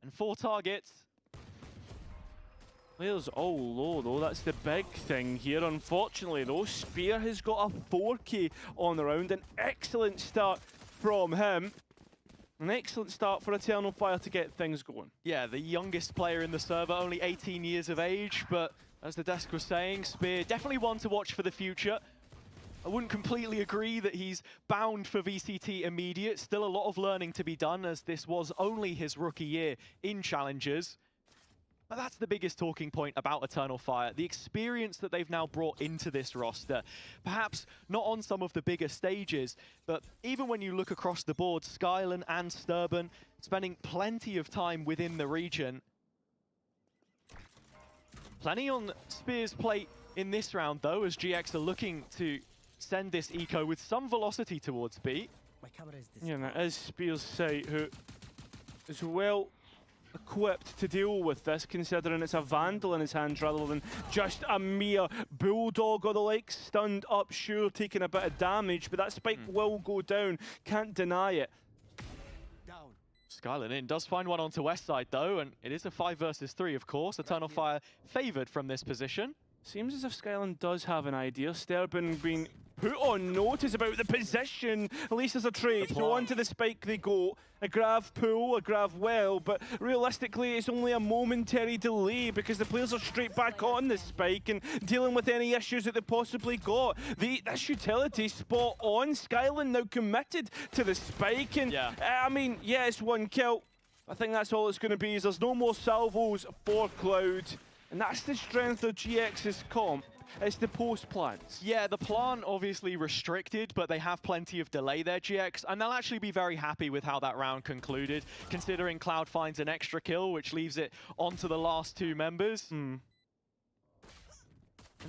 And 4 targets. Players all low though, that's the big thing here. Unfortunately though, Spear has got a 4K on the round. An excellent start from him. An excellent start for Eternal Fire to get things going. Yeah, the youngest player in the server, only 18 years of age, but as the desk was saying, Spear definitely one to watch for the future. I wouldn't completely agree that he's bound for VCT immediate. Still a lot of learning to be done, as this was only his rookie year in Challengers. But that's the biggest talking point about Eternal Fire, the experience that they've now brought into this roster. Perhaps not on some of the bigger stages, but even when you look across the board, Skylan and Sturban spending plenty of time within the region. Plenty on Spear's plate in this round though, as GX are looking to send this eco with some velocity towards B. Yeah, and it is Spear's site who is well equipped to deal with this, considering it's a Vandal in his hands rather than just a mere Bulldog or the like. Stunned up, sure, taking a bit of damage, but that spike will go down, can't deny it. Skylan in, does find one onto West side though, and it is a 5 versus 3 of course. Eternal Fire favoured from this position. Seems as if Skylan does have an idea. Sturban being put on notice about the position. At least as a trade. So onto the spike they go. A grab pull, a grab well, but realistically it's only a momentary delay because the players are straight back on the spike and dealing with any issues that they possibly got. This utility spot on. Skylan now committed to the spike, and I mean, yeah, it's 1 kill. I think that's all it's going to be, is there's no more salvos for Cloud. And that's the strength of GX's comp. It's the post plants. Yeah, the plant obviously restricted, but they have plenty of delay there, GX, and they'll actually be very happy with how that round concluded, considering Cloud finds an extra kill, which leaves it onto the last 2 members. And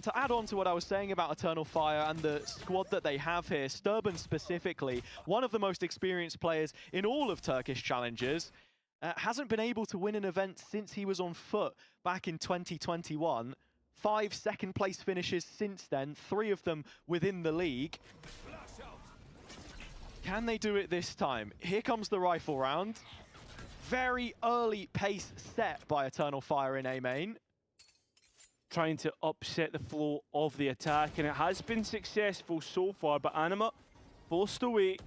to add on to what I was saying about Eternal Fire and the squad that they have here, Sturban specifically, one of the most experienced players in all of Turkish Challengers, hasn't been able to win an event since he was on foot back in 2021. 5 second place finishes since then, 3 of them within the league. Can they do it this time? Here comes the rifle round. Very early pace set by Eternal Fire in A main. Trying to upset the flow of the attack, and it has been successful so far, but Anima forced away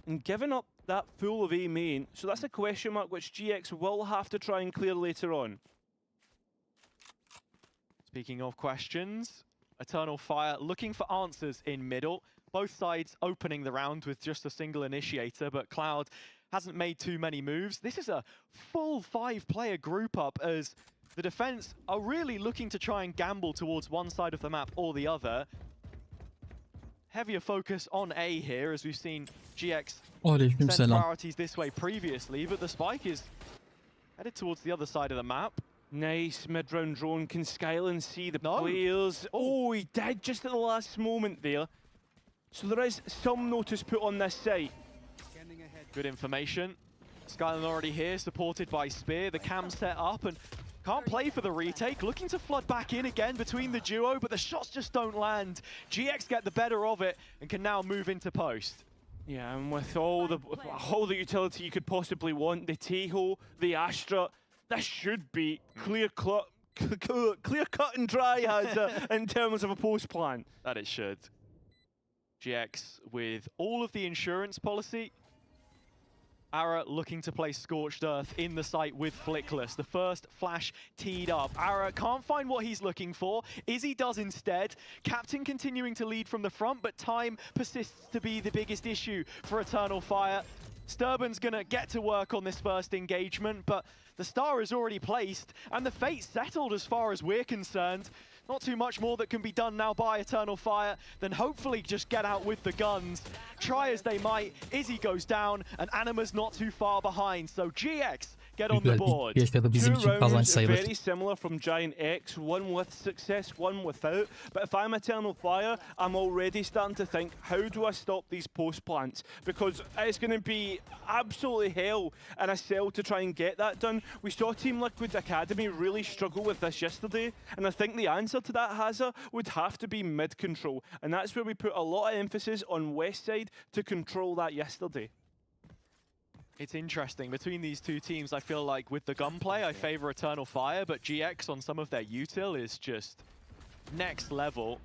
and given up that full of A main. So that's a question mark which GX will have to try and clear later on. Speaking of questions, Eternal Fire looking for answers in middle. Both sides opening the round with just a single initiator, but Cloud hasn't made too many moves. This is a full 5-player group up, as the defense are really looking to try and gamble towards one side of the map or the other. Heavier focus on A here, as we've seen GX send priorities this way previously, but the spike is headed towards the other side of the map. Nice mid-round drone. Can Skylan see the players? Oh, he did just at the last moment there. So there is some notice put on this site. Good information. Skylan already here, supported by Spear. The cam set up and can't play for the retake. Looking to flood back in again between the duo, but the shots just don't land. GX get the better of it and can now move into post. Yeah, and with all the utility you could possibly want, the Tahoe, the Astra, this should be clear cut and dry as in terms of a post plan. That it should. GX with all of the insurance policy. Ara looking to play Scorched Earth in the site with Flickless. The first flash teed up. Ara can't find what he's looking for. Izzy does instead. Captain continuing to lead from the front, but time persists to be the biggest issue for Eternal Fire. Sturban's gonna get to work on this first engagement, but the star is already placed, and the fate's settled as far as we're concerned. Not too much more that can be done now by Eternal Fire than hopefully just get out with the guns. Try as they might, Izzy goes down, and Anima's not too far behind, so GX get on the board. Two rounds very similar from GIANTX, one with success, one without. But if I'm Eternal Fire, I'm already starting to think, how do I stop these post plants? Because it's going to be absolutely hell in a cell to try and get that done. We saw Team Liquid Academy really struggle with this yesterday, and I think the answer to that, Hazza, would have to be mid control, and that's where we put a lot of emphasis on West side to control that yesterday. It's interesting. Between these two teams, I feel like with the gunplay, I favor Eternal Fire, but GX on some of their util is just next level.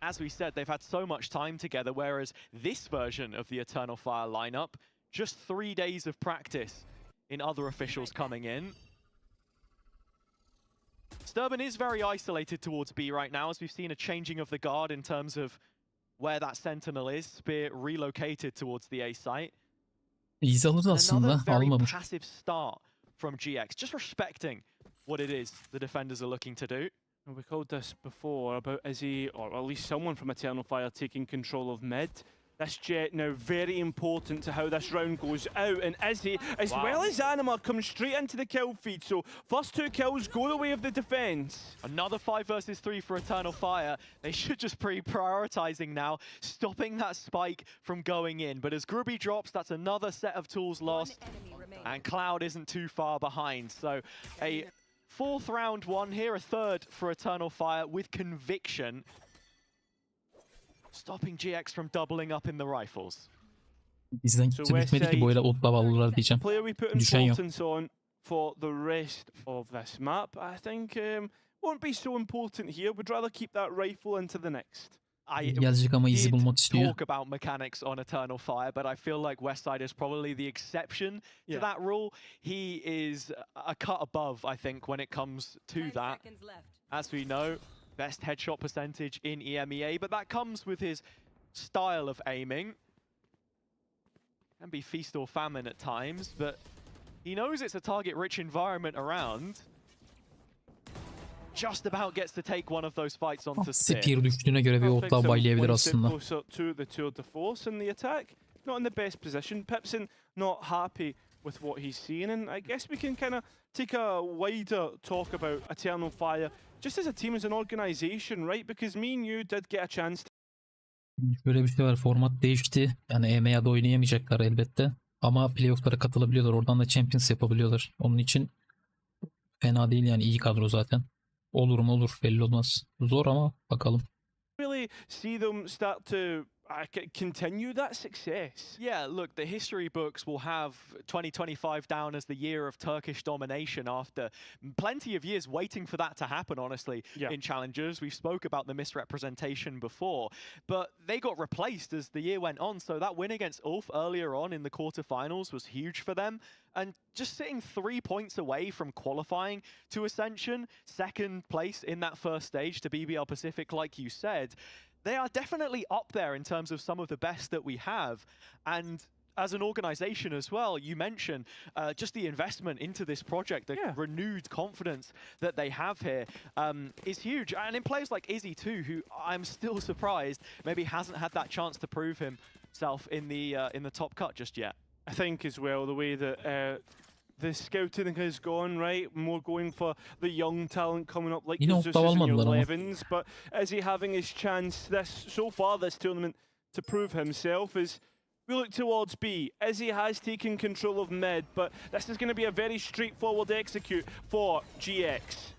As we said, they've had so much time together, whereas this version of the Eternal Fire lineup, just 3 days of practice in other officials coming in. Sturban is very isolated towards B right now, as we've seen a changing of the guard in terms of where that Sentinel is. Spear relocated towards the A site. İyi alırdı aslında, almamış. Passive start from GX, just respecting what it is the defenders are looking to do. We called this before about Izzy, or at least someone from Eternal Fire taking control of mid. This jet now very important to how this round goes out, and Izzy, as well as Anima, comes straight into the kill feed. So first 2 kills go the way of the defense. Another 5 versus 3 for Eternal Fire. They should just be prioritizing now, stopping that spike from going in. But as Grubby drops, that's another set of tools lost, and Cloud isn't too far behind. So a 4th round one here, a 3rd for Eternal Fire with conviction, stopping GX from doubling up in the rifles. Bizden kimse bitmedi ki böyle otla alırlar diyeceğim. Player we put importance on for the rest of this map, I think won't be so important here. We'd rather keep that rifle into the next. Gelecek ama izi bulmak istiyor. Talk about mechanics on Eternal Fire, but I feel like Westside is probably the exception to that rule. He is a cut above, I think, when it comes to that. As we know, best headshot percentage in EMEA, but that comes with his style of aiming. Can be feast or famine at times, but he knows it's a target-rich environment around. Just about gets to take one of those fights onto Spear. Spear düştüğüne göre bir otla baylayabilir aslında. Closer to the tour de force in the attack. Not in the best position. Pipson not happy with what he's seeing, and I guess we can kind of take a wider talk about Eternal Fire just as a team, as an organization, right? Because me and you did get a chance to... Şöyle bir şey var, format değişti. Yani EMEA'da oynayamayacaklar elbette. Ama playoff'lara katılabiliyorlar. Oradan da Champions yapabiliyorlar. Onun için fena değil yani, iyi kadro zaten. Olur mu olur, belli olmaz. Zor ama bakalım. Really see them start to continue that success. Yeah, look, the history books will have 2025 down as the year of Turkish domination after plenty of years waiting for that to happen, honestly, in Challengers. We've spoke about the misrepresentation before, but they got replaced as the year went on, so that win against Ulf earlier on in the quarterfinals was huge for them. And just sitting 3 points away from qualifying to Ascension, 2nd place in that first stage to BBL Pacific, like you said, they are definitely up there in terms of some of the best that we have. And as an organization as well, you mentioned just the investment into this project, the renewed confidence that they have here is huge. And in players like Izzy too, who I'm still surprised maybe hasn't had that chance to prove himself in the top cut just yet. I think as well, the way that the scouting has gone, right? More going for the young talent coming up, like Jesus in your 11s. But is he having his chance so far this tournament to prove himself? As we look towards B, Izzy has taken control of mid, but this is going to be a very straightforward execute for GX.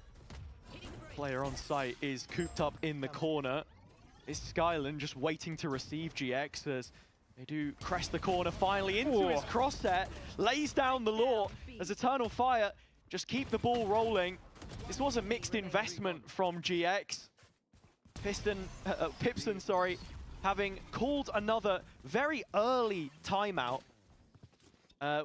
Player on site is cooped up in the corner. Is Skyland just waiting to receive GX as they do crest the corner finally into his crosshair, lays down the law as Eternal Fire just keep the ball rolling. This was a mixed investment from GX. Pipson, sorry, having called another very early timeout,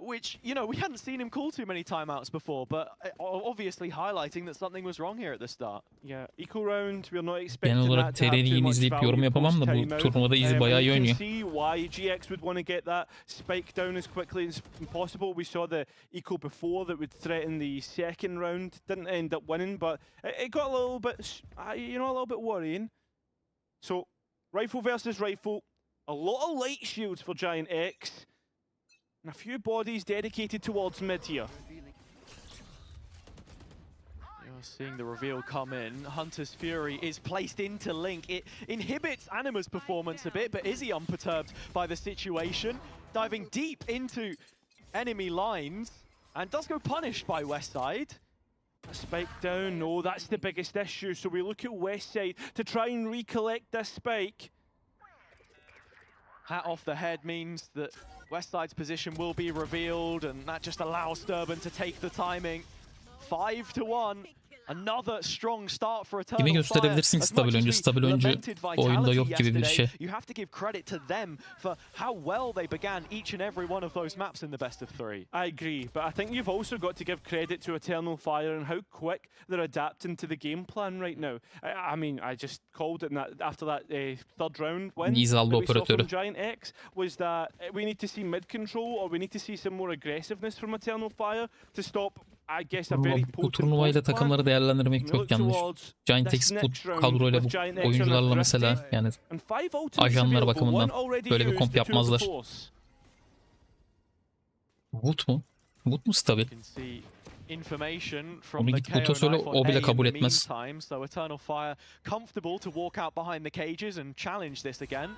which, you know, we hadn't seen him call too many timeouts before, but obviously highlighting that something was wrong here at the start. Yeah, equal round, we're not expecting genel olarak TR'ni yeni izleyip yorum yapamam da bu turnuvada Izzy bayağı iyi oynuyor. See why GX would want to get that spike down as quickly as possible. We saw the eco before that would threaten the 2nd round. Didn't end up winning, but it got a little bit, you know, a little bit worrying. So, rifle versus rifle, a lot of light shields for GIANTX. And a few bodies dedicated towards mid here. You're seeing the reveal come in. Hunter's Fury is placed into Link. It inhibits Anima's performance a bit, but Izzy unperturbed by the situation. Diving deep into enemy lines, and does go punished by Westside. A spike down, no, that's the biggest issue. So we look at Westside to try and recollect this spike. hat off the head means that Westside's position will be revealed, and that just allows Sturban to take the timing. 5-1. Another strong start for Eternal Kimi Fire. gösterebilirsin As stabil much as oyuncu? we Stabil oyuncu lamented oyunda yok vitality gibi bir şey. yesterday, you have to give credit to them for how well they began each and every one of those maps in the best of 3. I agree, but I think you've also got to give credit to Eternal Fire and how quick they're adapting to the game plan right now. I mean, I just called it in that, after that third round win İzaldı that we saw operatörü. from GIANTX, was that we need to see mid control, or we need to see some more aggressiveness from Eternal Fire to stop, I guess, a very Bu potent turnuvayla post plan. takımları değerlendirmek çok yanlış. GIANTX bu kadroyla, bu oyuncularla mesela yani ajanlar bakımından böyle bir komp yapmazlar. Wood mu? Wood mu stabil? Onu git Wood'a söyle, o bile kabul etmez. So Eternal Fire comfortable to walk out behind the cages and challenge this again.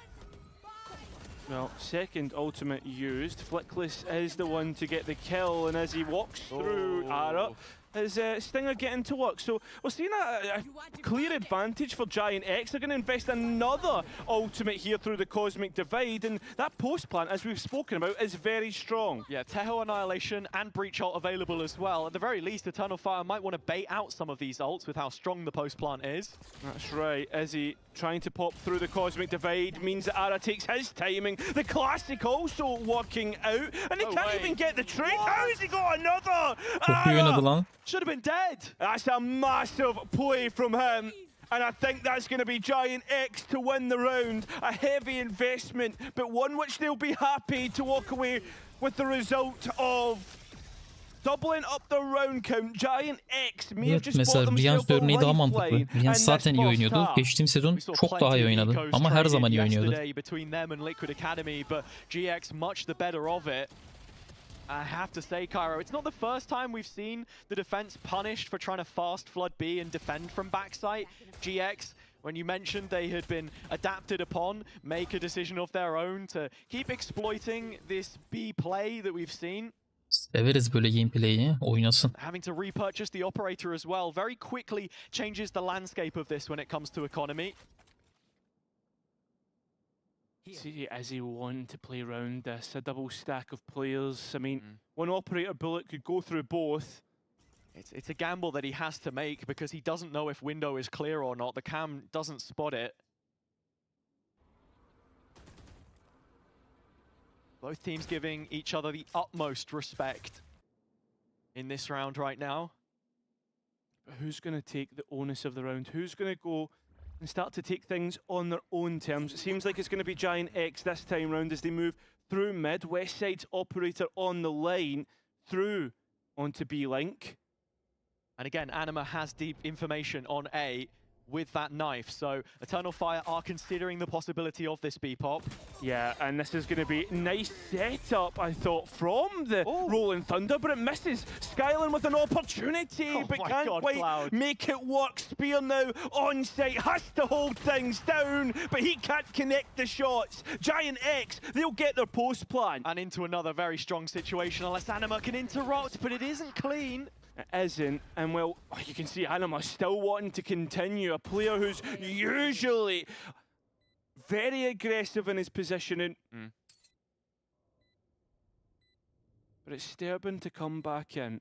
Well, second ultimate used. Flickless is the one to get the kill, and as he walks through Ara, is Stinger getting to work. So we're seeing a clear advantage for GIANTX. They're going to invest another ultimate here through the Cosmic Divide, and that post plant, as we've spoken about, is very strong. Yeah, Teho Annihilation and Breach ult available as well. At the very least, Eternal Fire might want to bait out some of these ults with how strong the post plant is. That's right. Izzy trying to pop through the Cosmic Divide means that Ara takes his timing. The Classic also working out, and he can't even get the trade. How has he got another? Çok iyi oynadı lan. Should have been dead. That's a massive play from him. And I think that's going to be GIANTX to win the round. A heavy investment, but one which they'll be happy to walk away with the result of doubling up the round count. GIANTX may have just mesela bought Rians themselves a örneği daha lifeline mantıklı. in Rians this zaten iyi first oynuyordu. half. Geçtiğim sezon We saw çok daha iyi plenty of oynadı. ecos Ama her traded zaman iyi oynuyordu. yesterday between them and Liquid Academy, but GX much the better of it. I have to say, Cairo, it's not the first time we've seen the defense punished for trying to fast flood B and defend from backside. GX, when you mentioned they had been adapted upon, make a decision of their own to keep exploiting this B play that we've seen. Severiz böyle gameplay'i, oynasın. Having to repurchase the operator as well very quickly changes the landscape of this when it comes to economy. See, as he wanted to play around this, a double stack of players. I mean, one operator bullet could go through both. It's a gamble that he has to make because he doesn't know if window is clear or not. The cam doesn't spot it. Both teams giving each other the utmost respect in this round right now. But who's going to take the onus of the round? Who's going to go and start to take things on their own terms? It seems like it's going to be GIANTX this time round as they move through mid. Westside's operator on the line through onto B-Link. And again, Anima has deep information on A with that knife, so Eternal Fire are considering the possibility of this B-pop. Yeah, and this is going to be nice setup, I thought, from the Rolling Thunder, but it misses. Skyland with an opportunity, but can't quite make it work. Spear now on site, has to hold things down, but he can't connect the shots. GIANTX, they'll get their post plan. And into another very strong situation, unless Anima can interrupt, but it isn't clean. It isn't, and well, you can see Anima still wanting to continue. A player who's usually very aggressive in his positioning. But it's Sturban to come back in.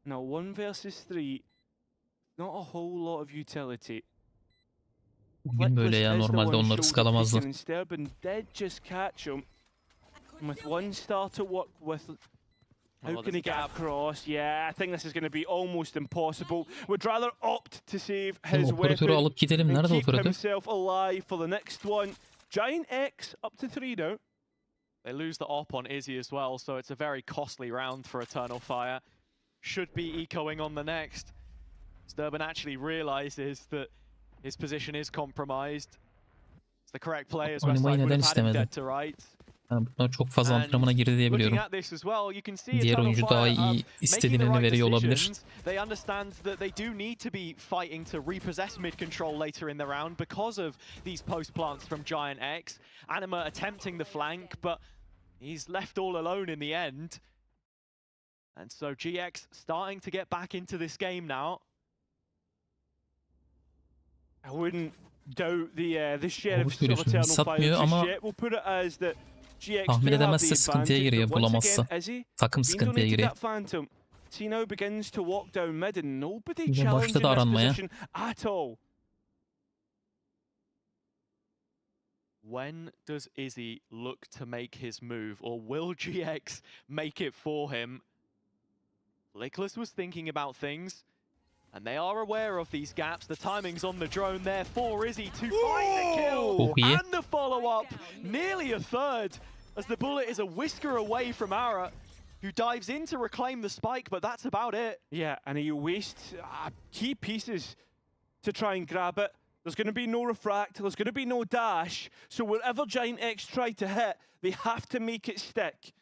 Now 1 versus 3, not a whole lot of utility. Bugün böyle ya, normalde onları ıskalamazdı. Sturban did just catch him. And with one star to work with, how can he get across? Yeah, I think this is going to be almost impossible. Would rather opt to save his weapon alıp gidelim. and Nerede keep operatör? himself alive for the next one. GIANTX up to 3 now. They lose the op on Izzy as well, so it's a very costly round for Eternal Fire. Should be ecoing on the next. Sturban actually realizes that his position is compromised. It's the correct play as Westside would have had him dead to right. Bunlar çok fazla antrenmana girdi diye biliyorum. Diğer oyuncu daha iyi istediğini veriyor olabilir. They understand that they do need to be fighting to repossess mid control later in the round because of these post plants from GIANTX. Anima attempting the flank, but he's left all alone in the end. And so GX starting to get back into this game now. I wouldn't doubt the sheriff's görüyorsun, Eternal satmıyor Fire just ama yet. We'll put it as that GX tahmin do have the edemezse sıkıntıya advantage, giriyor but once bulamazsa. again, Izzy Takım being sıkıntıya donated giriyor. that Phantom. Tino begins to walk down mid and nobody Yine challenging başladı this aranmaya. position at all. When does Izzy look to make his move, or will GX make it for him? Flickless was thinking about things, and they are aware of these gaps. The timing's on the drone there for Izzy to find the kill Çok iyi. and the follow-up. Nearly a third, as the bullet is a whisker away from Ara, who dives in to reclaim the spike, but that's about it. Yeah, and he wastes key pieces to try and grab it. There's going to be no refract, there's going to be no dash, so wherever GIANTX try to hit, they have to make it stick.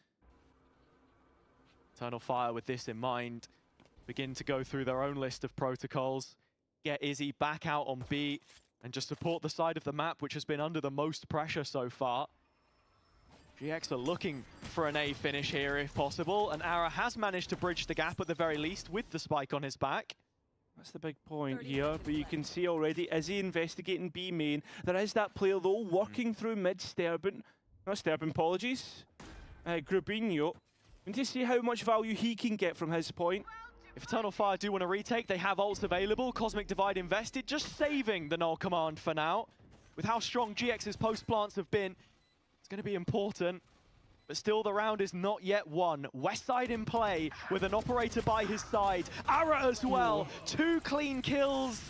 Eternal Fire, with this in mind, begin to go through their own list of protocols, get Izzy back out on B, and just support the side of the map which has been under the most pressure so far. GX are looking for an A finish here if possible, and Ara has managed to bridge the gap at the very least with the spike on his back. That's the big point here, but you can see already, Izzy investigating B main. There is that player though, working through mid Sterben. Not Sterben, apologies. Grubinho. And to see how much value he can get from his point. If Eternal Fire do want to retake, they have ults available. Cosmic Divide invested, just saving the null command for now. With how strong GX's post plants have been, it's going to be important. But still, the round is not yet won. Westside in play with an operator by his side. Ara as well. 2 clean kills,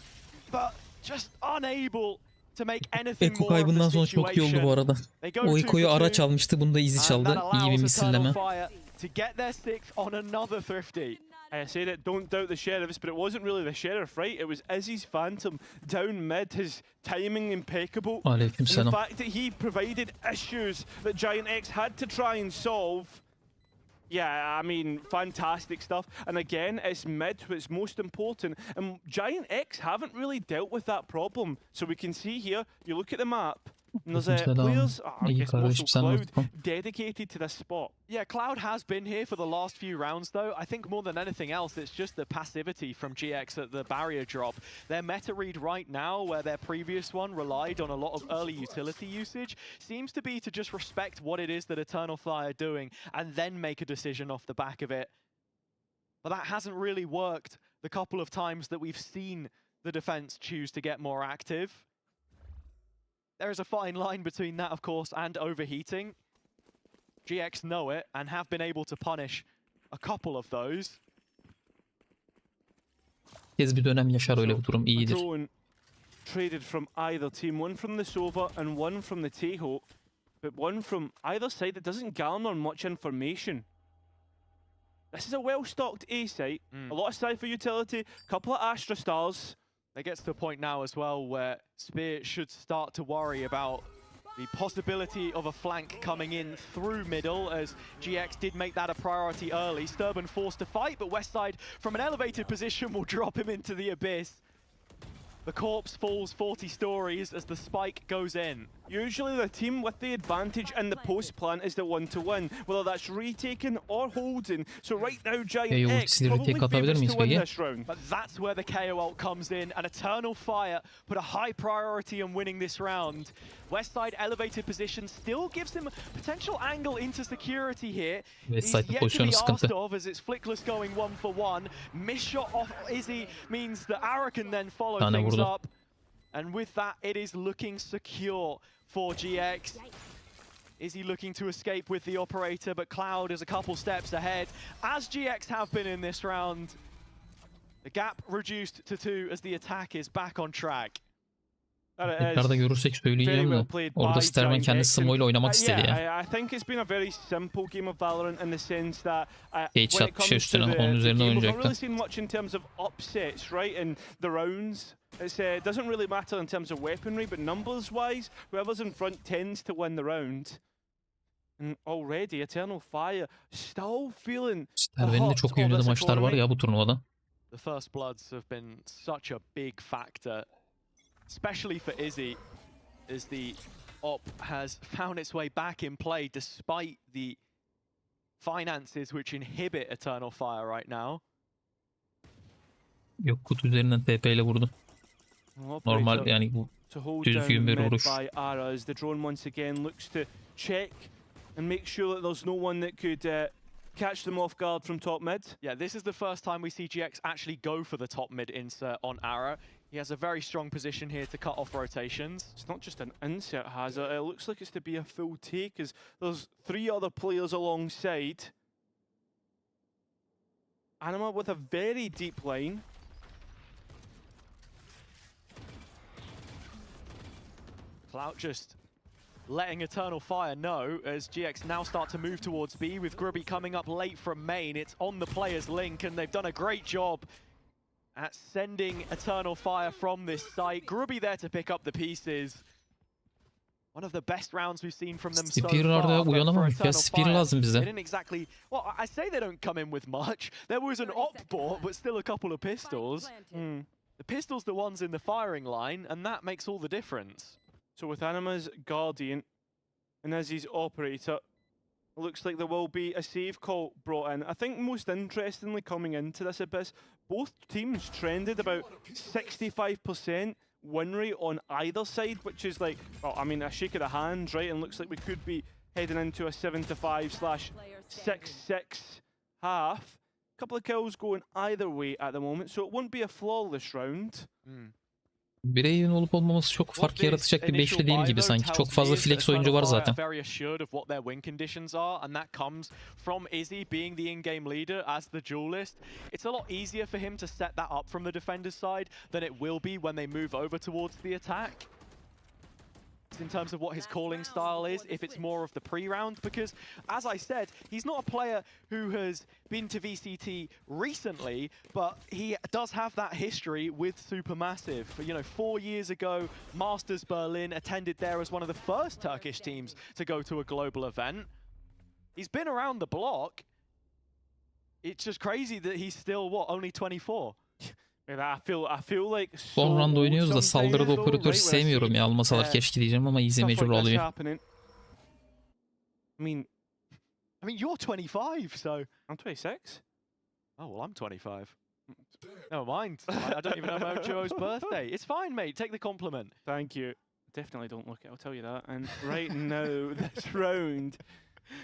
but just unable to make anything Eko more of kaybından the sonra çok iyi oldu bu arada. They go O 2 Eko'yu for ara 2, çalmıştı. Bunu da Izzy and çaldı. that İyi bir allows misilleme. Eternal Fire to get their 6th on another thrifty. I said it, don't doubt the sheriffs, but it wasn't really the sheriff, right? It was Izzy's Phantom down mid, his timing impeccable. And the Aleykümselam. fact that he provided issues that GIANTX had to try and solve. Yeah, I mean, fantastic stuff. And again, it's mid what's most important. And GIANTX haven't really dealt with that problem. So we can see here, you look at the map, and there's players, I İyi guess more so kardeşim, sen Cloud, unutma. dedicated to this spot. Yeah, Cloud has been here for the last few rounds, though. I think more than anything else, it's just the passivity from GX at the barrier drop. Their meta read right now, where their previous one relied on a lot of early utility usage, seems to be to just respect what it is that Eternal Fire are doing and then make a decision off the back of it. But that hasn't really worked the couple of times that we've seen the defense choose to get more active. There is a fine line between that, of course, and overheating. GX know it and have been able to punish a couple of those. Kez bir dönem yaşar öyle bir durum. İyidir. Drone traded from either team, one from the Sova and one from the Tejo, but one from either side that doesn't garner much information. This is a well-stocked A site, a lot of Cypher utility, couple of Astra Stars. It gets to a point now as well where Spear should start to worry about the possibility of a flank coming in through middle, as GX did make that a priority early. Sturban forced to fight, but Westside from an elevated position will drop him into the abyss. The corpse falls 40 stories as the spike goes in. Usually the team with the advantage in the post plant is the one to win, whether that's retaking or holding. So right now GIANTX ultisiyle probably retake atabilir favours miyiz to win peki? this round. But that's where the KO ult comes in, and Eternal Fire put a high priority on winning this round. Westside elevated position still gives him a potential angle into security here. Westside He's yet to pozisyonu be sıkıntı. asked of, as it's Flickless going 1-for-1. Miss shot off Izzy means that Ara can then follow Tane things vurdu. up. And with that, it is looking secure for GX. Izzy looking to escape with the operator, but Cloud is a couple steps ahead, as GX have been in this round. The gap reduced to 2 as the attack is back on track. Tekrarda görürsek söyleyeceğim de. Orada Sterman kendi Smo'yla oynamak istedi ya. I think it's been a very simple game of Valorant in the sense that Geç when it atmış comes to üstüne, onun the üzerine game, we've not oynayacaktı. really seen much in terms of upsets, right, in the rounds. It doesn't really matter in terms of weaponry, but numbers-wise, whoever's in front tends to win the round. And already, Eternal Fire still feeling Sterben'in de çok iyi oynadığı maçlar var ya bu turnuvada. The First Bloods have been such a big factor, especially for Izzy, as the op has found its way back in play despite the finances which inhibit Eternal Fire right now. Yok, kutu üzerinden TP ile vurdu. Normal yani bu to hold düzgün down bir mid vuruş. by Ara as the drone once again looks to check and make sure that there's no one that could catch them off guard from top mid. Yeah, this is the first time we see GX actually go for the top mid insert on Ara. He has a very strong position here to cut off rotations. It's not just an insert, has it? It looks like it's to be a full take as there's 3 other players alongside. Anima with a very deep line. Clout just letting Eternal Fire know as GX now start to move towards B with Grubby coming up late from main. It's on the player's link and they've done a great job at sending Eternal Fire from this site. Grubby there to pick up the pieces. One of the best rounds we've seen from them so far. Spear'larda uyanamamış ya. Spear lazım bize. They didn't exactly, well, I say they don't come in with much. There was an op bot, but still a couple of pistols. The pistols the ones in the firing line, and that makes all the difference. So with Anima's Guardian and as his operator, it looks like there will be a save call brought in. I think most interestingly coming into this Abyss, both teams trended about 65% win rate on either side, which is like, well, I mean, a shake of the hand, right? And looks like we could be heading into a 7-5/6-6 half. Couple of kills going either way at the moment, so it won't be a flawless round. Bireyin olup olmaması çok fark yaratacak bir beşli değil gibi sanki. Çok fazla flex oyuncu var zaten. Very assured of what their win conditions are, and that comes from Izzy being the in-game leader as the duelist. It's a lot easier for him to set that up from the defender's side than it will be when they move over towards the attack. In terms of what his calling style is, if it's more of the pre-round, because as I said, he's not a player who has been to VCT recently, but he does have that history with Supermassive. You know, 4 years ago, Masters Berlin attended there as one of the first Turkish teams to go to a global event. He's been around the block. It's just crazy that he's still, what, only 24? I feel like Son round oynuyoruz da saldırıda operatörü sevmiyorum ya. Almasalar keşke diyeceğim ama izle mecbur oluyor. I mean you're 25, so I'm 26. Oh well, I'm 25. Never mind. I don't even know my own Joe's birthday. It's fine, mate. Take the compliment. Thank you. Definitely don't look it. I'll tell you that. And right now, this round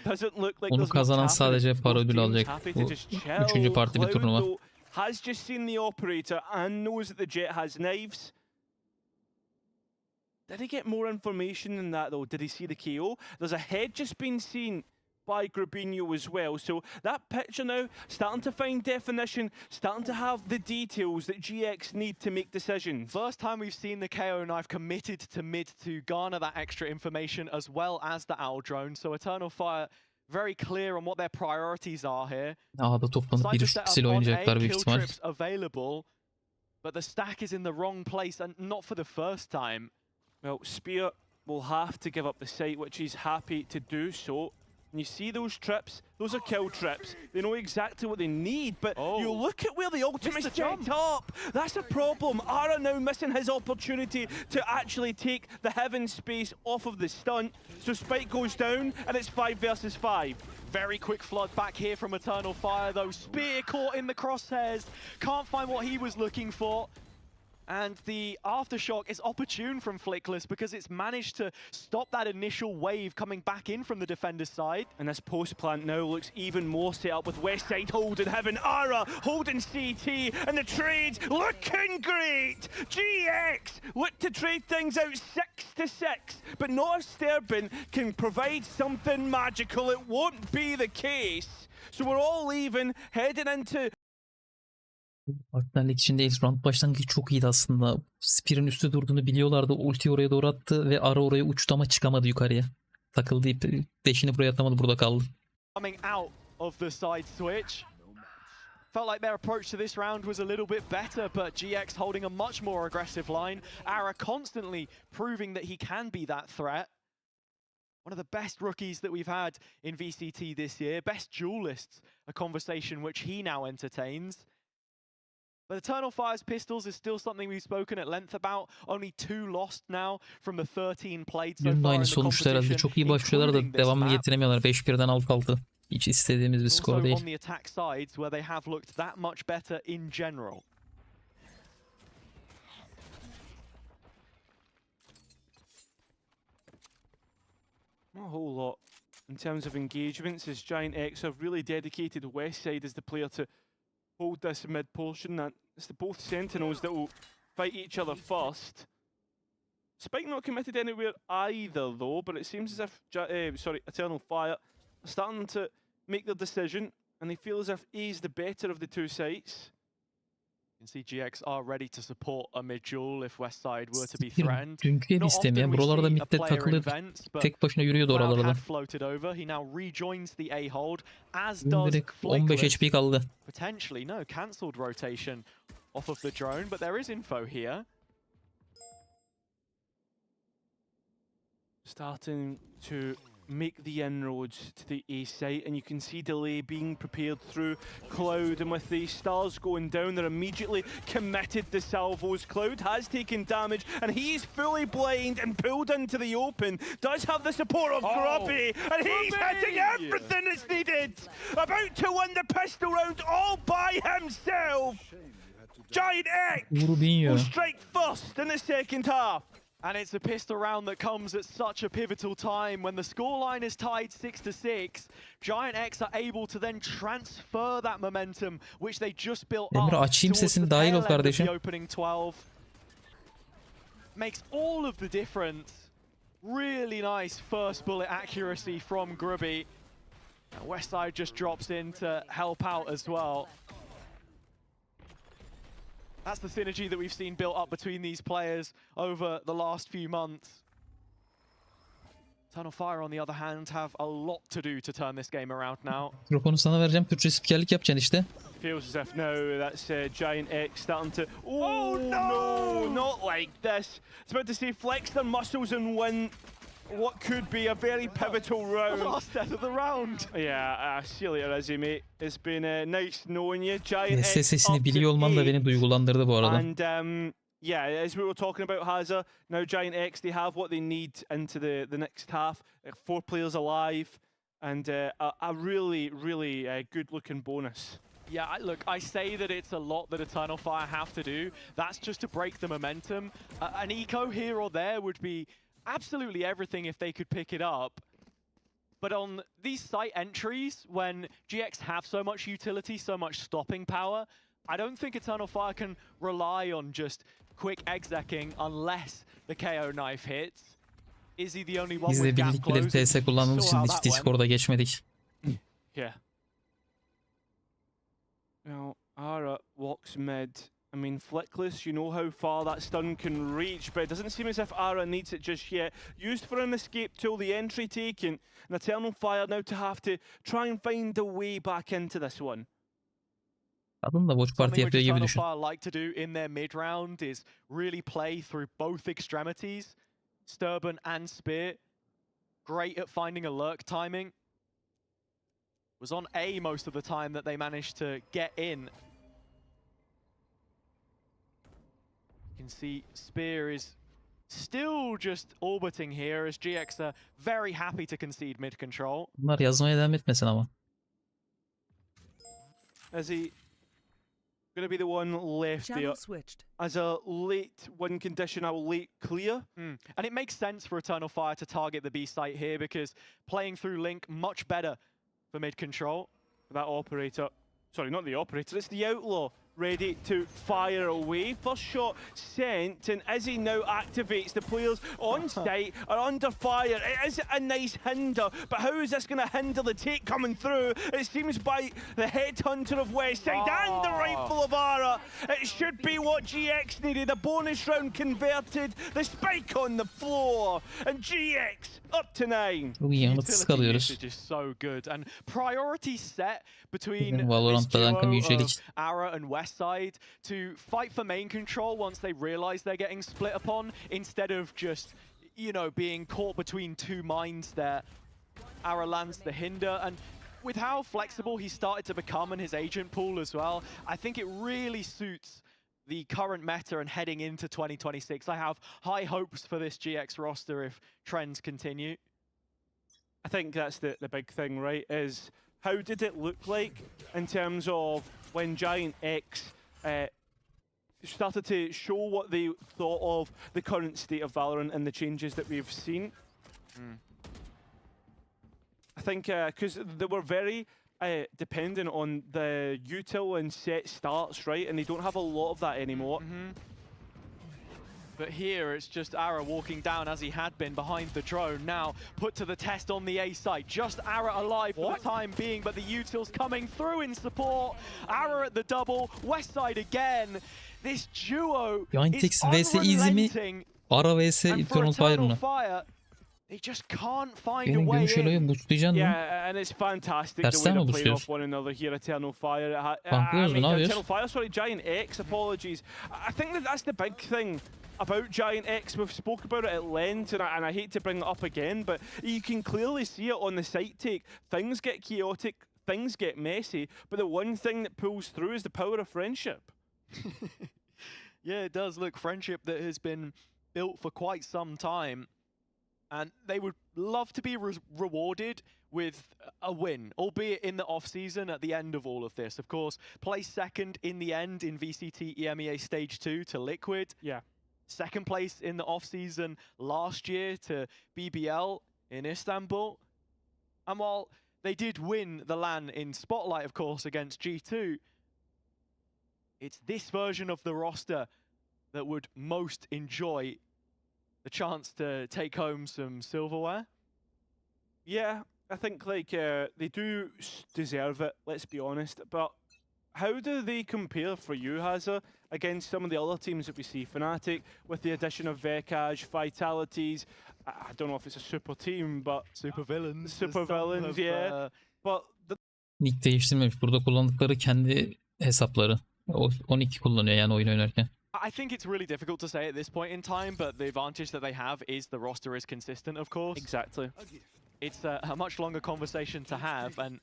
doesn't look like onu kazanan sadece para ödülü alacak. Bu 3. parti bir turnuva. Has just seen the operator and knows that the Jet has knives. Did he get more information than that though? Did he see the KO? There's a head just been seen by Grubinho as well. So that picture now starting to find definition, starting to have the details that GX need to make decisions. First time we've seen the KO knife committed to mid to garner that extra information as well as the owl drone. So Eternal Fire very clear on what their priorities are here. A'da toplanıp bir üst pixel oynayacaklar büyük ihtimal. Available, but the stack is in the wrong place and not for the first time. Well, Spear will have to give up the site, which he's happy to do so. And you see those trips, those are kill trips. They know exactly what they need, but you look at where the ultimate's jacked up. That's a problem. Ara now missing his opportunity to actually take the heaven space off of the stunt. So Spike goes down, and it's 5 versus 5. Very quick flood back here from Eternal Fire, though. Spear caught in the crosshairs. Can't find what he was looking for. And the aftershock is opportune from Flickless because it's managed to stop that initial wave coming back in from the defender's side. And this post plant now looks even more set up with Westside holding Heaven, Ara holding CT, and the trades looking great! GX look to trade things out 6-6, but not if Sterben can provide something magical. It won't be the case. So we're all leaving, heading into Partnerlik içindeyiz. Round başlangıcı çok iyiydi aslında. Spear'ın üstü durduğunu biliyorlardı. Ulti oraya doğru attı ve Ara oraya uçtu ama çıkamadı yukarıya. Takıldı ip. Deşini buraya atamadı. Burada kaldı. Coming out of the side switch. Felt like their approach to this round was a little bit better, but GX holding a much more aggressive line. Ara constantly proving that he can be that threat. One of the best rookies that we've had in VCT this year. Best duelists, a conversation which he now entertains. But Eternal Fire's pistols is still something we've spoken at length about. Only 2 lost now from the 13 played so far in the sonuçta herhalde çok iyi başlıyorlar da devamını getiremiyorlar. 5-1'den 6-6. Hiç istediğimiz bir skor değil. On the attack sides where they have looked that much better in general. Not a whole lot in terms of engagements, as GIANTX have really dedicated West Side as the player to hold this mid portion. That it's the both Sentinels that will fight each other first. Spike not committed anywhere either though, but it seems as if Eternal Fire are starting to make their decision, and they feel as if he's the better of the two sides. You can see GX are ready to support a mid duel if West Side were to be threatened. Dünkü ev istemi ya. Buralarda midde takılıyor. Tek başına yürüyordu oralarda. Floated over. He now rejoins the A hold, as Direkt 15 HP kaldı. Potentially, no, cancelled rotation off of the drone, but there is info here. Starting to make the inroads to the A site, and you can see delay being prepared through Cloud, and with the stars going down, they're immediately committed to salvos. Cloud has taken damage, and he's fully blind and pulled into the open. Does have the support of Grubby, and he's hitting everything that's needed. About to win the pistol round all by himself. GIANTX will strike first in the second half. And it's a pistol round that comes at such a pivotal time when the scoreline is tied 6-6. GIANTX are able to then transfer that momentum which they just built up açayım sesini dahil ol kardeşim. the opening 12. Makes all of the difference. Really nice first bullet accuracy from Grubby. Westside just drops in to help out as well. That's the synergy that we've seen built up between these players over the last few months. Eternal Fire, on the other hand, have a lot to do to turn this game around now. Mikrofonu sana vereceğim. Türkçe spikerlik yapacaksın işte. Feels as if now that's GIANTX starting to... Oh no, not like this. It's about to say flex their muscles and win what could be a very pivotal round. Last death of the round. Yeah, see you later, Izzy, mate. It's been nice knowing you. GIANTX sesini biliyor olman da beni duygulandırdı bu arada. And yeah, as we were talking about Haza, now GIANTX, they have what they need into the next half. 4 players alive, and a really, really good-looking bonus. Yeah, look, I say that it's a lot that Eternal Fire have to do. That's just to break the momentum. An eco here or there would be absolutely everything if they could pick it up. But on these site entries, when GX have so much utility, so much stopping power, I don't think Eternal Fire can rely on just quick execing unless the KO knife hits. Is he the only one with gap closing? Biz de TS kullandığımız için hiç Discord'a geçmedik. Yeah. Now, Ara walks mid. I mean, flickless, you know how far that stun can reach, but it doesn't seem as if Ara needs it just yet. Used for an escape tool, the entry taken, and Eternal Fire now to have to try and find a way back into this one. Adam da WATCHPARTY yapıyor gibi düşün. Fire like to do in their mid round is really play through both extremities, Sturban and Spear. Great at finding a lurk timing. Was on A most of the time that they managed to get in. You can see Spear is still just orbiting here as GX are very happy to concede mid control. Bunlar yazmaya devam etmesin ama. Is he going to be the one left there? As a late win condition, a late clear. And it makes sense for Eternal Fire to target the B site here because playing through Link much better for mid control. That operator, sorry, not the operator, it's the outlaw. Ready to fire away. First shot sent, and as he now activates, the players on site are under fire. It is a nice hinder, but how is this going to hinder the take coming through? It seems by the headhunter of Westside and the rifle of Ara. It should be what GX needed. A bonus round converted, the spike on the floor, and GX up to 9. Çok iyi, yanıtsız kalıyoruz. Is so good, and priority set between Ara and Westside to fight for main control once they realize they're getting split upon, instead of just, you know, being caught between two mines there. Ara lands the hinder, and with how flexible he started to become in his agent pool as well, I think it really suits the current meta and heading into 2026. I have high hopes for this GX roster if trends continue. I think that's the big thing, right, is how did it look like in terms of when GIANTX started to show what they thought of the current state of Valorant and the changes that we've seen? think because they were very dependent on the util and set starts, right? And they don't have a lot of that anymore. But here it's just Ara walking down as he had been behind the drone. Now put to the test on the A site. Just Ara alive for the time being, but the util's coming through in support. Ara at the double, West side again. This duo is GIANTX vs Easy mi? unrelenting. Ara vs And for Eternal Fire Eternal mı? Fire, they just can't find a Benim way gümüş eloyu in. boostlayacaksın mı? Yeah, and it's fantastic the Tersten way mi they're playing boostluyoruz? off one another here. Eternal Fire. Banklıyoruz mu? Ne yapıyoruz? Eternal Fire, sorry, GIANTX, apologies. I think that's the big thing about GIANTX. We've spoke about it at length, and I hate to bring it up again, but you can clearly see it on the site take. Things get chaotic, things get messy, but the one thing that pulls through is the power of friendship. Yeah, it does look friendship that has been built for quite some time. And they would love to be rewarded with a win, albeit in the off-season at the end of all of this. Of course, place second in the end in VCT EMEA Stage 2 to Liquid. Yeah. Second place in the off-season last year to BBL in Istanbul. And while they did win the LAN in Spotlight, of course, against G2, it's this version of the roster that would most enjoy the chance to take home some silverware. Yeah, I think like they do deserve it, let's be honest. But how do they compare for you, Hazza, against some of the other teams that we see? Fnatic, with the addition of Vekaj, Vitalities, I don't know if it's a super team, but... Super villains. Super villains, yeah. But Nick değiştirmemiş. Burada kullandıkları kendi hesapları. 12 kullanıyor yani oyun oynarken. I think it's really difficult to say at this point in time, but the advantage that they have is the roster is consistent, of course. Exactly. It's a much longer conversation to have, and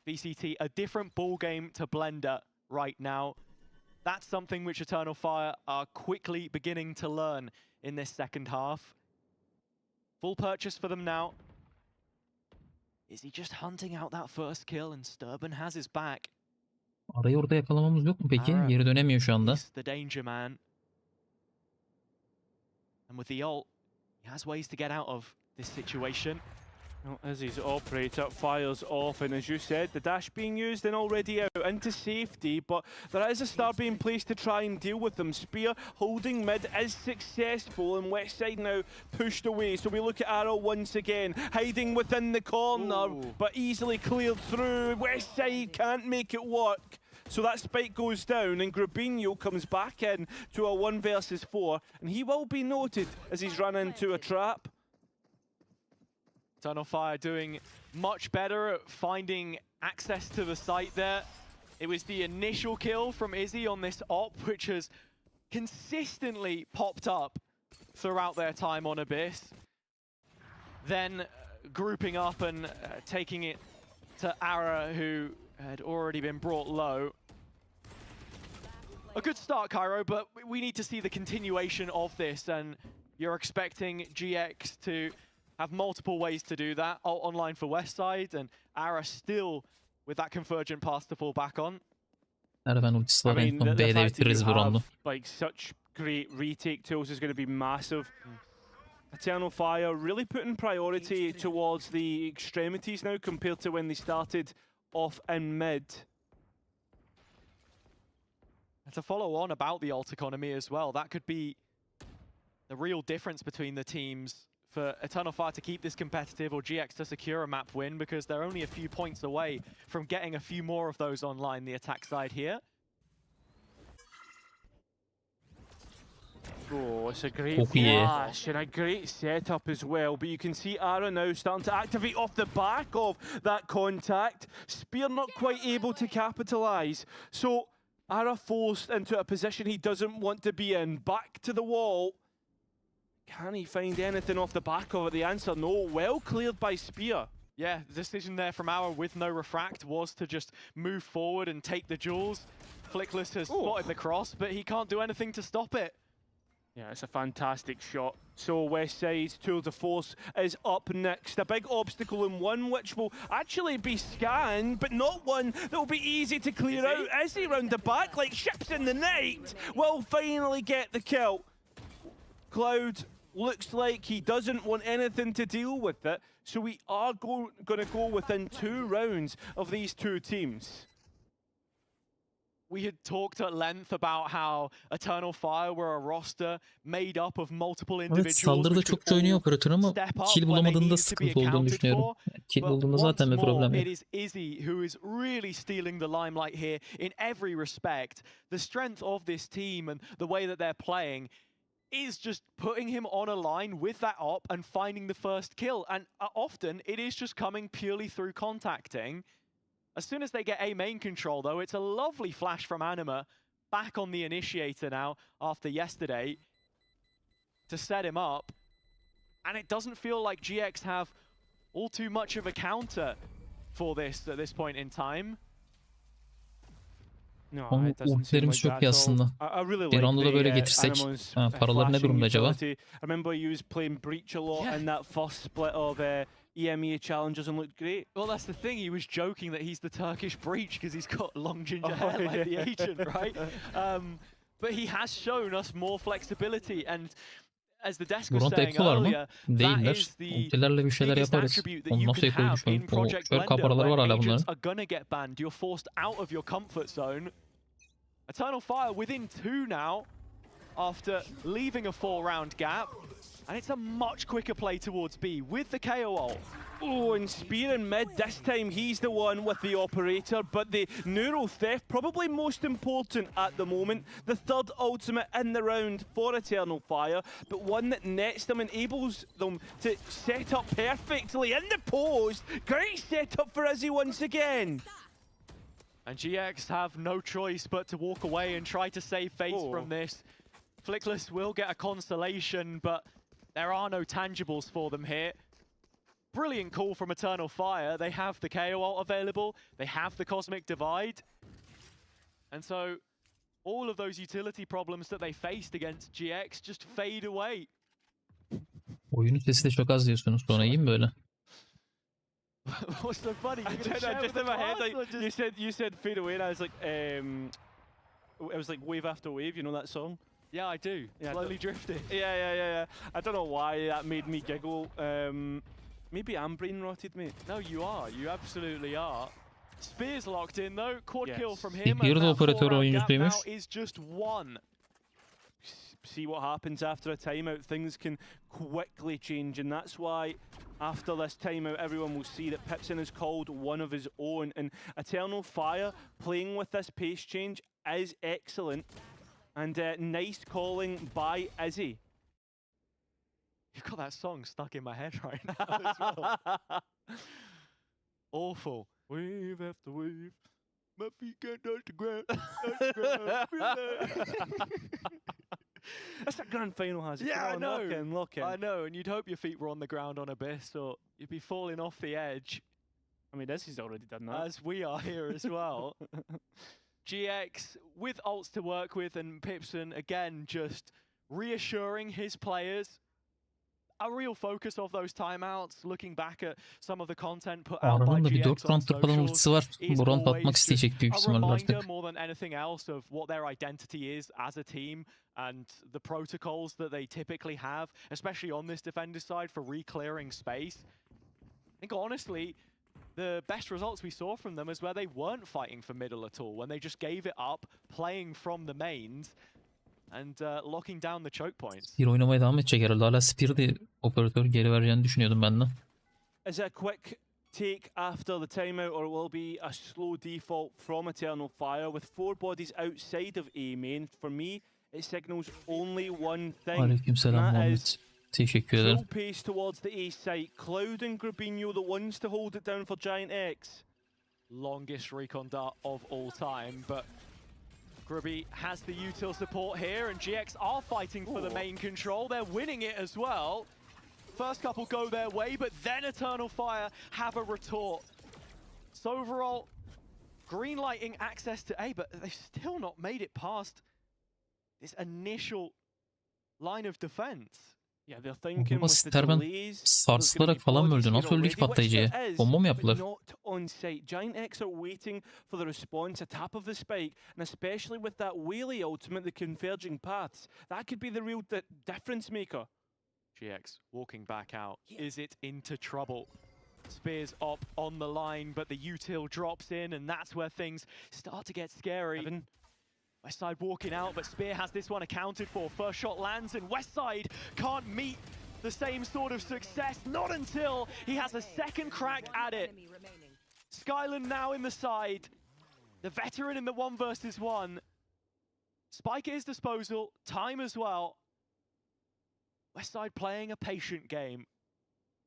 VCT, a different ball game to Blender right now. That's something which Eternal Fire are quickly beginning to learn in this second half. Full purchase for them now. Is he just hunting out that first kill and Sturban has his back? Arayı orada yakalamamız yok mu peki? Geri dönemiyor şu anda. He's the danger man. And with the ult, he has ways to get out of this situation. Well, as his operator fires off, and as you said, the dash being used and already out into safety, but there is a star being placed to try and deal with them. Spear holding mid is successful, and West side now pushed away. So we look at Arrow once again, hiding within the corner, but easily cleared through. West side can't make it work. So that spike goes down, and Grubinho comes back in to a 1 versus 4, and he will be noted as he's run into a trap. Eternal Fire doing much better at finding access to the site there. It was the initial kill from Izzy on this op, which has consistently popped up throughout their time on Abyss. Then grouping up and taking it to Ara, who had already been brought low. A good start, Cairo, but we need to see the continuation of this, and you're expecting GX to have multiple ways to do that. Ult online for Westside, and Ara still with that convergent pass to fall back on. Nereden ultisi var en son B'de bitiririz bu roundu. Like such great retake tools is going to be massive. Eternal Fire really putting priority towards the extremities now compared to when they started off in mid. And to follow on about the ult economy as well, that could be the real difference between the teams for Eternal Fire to keep this competitive or GX to secure a map win, because they're only a few points away from getting a few more of those online, the attack side here. Oh, it's a great flash and a great setup as well, but you can see Ara now starting to activate off the back of that contact. Spear not quite able to capitalise, so Ara forced into a position he doesn't want to be in. Back to the wall. Can he find anything off the back of it? The answer, no. Well cleared by Spear. Yeah, the decision there from Ara with no refract was to just move forward and take the jewels. Flickless has spotted the cross, but he can't do anything to stop it. Yeah, it's a fantastic shot. So West Side's Tour de Force is up next. A big obstacle in one, which will actually be scanned, but not one that will be easy to clear out. Izzy round the back, like ships in the night, will finally get the kill. Cloud looks like he doesn't want anything to deal with it, so we are going to go within 2 rounds of these two teams. We had talked at length about how Eternal Fire were a roster made up of multiple Evet, individuals. saldırıda which çok could oynuyor all operatör ama step up kill when they bulamadığında needed to be sıkıntı olduğunu accounted düşünüyorum. for. Kill But bulduğunda once zaten bir problem more, yok. it is Izzy who is really stealing the limelight here in every respect. The strength of this team and the way that they're playing is just putting him on a line with that op and finding the first kill. And often it is just coming purely through contacting. As soon as they get A main control though, it's a lovely flash from Anima back on the initiator now after yesterday to set him up. And it doesn't feel like GX have all too much of a counter for this at this point in time. No, Onun it doesn't seem ultilerimiz like çok that iyi at all. aslında. I really Bir like rounda da böyle the, getirsek. Animo's, Paraları ne flashing durumda acaba? utility. I remember he was playing Breach a lot Yeah. in that first split of EMEA challenges and looked great. Well, that's the thing. He was joking that he's the Turkish Breach because he's got long ginger hair like the yeah. agent, right? But he has shown us more flexibility, and as the desk Bu was round saying ekolar mı? earlier, that Değiller. is the Ultilerle bir şeyler biggest yaparız. attribute that Onu you nasıl can ekoyu have in düşünüyorum. O Project şöyle Blender kaparaları var when hala agents bunların. are gonna get banned. You're forced out of your comfort zone. Eternal Fire within 2 now after leaving a 4-round gap, and it's a much quicker play towards B with the KO ult. Oh, and Spear in mid, this time he's the one with the operator, but the neural theft, probably most important at the moment. The 3rd ultimate in the round for Eternal Fire, but one that nets them, enables them to set up perfectly in the post. Great setup for Izzy once again. And GX have no choice but to walk away and try to save face from this. Flickless will get a consolation, but there are no tangibles for them here. Brilliant call from Eternal Fire. They have the KO ult available. They have the Cosmic Divide. And so all of those utility problems that they faced against GX just fade away. Oyunun sesi de çok az diyorsunuz. Sonra iyi mi böyle? What's so funny? You're I gonna don't share know, just with in my the head, class like, or just- you said fade away, and I was like, it was like wave after wave, you know that song? Yeah, I do. Yeah, Slowly drifting. Yeah. I don't know why that made me giggle. Maybe I'm brain rotted, mate. No, you are. You absolutely are. Spear's locked in though. Quad kill Yes. from him. Bir And de that operatör 4-round gap oyuncusuymuş. now is just 1. See what happens after a timeout. Things can quickly change, and that's why after this timeout, everyone will see that Pipson has called one of his own, and Eternal Fire playing with this pace change is excellent, and nice calling by Izzy. You've got that song stuck in my head right now as well. Awful. Wave after wave. My feet can't touch the ground. That's a grand final, has it? Yeah, Come I on, know. Lock in. I know, and you'd hope your feet were on the ground on Abyss, or you'd be falling off the edge, I mean, Izzy's already done that. as we are here as well. GX with ults to work with, and Pipson again just reassuring his players. A real focus of those timeouts, looking back at some of the content put out by Aranın da bir 4 GX on round'dır falan socials, ultisi var. is Bu round always atmak just isteyecek büyük a ihtimalle reminder artık. more than anything else of what their identity is as a team and the protocols that they typically have, especially on this defender side for re-clearing space. I think honestly, the best results we saw from them is where they weren't fighting for middle at all, when they just gave it up, playing from the mains and locking down the choke points. Spear oynamaya devam edecek herhalde. Hala Spear de operatör geri vereceğini düşünüyordum ben de. Is it a quick take after the timeout, or will be a slow default from Eternal Fire with 4 bodies outside of A main? For me, it signals only one thing. Aleykümselam and that Muhammed. is Teşekkür ederim. full pace towards the A site. Cloud and Grabinho the ones to hold it down for GIANTX. Longest recon dart of all time, but Grubby has the util support here, and GX are fighting for the main control. They're winning it as well. First couple go their way, but then Eternal Fire have a retort. So overall, green lighting access to A, but they've still not made it past this initial line of defense. Yeah, they're thinking Ama with the Sterben delays. sarsılarak falan mı öldü? Nasıl öldü ki patlayıcıya? Bomba mı yaptılar? Not on site. GIANTX are waiting for the response, a tap of the spike, and especially with that wheelie ultimate, the converging paths. That could be the real difference maker. GX walking back out. Is it into trouble? Spears up on the line, but the util drops in, and that's where things start to get scary. Westside walking out, but Spear has this one accounted for. First shot lands, and Westside can't meet the same sort of success, not until he has a second crack at it. Skyland now in the side. The veteran in the 1 versus 1. Spike at his disposal, time as well. Westside playing a patient game.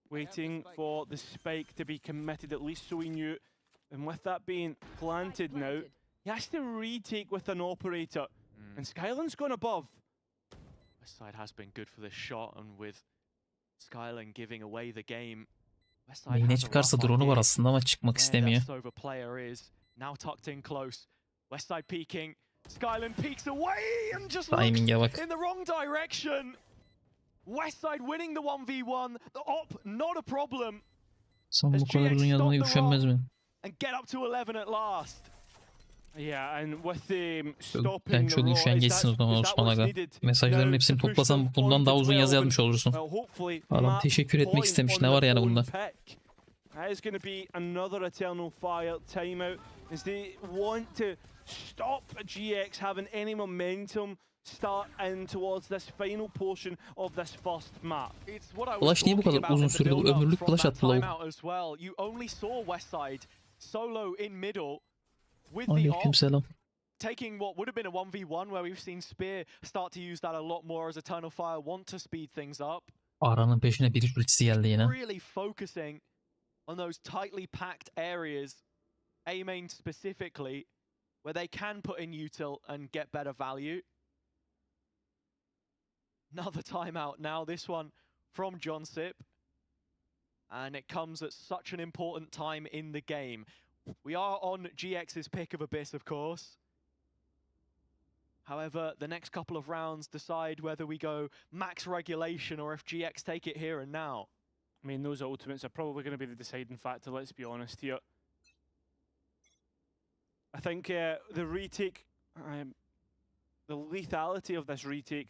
Waiting for the spike to be committed, at least so we knew. And with that being planted now, he has to retake with an operator. And Skyland's gone above. Westside has been good for this shot, and with Skyland giving away the game, Westside Main'e has a çıkarsa rough drone'u var idea aslında ama çıkmak where istemiyor. their Sova player is. Now tucked in close. Westside peeking. Skyland peeks away and just Timing'e looks bak. in the wrong direction. Westside winning the 1v1. The op, not a problem. Son bu kadar uzun yazmayı üşenmez mi? And get up to 11 at last. Yeah, and with the Ben stopping the şöyle roll, üşen geçsin o zaman Osman Aga. Mesajların hepsini toplasan bundan daha uzun yazı yazmış olursun. Adam teşekkür etmek istemiş. Ne var yani bunda? That is going to be another Eternal Fire timeout as they want to stop GX having any momentum start in towards this final portion of this first map. Flash niye bu kadar uzun sürdü? Bu ömürlük flash attı lavuk. You only saw Westside solo in middle with the Aleykümselam. taking what would have been a 1v1 where we've seen Spear start to use that a lot more as Eternal Fire want to speed things up. Aranın peşine bir ultisi geldi yine. Really focusing on those tightly packed areas, A main specifically, where they can put in util and get better value. Another timeout now, this one from John Sip. And it comes at such an important time in the game. We are on GX's pick of Abyss, of course. However, the next couple of rounds decide whether we go max regulation or if GX take it here and now. I mean, those ultimates are probably going to be the deciding factor, let's be honest here. I think the retake, the lethality of this retake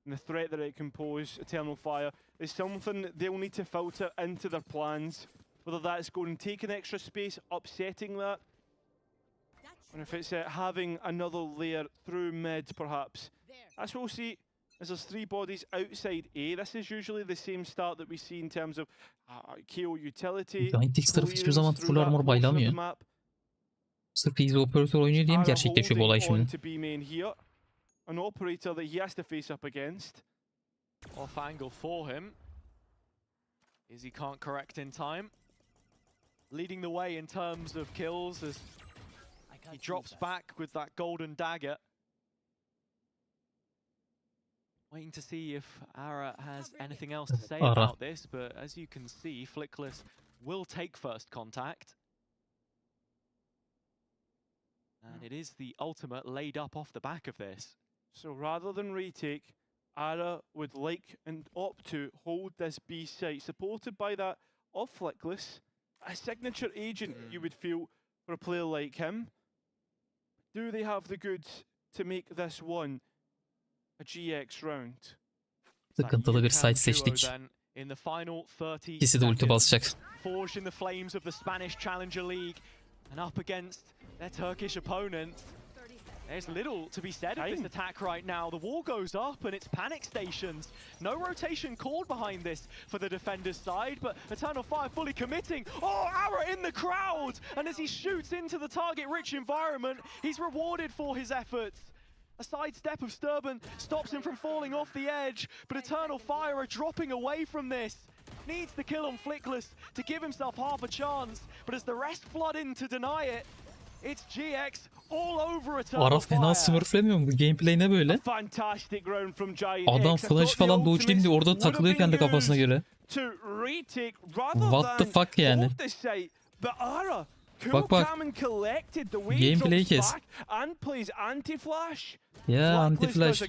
and the threat that it can pose, Eternal Fire, is something they'll need to filter into their plans. Whether that's going to take an extra space, upsetting that, and if it's having another layer through mid, perhaps. That's what we'll see. As there's 3 bodies outside A, this is usually the same start that we see in terms of KO utility. GIANTX tarafı hiçbir zaman full armor baylamıyor. Sırf easy operatör oynuyor diye mi gerçekleşiyor bu olay şimdi? An operator that he has to face up against. Off angle for him. Is he can't correct in time. Leading the way in terms of kills as he drops back with that golden dagger. Waiting to see if Ara has anything else to say about this, but as you can see, Flickless will take first contact. And it is the ultimate laid up off the back of this. So rather than retake, Ara would like and opt to hold this B site, supported by that of Flickless, a signature agent you would feel for a player like him. Do they have the goods to make this one a GX round? Sıkıntılı bir site seçtik. İkisi de ulti basacak. Forged in the flames of the Spanish Challenger League and up against their Turkish opponent. There's little to be said of this attack right now. The wall goes up and it's panic stations. No rotation called behind this for the defender's side, but Eternal Fire fully committing. Oh, Ara in the crowd! And as he shoots into the target-rich environment, he's rewarded for his efforts. A sidestep of Sturban stops him from falling off the edge, but Eternal Fire are dropping away from this. Needs the kill on Flickless to give himself half a chance, but as the rest flood in to deny it, it's GX all over Eternal Ara fena smurflemiyor mu? Bu gameplay ne böyle? Adam flash falan dodge'layım diye orada takılıyor kendi kafasına göre. What the fuck yani? Bak bak. Gameplay'i kes. Ya anti-flash.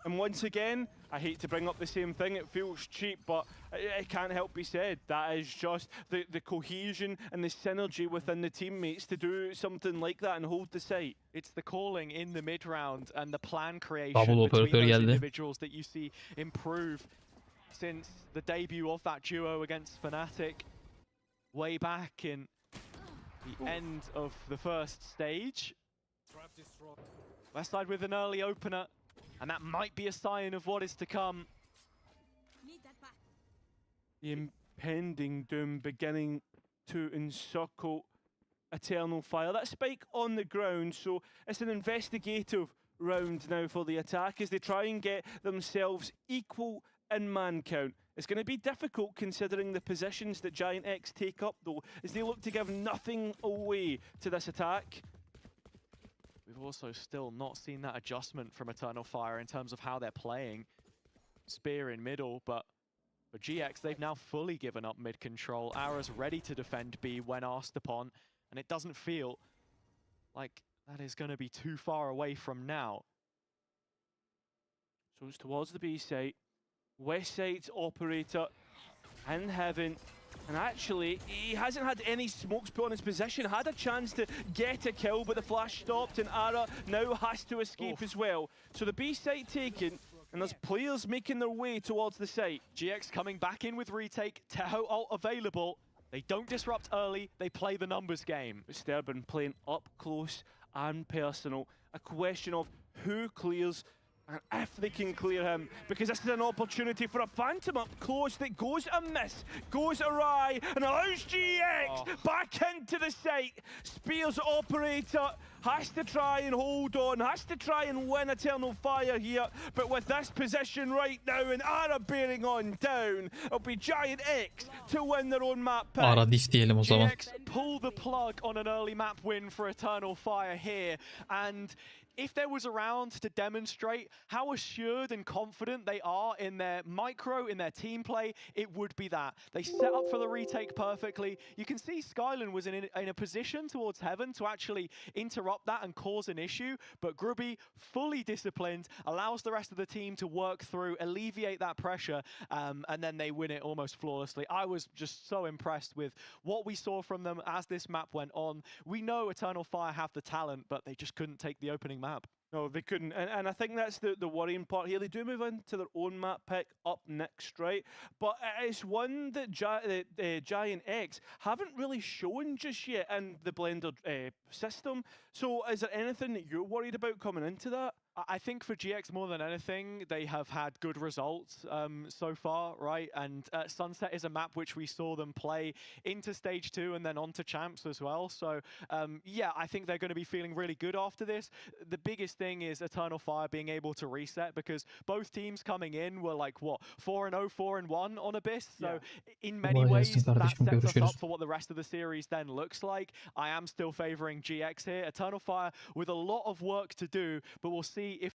And once again, I hate to bring up the same thing, it feels cheap, but it can't help be said. That is just the cohesion and the synergy within the teammates to do something like that and hold the site. It's the calling in the mid-round and the plan creation Double between operatör those geldi. individuals that you see improve since the debut of that duo against Fnatic way back in the end of the first stage. Westside with an early opener, and that might be a sign of what is to come. The impending doom beginning to encircle Eternal Fire. That spike on the ground, so it's an investigative round now for the attack as they try and get themselves equal in man count. It's going to be difficult considering the positions that GIANTX take up though, as they look to give nothing away to this attack. We've also still not seen that adjustment from Eternal Fire in terms of how they're playing. Spear in middle, but for GX, they've now fully given up mid control. Ara's ready to defend B when asked upon, and it doesn't feel like that is going to be too far away from now. So it's towards the B site. West side's operator in heaven. And actually, he hasn't had any smokes put on his position. Had a chance to get a kill, but the flash stopped, and Ara now has to escape as well. So the B site taken, and there's players making their way towards the site. GX coming back in with retake. Teho ult available. They don't disrupt early. They play the numbers game. Sterben playing up close and personal. A question of who clears and if they can clear him, because this is an opportunity for a phantom up close that goes amiss, goes awry, and allows GX back into the site. Spears operator has to try and hold on, has to try and win Eternal Fire here, but with this position right now and Ara bearing on down, it'll be GIANTX to win their own map pick. Ara diş diyelim o zaman. GX pull the plug on an early map win for Eternal Fire here, and if there was a round to demonstrate how assured and confident they are in their micro, in their team play, it would be that. They set up for the retake perfectly. You can see Skyland was in a position towards Heaven to actually interrupt that and cause an issue, but Grubby, fully disciplined, allows the rest of the team to work through, alleviate that pressure, and then they win it almost flawlessly. I was just so impressed with what we saw from them as this map went on. We know Eternal Fire have the talent, but they just couldn't take the opening map. No, they couldn't, and I think that's the worrying part here. They do move into their own map pick up next, right? But it's one that GIANTX haven't really shown just yet in the blended system. So is there anything that you're worried about coming into that? I think for GX, more than anything, they have had good results so far, right? And Sunset is a map which we saw them play into Stage 2 and then on to Champs as well. So, yeah, I think they're going to be feeling really good after this. The biggest thing is Eternal Fire being able to reset, because both teams coming in were like, what, 4-0, 4-1 on Abyss? So, in many ways, that sets us up for what the rest of the series then looks like. I am still favoring GX here. Eternal Fire with a lot of work to do, but we'll see if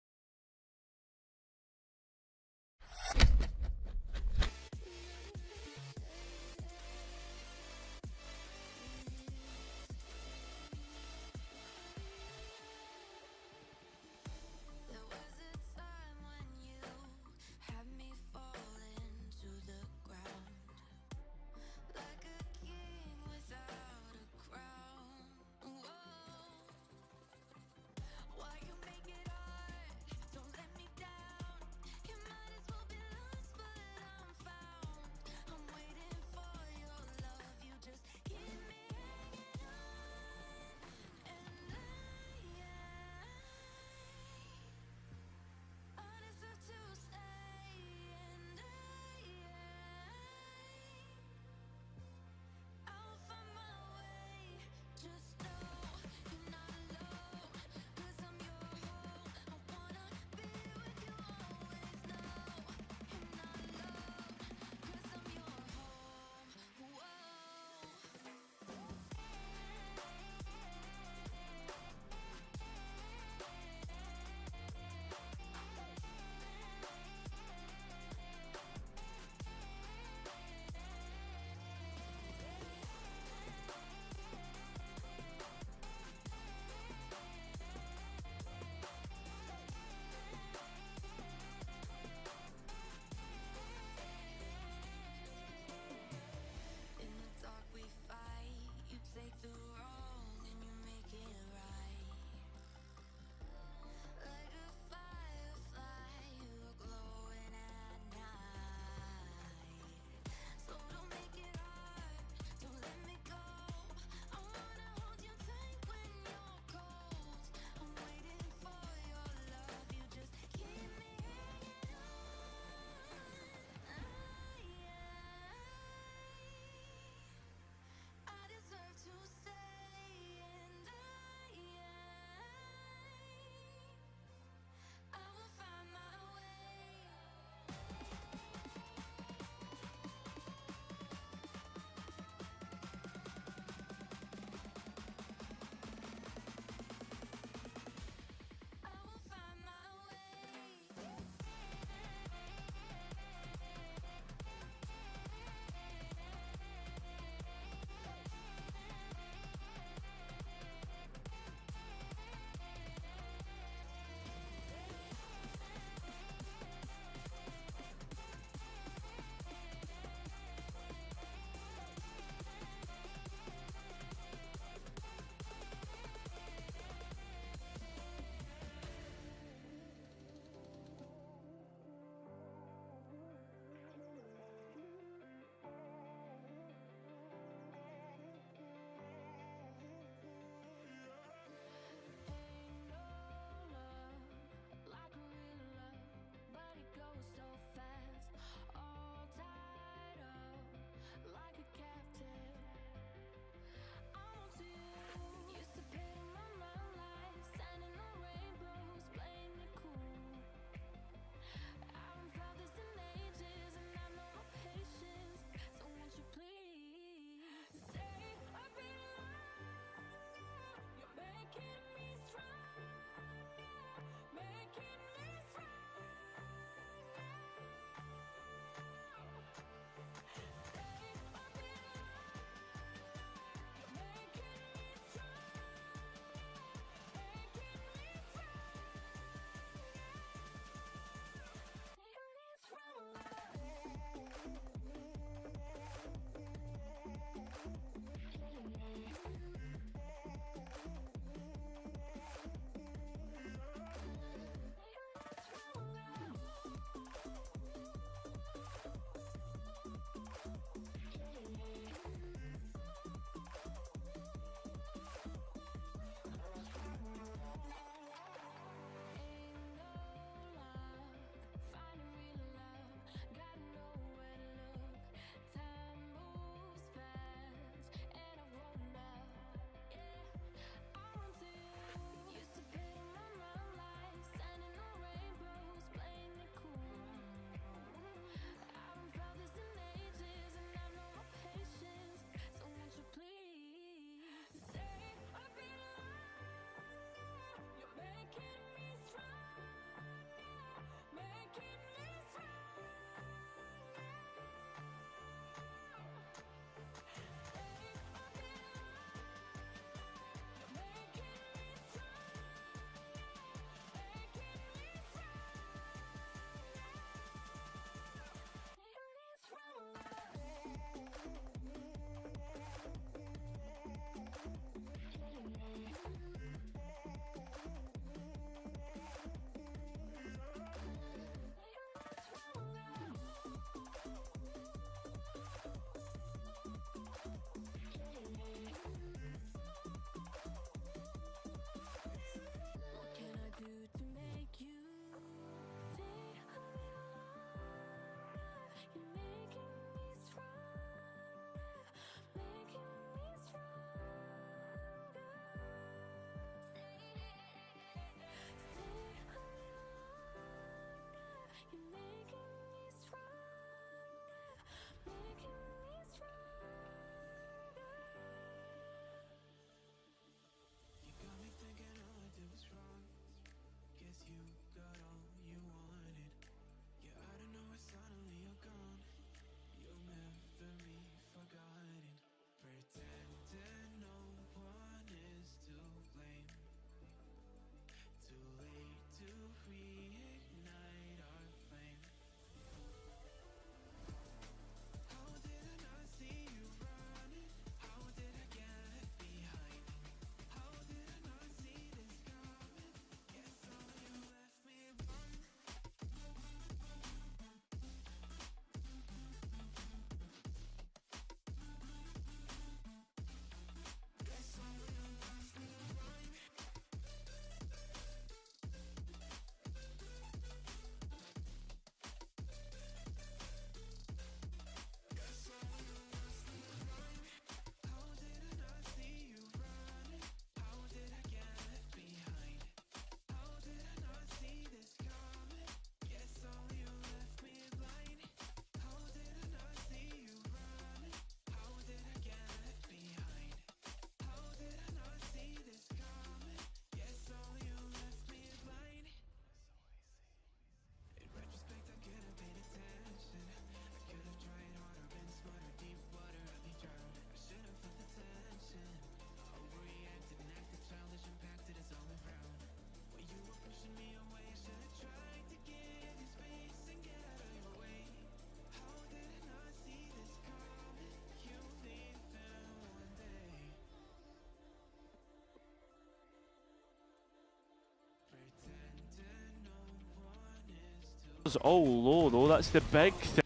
It's all low though, that's the big thing.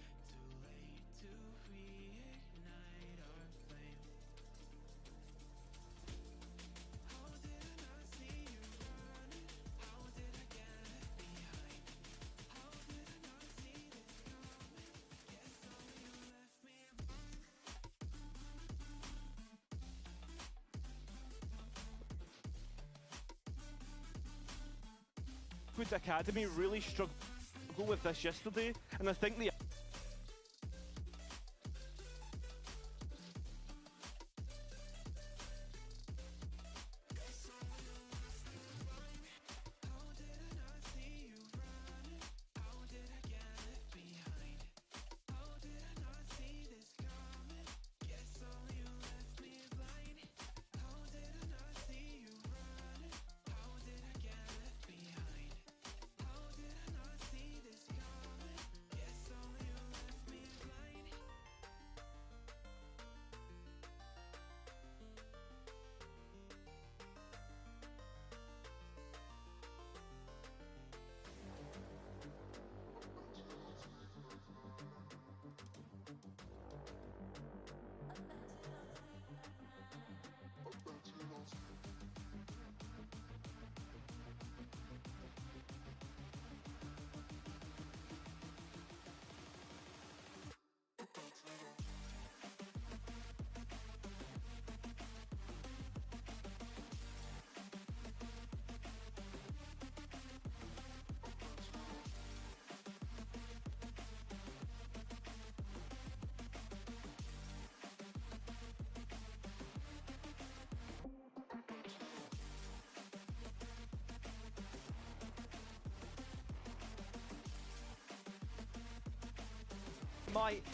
Good Academy really struggled with this yesterday, and I think the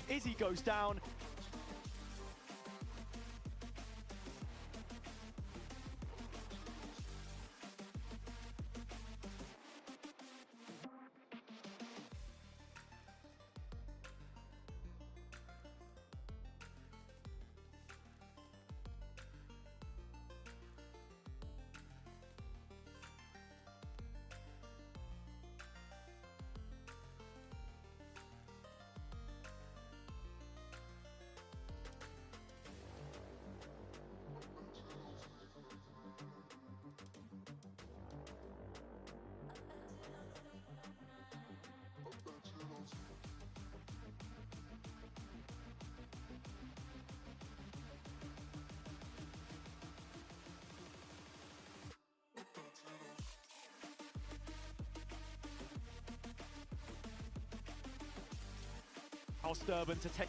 Izzy goes down. Durban to take.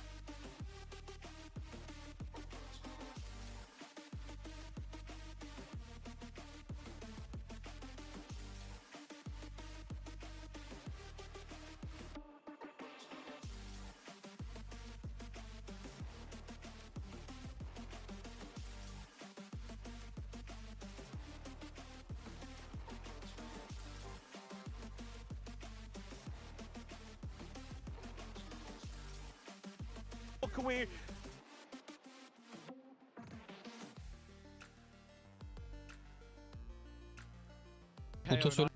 Walk away. Otosör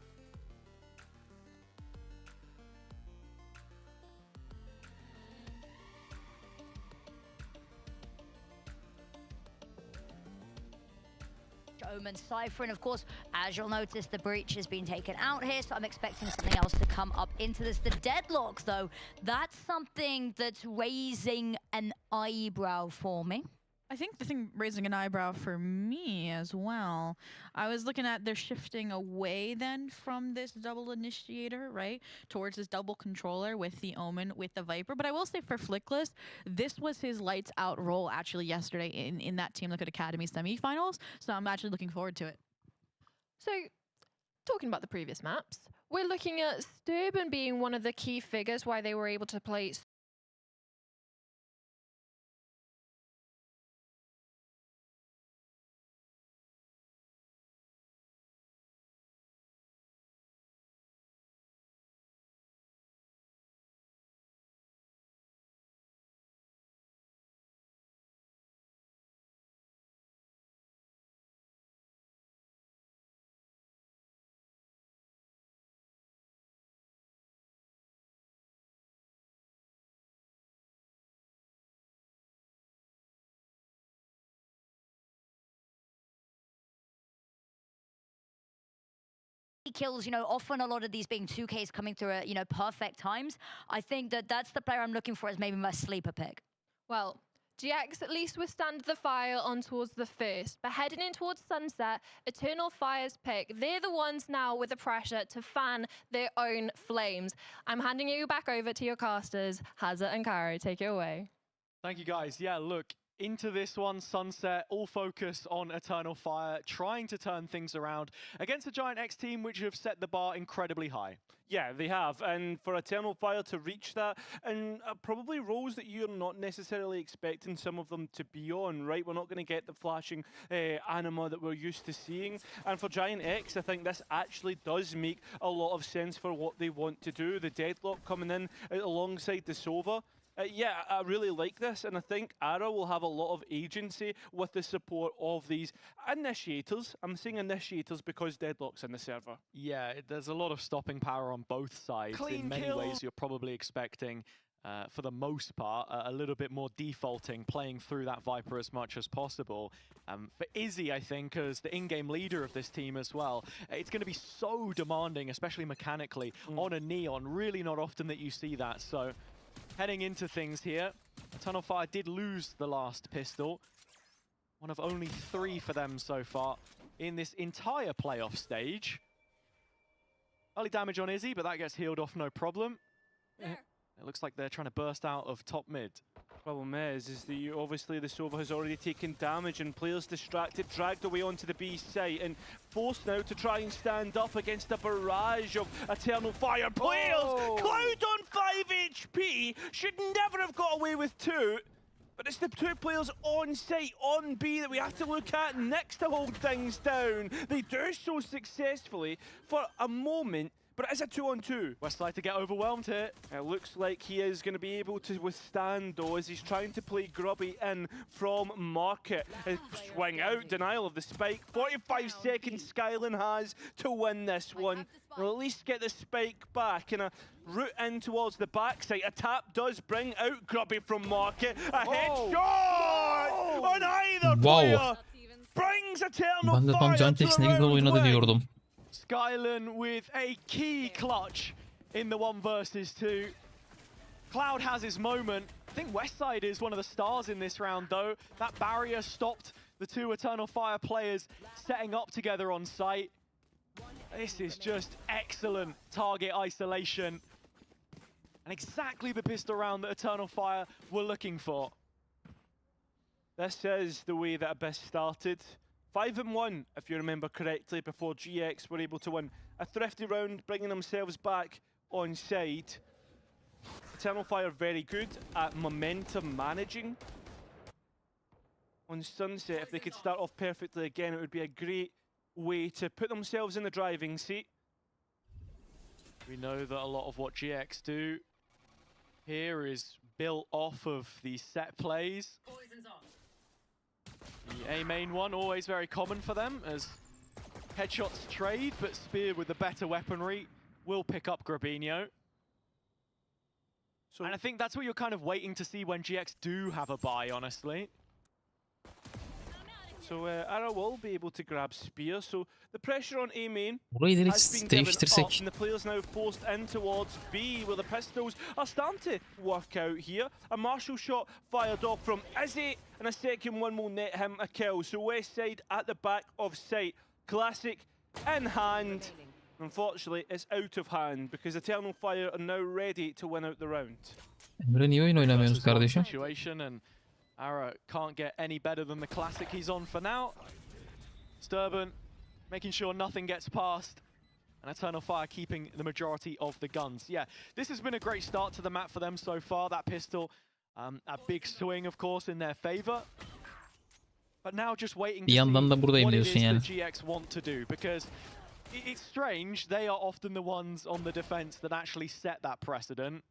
Omen Cypher, and of course, as you'll notice, the breach has been taken out here, so I'm expecting something else to come up into this. The deadlocks, though, that's something that's raising an eyebrow for me. I think the thing raising an eyebrow for me as well, I was looking at they're shifting away then from this double initiator, right, towards this double controller with the Omen, with the Viper. But I will say for Flickless, this was his lights out role actually yesterday in that Team Liquid Academy semifinals. So I'm actually looking forward to it. So, talking about the previous maps, we're looking at Sturban being one of the key figures why they were able to play kills, you know, often a lot of these being 2Ks coming through at, you know, perfect times. I think that that's the player I'm looking for as maybe my sleeper pick. Well, GX at least withstand the fire on towards the first, but heading in towards sunset, Eternal Fire's pick, they're the ones now with the pressure to fan their own flames. I'm handing you back over to your casters, Hazard and Kari. Take it away. Thank you, guys. Yeah, look, into this one, Sunset, all focus on Eternal Fire, trying to turn things around against a GIANTX team which have set the bar incredibly high. Yeah, they have, and for Eternal Fire to reach that, and probably roles that you're not necessarily expecting some of them to be on, right? We're not going to get the flashing anima that we're used to seeing, and for GIANTX, I think this actually does make a lot of sense for what they want to do. The Deadlock coming in alongside the Sova. Yeah, I really like this, and I think Ara will have a lot of agency with the support of these initiators. I'm saying initiators because Deadlock's in the server. Yeah, there's a lot of stopping power on both sides. Clean in many kill. ways, you're probably expecting, for the most part, a little bit more defaulting, playing through that Viper as much as possible. For Izzy, I think, as the in-game leader of this team as well, it's going to be so demanding, especially mechanically, on a Neon. Really not often that you see that, so... Heading into things here, Eternal Fire did lose the last pistol. One of only 3 for them so far in this entire playoff stage. Early damage on Izzy, but that gets healed off no problem. It looks like they're trying to burst out of top mid. Problem is that obviously the Sova has already taken damage and players distracted, dragged away onto the B site and forced now to try and stand up against a barrage of Eternal Fire players. Oh. Cloud on 5 HP, should never have got away with 2. But it's the 2 players on site, on B, that we have to look at next to hold things down. They do so successfully for a moment, but it is a 2-on-2. Westside to get overwhelmed here. It looks like he is going to be able to withstand, though, as he's trying to play Grubby in from Market. A swing out, denial of the spike. 45 seconds Skylin has to win this one. We'll at least get the spike back and a route in towards the backside. A tap does bring out Grubby from Market. A headshot on either player. Brings Eternal Ben de tam Fire GIANTX to ne güzel round oynadı one. diyordum. Skylan with a key clutch in the 1 versus 2. Cloud has his moment. I think Westside is one of the stars in this round, though. That barrier stopped the 2 Eternal Fire players setting up together on site. This is just excellent target isolation. And exactly the pistol round that Eternal Fire were looking for. This is the way that Abyss started. 5-1, if you remember correctly, before GX were able to win a thrifty round, bringing themselves back on side. Eternal Fire very good at momentum managing. On Sunset, if they could start off perfectly again, it would be a great way to put themselves in the driving seat. We know that a lot of what GX do here is built off of these set plays. The A main one, always very common for them, as headshots trade, but Spear with the better weaponry will pick up Grabinho. So, And I think that's what you're kind of waiting to see when GX do have a buy, honestly. so Ara will be able to grab Spear. So the pressure on A main Burayı direkt has been given up, değiştirsek. and the players now forced in towards B, where the pistols are starting to work out here. A martial shot fired off from Izzy, and a second one will net him a kill. So Westside at the back of sight. Classic in hand. Unfortunately, it's out of hand because Eternal Fire are now ready to win out the round. Emre niye oyun oynamıyorsunuz Versus one kardeşim? situation, and Ara can't get any better than the classic he's on for now. Sturban making sure nothing gets past, and Eternal Fire keeping the majority of the guns. Yeah, this has been a great start to the map for them so far. That pistol, a big swing, of course, in their favor. But now just waiting to Bir yandan da see buradayım what it is diyorsun yani. that GX want to do, because it's strange, they are often the ones on the defense that actually set that precedent.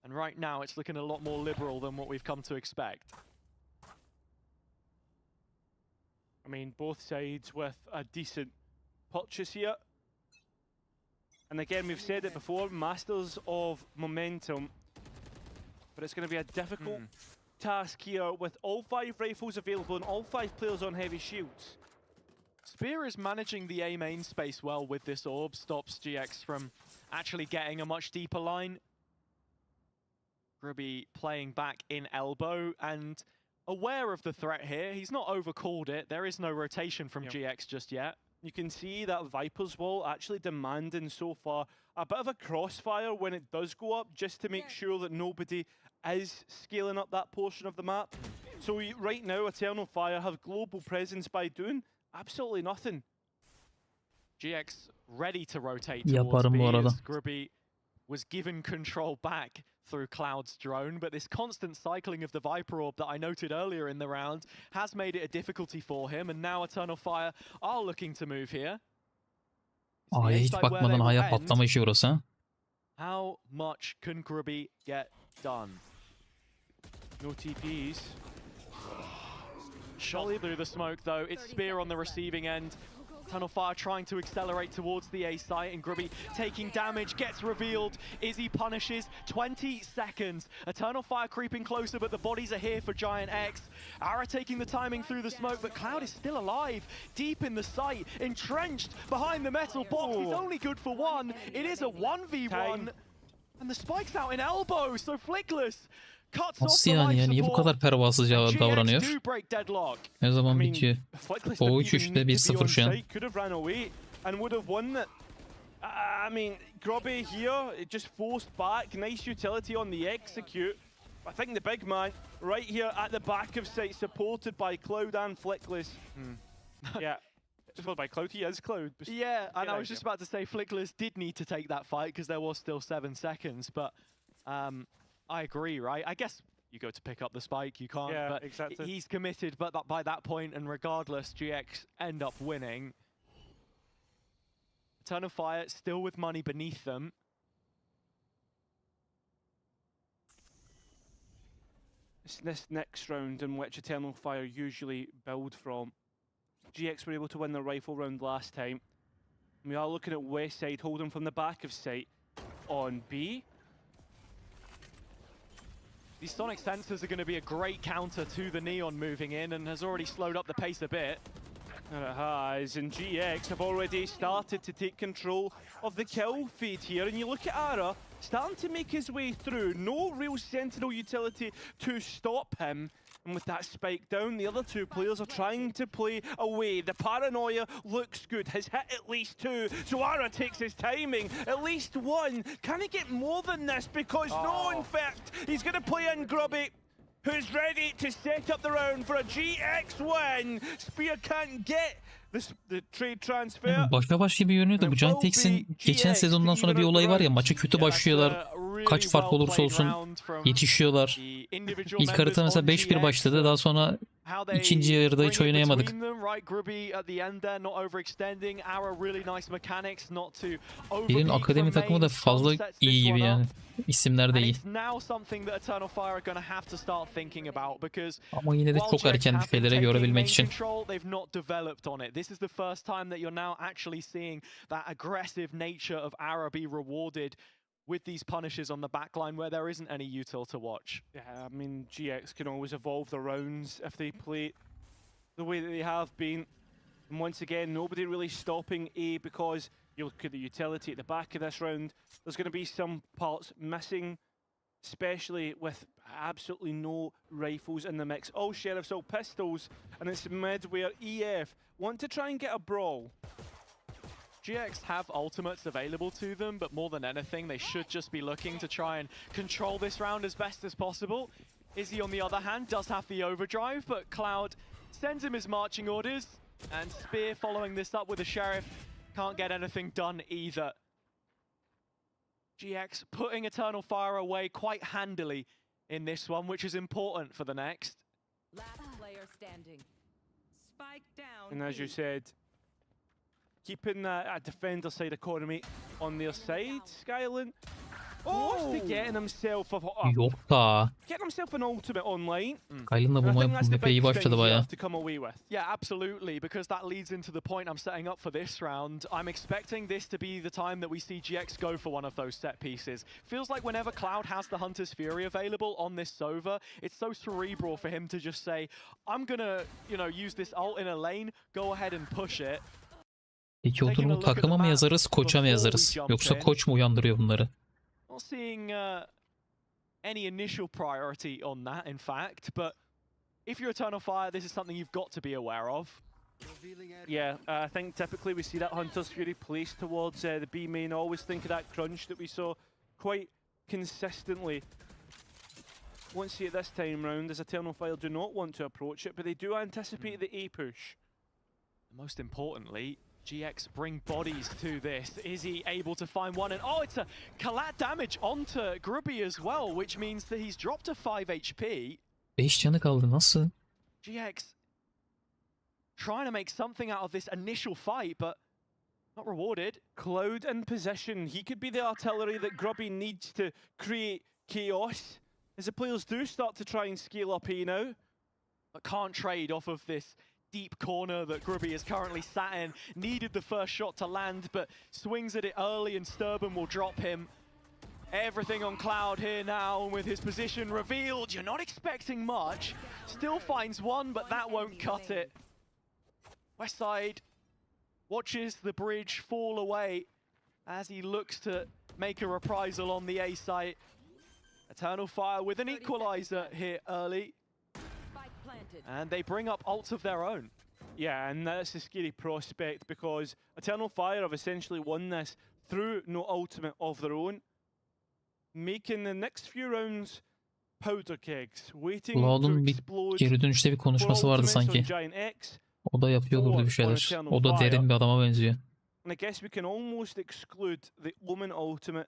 And right now it's looking a lot more liberal than what we've come to expect. I mean, both sides with a decent purchase here. And again, we've said it before, masters of momentum. But it's going to be a difficult task here with all 5 rifles available and all 5 players on heavy shields. Spear is managing the A main space well with this orb, stops GX from actually getting a much deeper line. Grubby playing back in elbow and aware of the threat here. He's not overcalled it. There is no rotation from GX just yet. You can see that Viper's Wall actually demanding so far a bit of a crossfire when it does go up, just to make sure that nobody is scaling up that portion of the map. So right now, Eternal Fire have global presence by doing absolutely nothing. GX ready to rotate towards Yaparım B bu arada. as Grubby was given control back through Cloud's drone, but this constant cycling of the Viper Orb that I noted earlier in the round has made it a difficulty for him, and now Eternal Fire are looking to move here. A'ya hiç bakmadan A'ya patlama işi burası ha. How much can Grubby get done? No TPs. Shot through the smoke though. It's Spear on the receiving end. Eternal Fire trying to accelerate towards the A site, and Grubby taking damage, gets revealed. Izzy punishes, 20 seconds. Eternal Fire creeping closer, but the bodies are here for GIANTX. Ara taking the timing through the smoke, but Cloud is still alive, deep in the site, entrenched behind the metal box. He's only good for one. It is a 1v1, and the spike's out in elbow, so Flickless cuts off Nasıl the yani life ya? Niye bu support. kadar pervasızca GX davranıyor? do break deadlock. Ne zaman bitiyor? Flickless O didn't 3-3'te even need to be 1-0 on şu an. site, could have ran away and would have won it. I mean, Grubby here, it just forced back, nice utility on the execute. I think the big man right here at the back of site, supported by Cloud and Flickless. Yeah, supported by Cloud, he is Cloud. Yeah, and Get I was just about to say Flickless did need to take that fight because there was still 7 seconds, but I agree, right? I guess you go to pick up the spike, you can't, Yeah, but exactly. he's committed, but by that point, and regardless, GX end up winning. Eternal Fire still with money beneath them. It's this next round in which Eternal Fire usually build from. GX were able to win the rifle round last time. We are looking at West Side holding from the back of site on B. These sonic sensors are going to be a great counter to the Neon moving in, and has already slowed up the pace a bit. And it has, and GX have already started to take control of the kill feed here. And you look at Ara, starting to make his way through. No real sentinel utility to stop him. And with that spike down, the other two players are trying to play away. The paranoia looks good, has hit at least 2. So Ara takes his timing, at least 1. Can he get more than this? Because no, in fact, he's going to play in Grubby, who's ready to set up the round for a GX win. Spear can't get the trade transfer. Başa baş gibi görünüyor da bu GIANTX'in geçen sezondan sonra bir olayı var ya, maça kötü başlıyorlar. Kaç fark olursa olsun yetişiyorlar. İlk harita mesela 5-1 başladı, daha sonra ikinci yarıda hiç oynayamadık. Birinin akademi takımı da fazla iyi gibi yani. İsimler de iyi. Ama yine de çok erken bir şeylere görebilmek için. This is the first time that you're now actually seeing that aggressive nature of Ara be rewarded with these punishes on the backline where there isn't any util to watch. Yeah, I mean, GX can always evolve the rounds if they play the way that they have been. And once again, nobody really stopping A, because you look at the utility at the back of this round, there's going to be some parts missing, especially with absolutely no rifles in the mix. All sheriffs, all pistols, and it's mid where EF want to try and get a brawl. GX have ultimates available to them, but more than anything, they should just be looking to try and control this round as best as possible. Izzy, on the other hand, does have the overdrive, but Cloud sends him his marching orders, and Spear following this up with a Sheriff can't get anything done either. GX putting Eternal Fire away quite handily in this one, which is important for the next. Last player standing. Spike down. And as you said, keeping that defender side economy on their side, Skylin close to getting himself Yok da. getting himself an ultimate online. Kylin da And I bu think that's the map'e iyi big thing başladı here baya. to come away with. Yeah, absolutely, because that leads into the point I'm setting up for this round. I'm expecting this to be the time that we see GX go for one of those set pieces. Feels like whenever Cloud has the Hunter's Fury available on this Sova, it's so cerebral for him to just say, I'm gonna, use this ult in a lane, go ahead and push it. Peki o durumu takıma mı yazarız, koça mı yazarız? Yoksa koç mu uyandırıyor bunları? Not seeing any initial priority on that, in fact, but if you're Eternal Fire, this is something you've got to be aware of. Yeah, I think typically we see that Hunter's Fury placed towards the B main. Always think of that crunch that we saw quite consistently. Won't see it this time round, as Eternal Fire do not want to approach it, but they do anticipate the A push. Most importantly, GX bring bodies to this. Is he able to find one? And it's a collat damage onto Grubby as well, which means that he's dropped to 5 HP. 5 canı kaldı, nasıl? GX trying to make something out of this initial fight, but not rewarded. Cloud in position. He could be the artillery that Grubby needs to create chaos, as the players do start to try and scale up A now. But can't trade off of this deep corner that Grubby is currently sat in. Needed the first shot to land, but swings at it early and Sturban will drop him. Everything on Cloud here now, and with his position revealed, you're not expecting much. Still finds one, but that won't cut it. Westside watches the bridge fall away as he looks to make a reprisal on the A site. Eternal Fire with an equalizer here early. And they bring up ults of their own. Yeah, and that's a scary prospect because Eternal Fire have essentially won this through no ultimate of their own, making the next few rounds powder kegs, waiting to Cloud'un bir explode. geri dönüşte bir konuşması vardı sanki. GIANTX. O da yapıyordur bir şeyler. O da derin bir adama benziyor. And I guess we can almost exclude the Omen ultimate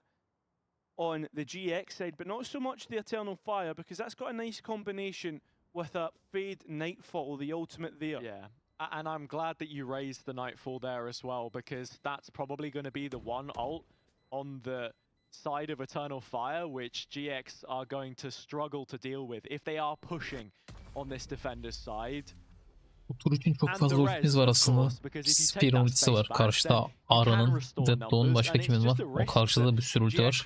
on the GX side, but not so much the Eternal Fire, because that's got a nice combination with a Fade Nightfall, the ultimate there. Yeah, and I'm glad that you raised the Nightfall there as well, because that's probably going to be the one ult on the side of Eternal Fire, which GX are going to struggle to deal with if they are pushing on this defender's side. Bu tur için çok fazla ultimiz var aslında. Spear'ın ultisi var. Karşıda Ara'nın, Deadlock'un, başka kimin var? O karşıda bir sürü ulti var.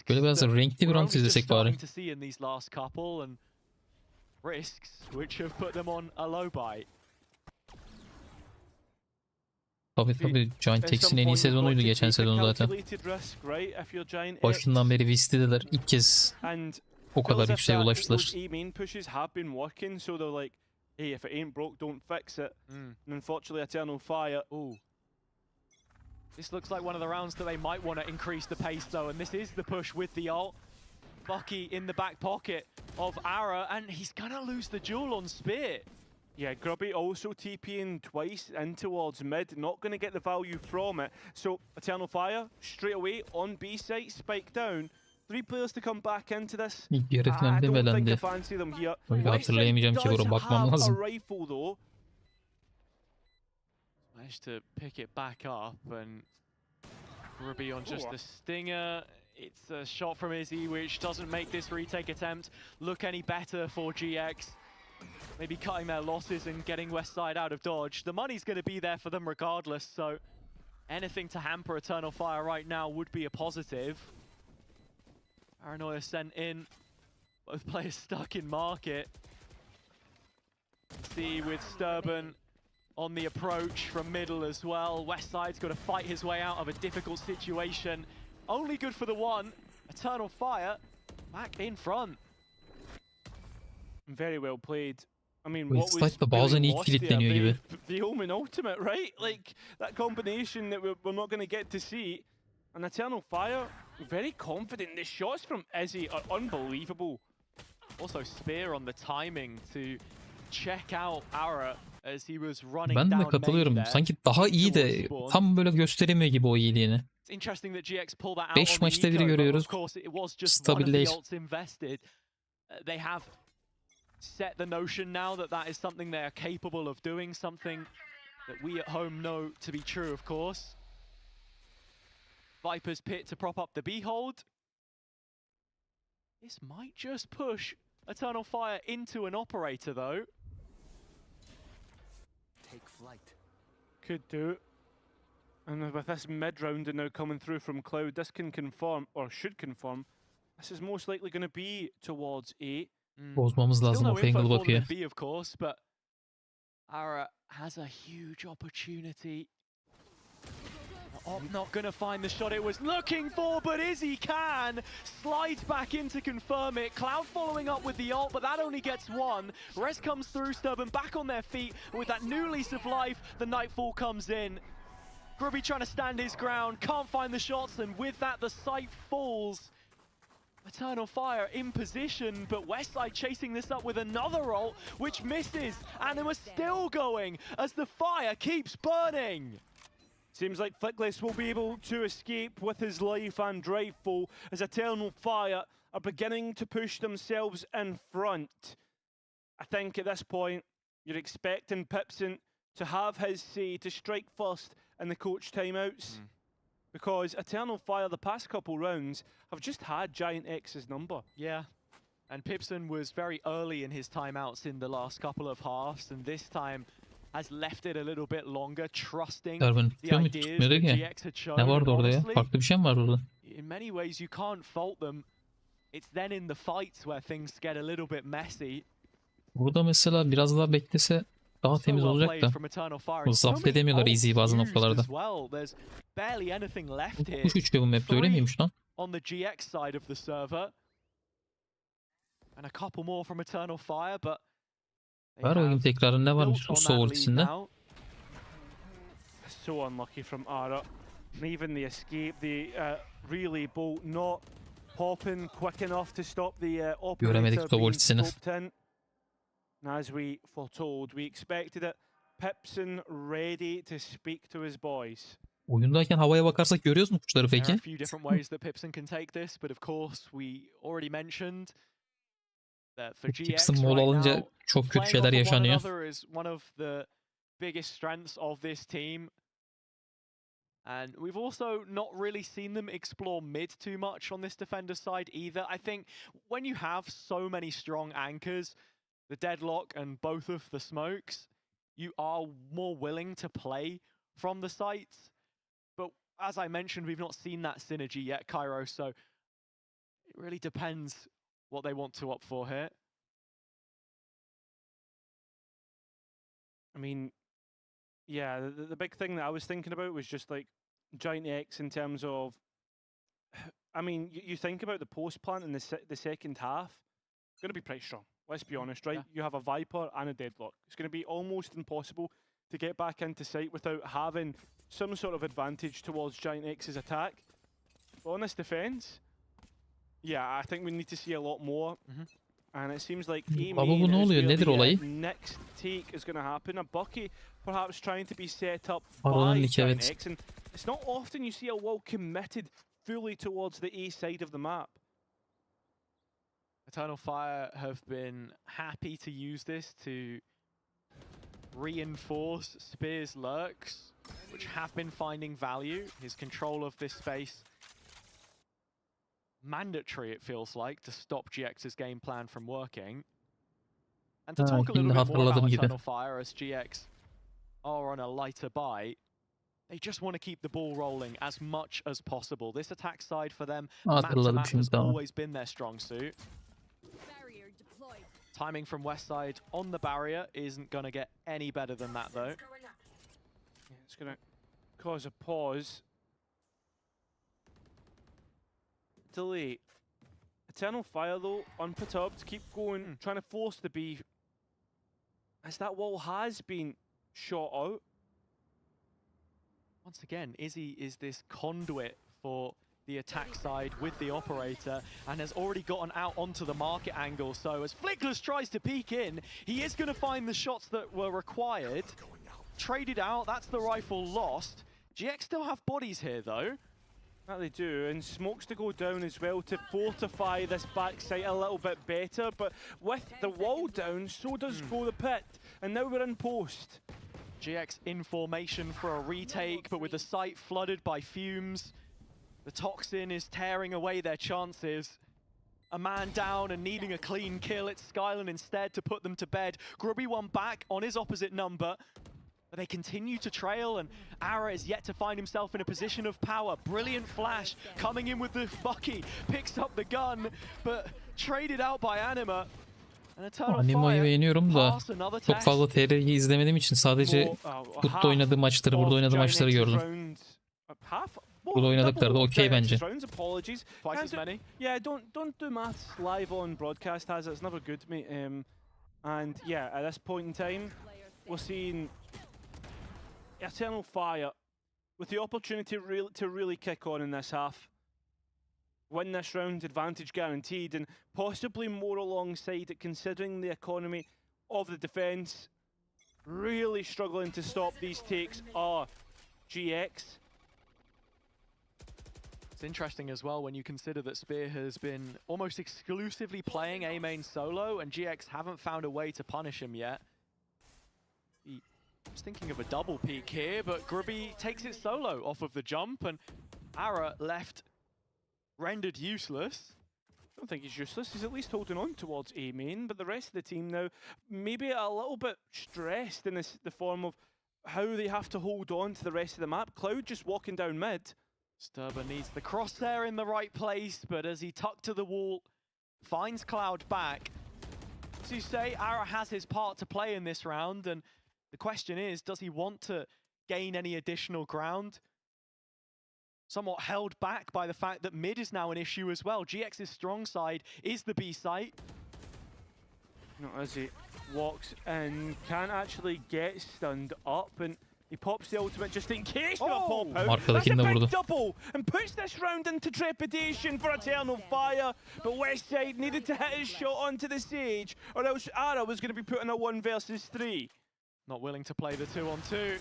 Böyle biraz da renkli bir round izlesek bari. Tabii GIANTX'in en iyi sezonuydu geçen sezon zaten. Başından beri Visti'deler. İlk kez o kadar yükseğe ulaştılar. Hey, if it ain't broke, don't fix it. And unfortunately, Eternal Fire. This looks like one of the rounds that they might want to increase the pace though, and this is the push with the ult. Bucky in the back pocket of Ara, and he's gonna lose the duel on Spear. Yeah, Grubby also TPing twice in towards mid, not gonna get the value from it. So Eternal Fire straight away on B site, spike down. 3 players to come back into this. İlk yarı finalde melendi. Öyle hatırlayamayacağım ki buna bakmam lazım. Managed to pick it back up, and Grubby on just the stinger. It's a shot from Izzy, which doesn't make this retake attempt look any better for GX. Maybe cutting their losses and getting Westside out of dodge. The money's going to be there for them regardless, so anything to hamper Eternal Fire right now would be a positive. Paranoia sent in, both players stuck in market. See with Sturban on the approach from middle as well. Westside's got to fight his way out of a difficult situation. Only good for the one. Eternal Fire back in front. Very well played. I mean, what was the bazen iyi kilitleniyor gibi. The Omen ultimate, right? Like that combination that we're not going to get to see. And Eternal Fire, very confident. The shots from Izzy are unbelievable. Also Spear on the timing to check out Ara as he was running Ben de katılıyorum. Sanki daha iyi de tam böyle gösteremiyor gibi o iyiliğini. 5 maçta biri görüyoruz. Stabil değil. They have set the notion now that is something they are capable of doing, something that we at home know to be true, of course. Viper's pit to prop up the Behold. This might just push Eternal Fire into an operator, though. Take flight. Could do. And with this mid-rounder now coming through from Cloud, this can confirm, or should confirm, this is most likely going to be towards A. Bozmamız Still lazım, no o Fangle info for them bakıyor. in B, of course, but Ara has a huge opportunity. Not going to find the shot it was looking for, but Izzy can. Slides back in to confirm it. Cloud following up with the ult, but that only gets one. Res comes through, Stubborn back on their feet. With that new lease of life, the Nightfall comes in. Grubby trying to stand his ground, can't find the shots, and with that, the sight falls. Eternal Fire in position, but Westside chasing this up with another ult, which misses. Anima still going as the fire keeps burning. Seems like Flickless will be able to escape with his life and Driveful as Eternal Fire are beginning to push themselves in front. I think at this point, you're expecting Pipson to have his say, to strike first in the coach timeouts. Because Eternal Fire, the past couple rounds, have just had GIANTX's number. Yeah, and Pipson was very early in his timeouts in the last couple of halves, and this time has left it a little bit longer, trusting Darwin the tutuyor mu? ideas Tutmuyordu that ki. GX had shown. Ne vardı And orada ya? honestly, Farklı bir şey mi var orada? in many ways, you can't fault them. It's then in the fights where things get a little bit messy. Burada mesela biraz daha beklese daha So temiz well olacak played da. from Eternal Fire. O zapt edemiyorlar Easy'yi bazı Used noktalarda. as well. There's barely anything left here. Kuş uçuyor bu map'te, öyle miymiş lan? On the GX side of the server. And a couple more from Eternal Fire, but they Ver oyun have tekrarı, ne varmış built bu on Soul that lead ultisinde? now. So unlucky from Ara. And even the escape, the relay bolt not popping quick enough to stop the Göremedik operator Soul being ultisini. scoped in. And as we foretold, we expected it. Pipson ready to speak to his boys. Oyundayken havaya bakarsak görüyoruz mu kuşları There are a peki? few different ways that Pipson can take this, but of course we already mentioned that for GX Pipson mola right alınca now, çok kötü playing şeyler off of one yaşanıyor. another is one of the biggest strengths of this team. And we've also not really seen them explore mid too much on this defender side either. I think when you have so many strong anchors, the deadlock and both of the smokes, you are more willing to play from the sites. But as I mentioned, we've not seen that synergy yet, Cairo, so it really depends what they want to opt for here. I mean, yeah, the big thing that I was thinking about was just like GIANTX in terms of, I mean, you think about the post plant in the second half, it's going to be pretty strong. Let's be honest, right? Yeah. You have a Viper and a Deadlock. It's going to be almost impossible to get back into sight without having some sort of advantage towards GIANTX's attack. But on this defense, yeah, I think we need to see a lot more. And it seems like Baba bu ne oluyor? Nedir olayı? Next take is going to happen. A Bucky perhaps trying to be set up Aradan by lig, evet. GIANTX. And it's not often you see a wall committed fully towards the A side of the map. Eternal Fire have been happy to use this to reinforce Spear's lurks, which have been finding value. His control of this space, mandatory it feels like, to stop GX's game plan from working. And to talk a little şimdi bit more about hatırladım gibi. Eternal Fire, as GX are on a lighter buy, they just want to keep the ball rolling as much as possible. This attack side for them, map to Hatırladım map, şimdi, has tamam. always been their strong suit. Barrier deployed. Timing from Westside on the barrier isn't going to get any better than that, though. Yeah, it's going to cause a pause. Delay. Eternal Fire, though, unperturbed, keep going, trying to force the B. As that wall has been shot out. Once again, Izzy is this conduit for the attack side with the operator and has already gotten out onto the market angle. So as Flickless tries to peek in, he is going to find the shots that were required. Traded out, that's the rifle lost. GX still have bodies here, though. That they do, and smokes to go down as well to fortify this backside a little bit better. But with the wall down, so does go the pit. And now we're in post. GX in formation for a retake, but with the site flooded by fumes. The toxin is tearing away their chances. A man down and needing a clean kill. It's Skylan instead to put them to bed. Grubby one back on his opposite number. But they continue to trail, and Ara is yet to find himself in a position of power. Brilliant flash coming in with the Bucky. Picks up the gun, but traded out by Anima. And Eternal Animo'yu Fire beğeniyorum da pass another çok test. fazla TR'yi izlemediğim için sadece Kut'ta oynadığı maçları, burada oynadığı maçları gördüm. Burada oynadıkları da okey bence. Twice as many. Yeah, don't do maths live on broadcast, as it's never good, mate. And yeah, at this point in time, we're seeing Eternal Fire with the opportunity to really kick on in this half. Win this round, advantage guaranteed, and possibly more alongside it, considering the economy of the defense. Really struggling to stop these takes are GX. It's interesting as well when you consider that Spear has been almost exclusively playing A main solo, and GX haven't found a way to punish him yet. He's thinking of a double peek here, but Grubby takes it solo off of the jump, and Ara left rendered useless. I don't think he's useless. He's at least holding on towards A main, but the rest of the team now maybe a little bit stressed in the form of how they have to hold on to the rest of the map. Cloud just walking down mid. Sturber needs the crosshair in the right place, but as he tucked to the wall, finds Cloud back. As you say, Ara has his part to play in this round, and the question is, does he want to gain any additional ground? Somewhat held back by the fact that mid is now an issue as well. GX's strong side is the B site. As he walks in, can't actually get stunned up, and he pops the ultimate just in case. Oh! Pop out. That's a Arkadakini de big vurdu. double, and puts this round into trepidation for Eternal Fire. But Westside needed to hit his shot onto the stage, or else Ara was going to be put in a 1 versus 3. Not willing to play the 2-on-2.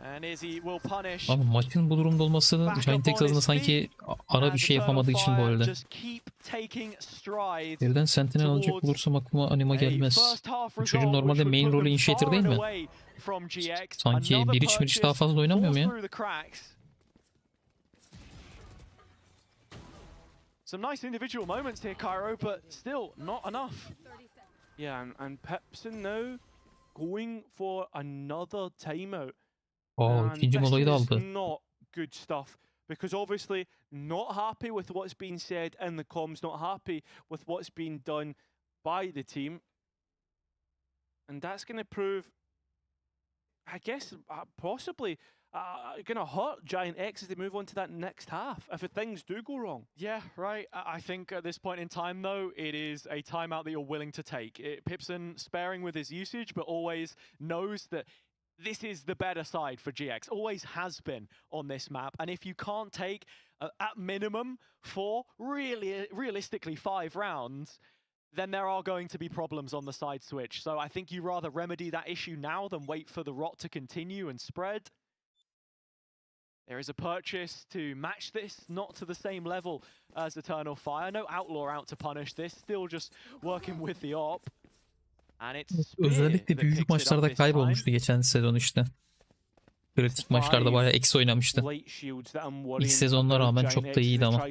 And Izzy will punish. Ama maçın bu durumda olması GIANTX adına sanki Ara bir şey yapamadığı için bu arada. Birden Sentinel alacak olursam aklıma Anima gelmez. Bu çocuk normalde main rolü initiator değil mi? Sanki bir iç daha fazla oynamıyor mu ya? Some nice individual moments here, Cairo, but still not enough. Yeah, and Pipson now going for another timeout. İkinci molayı da aldı. This is not good stuff, because obviously not happy with what's being said in the comms, not happy with what's being done by the team. And that's going to prove, I guess, possibly going to hurt GIANTX as they move on to that next half, if things do go wrong. Yeah, right. I think at this point in time, though, it is a timeout that you're willing to take. Pipson sparing with his usage, but always knows that this is the better side for GX, always has been on this map. And if you can't take, at minimum, 4, realistically 5 rounds, then there are going to be problems on the side switch. So I think you rather remedy that issue now than wait for the rot to continue and spread. There is a purchase to match this, not to the same level as Eternal Fire. No Outlaw out to punish this, still just working with the op. Özellikle büyük maçlarda kaybolmuştu geçen sezon işte. Kritik maçlarda bayağı eksi oynamıştı. İlk sezonuna rağmen çok da iyiydi ama.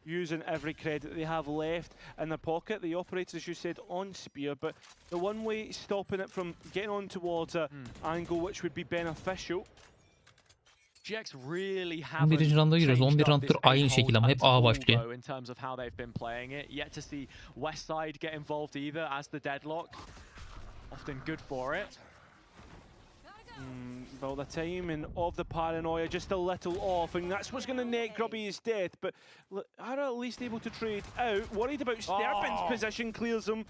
Using every credit they have left in their pocket, the operators, as you said, on Spear, but the one way stopping it from getting on towards an angle which would be beneficial. GX really 11. rounda giriyoruz. 11 rounddur aynı şekilde ama hep A başlıyor. In terms of how they've been playing it, yet to see Westside get involved either as the deadlock. Often good for it. Well, the timing of the paranoia just a little off, and that's what's going to net Grubby's death. But Ara at least able to trade out. Worried about Sterben's position, clears him,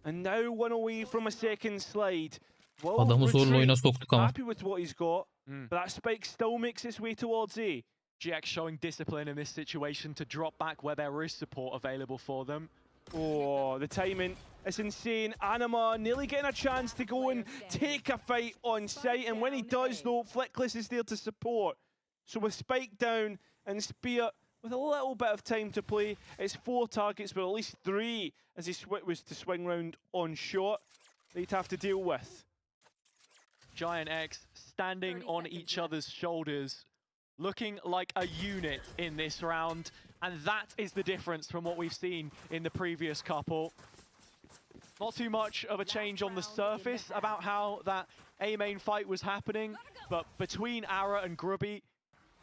and now one away from a second slide. Adamı zorla oyuna soktuk ama. Happy with what he's got, but that spike still makes its way towards A. GX showing discipline in this situation to drop back where there is support available for them. Oh, the timing is insane. Anima nearly getting a chance to go and take a fight on site, and when he does, though, Flickless is there to support. So with Spike down and Spear with a little bit of time to play, it's 4 targets, but at least 3 as he was to swing round on shot they'd have to deal with. GIANTX standing on each other's shoulders, looking like a unit in this round, and that is the difference from what we've seen in the previous couple. Not too much of a change on the surface about how that A main fight was happening, but between Ara and Grubby,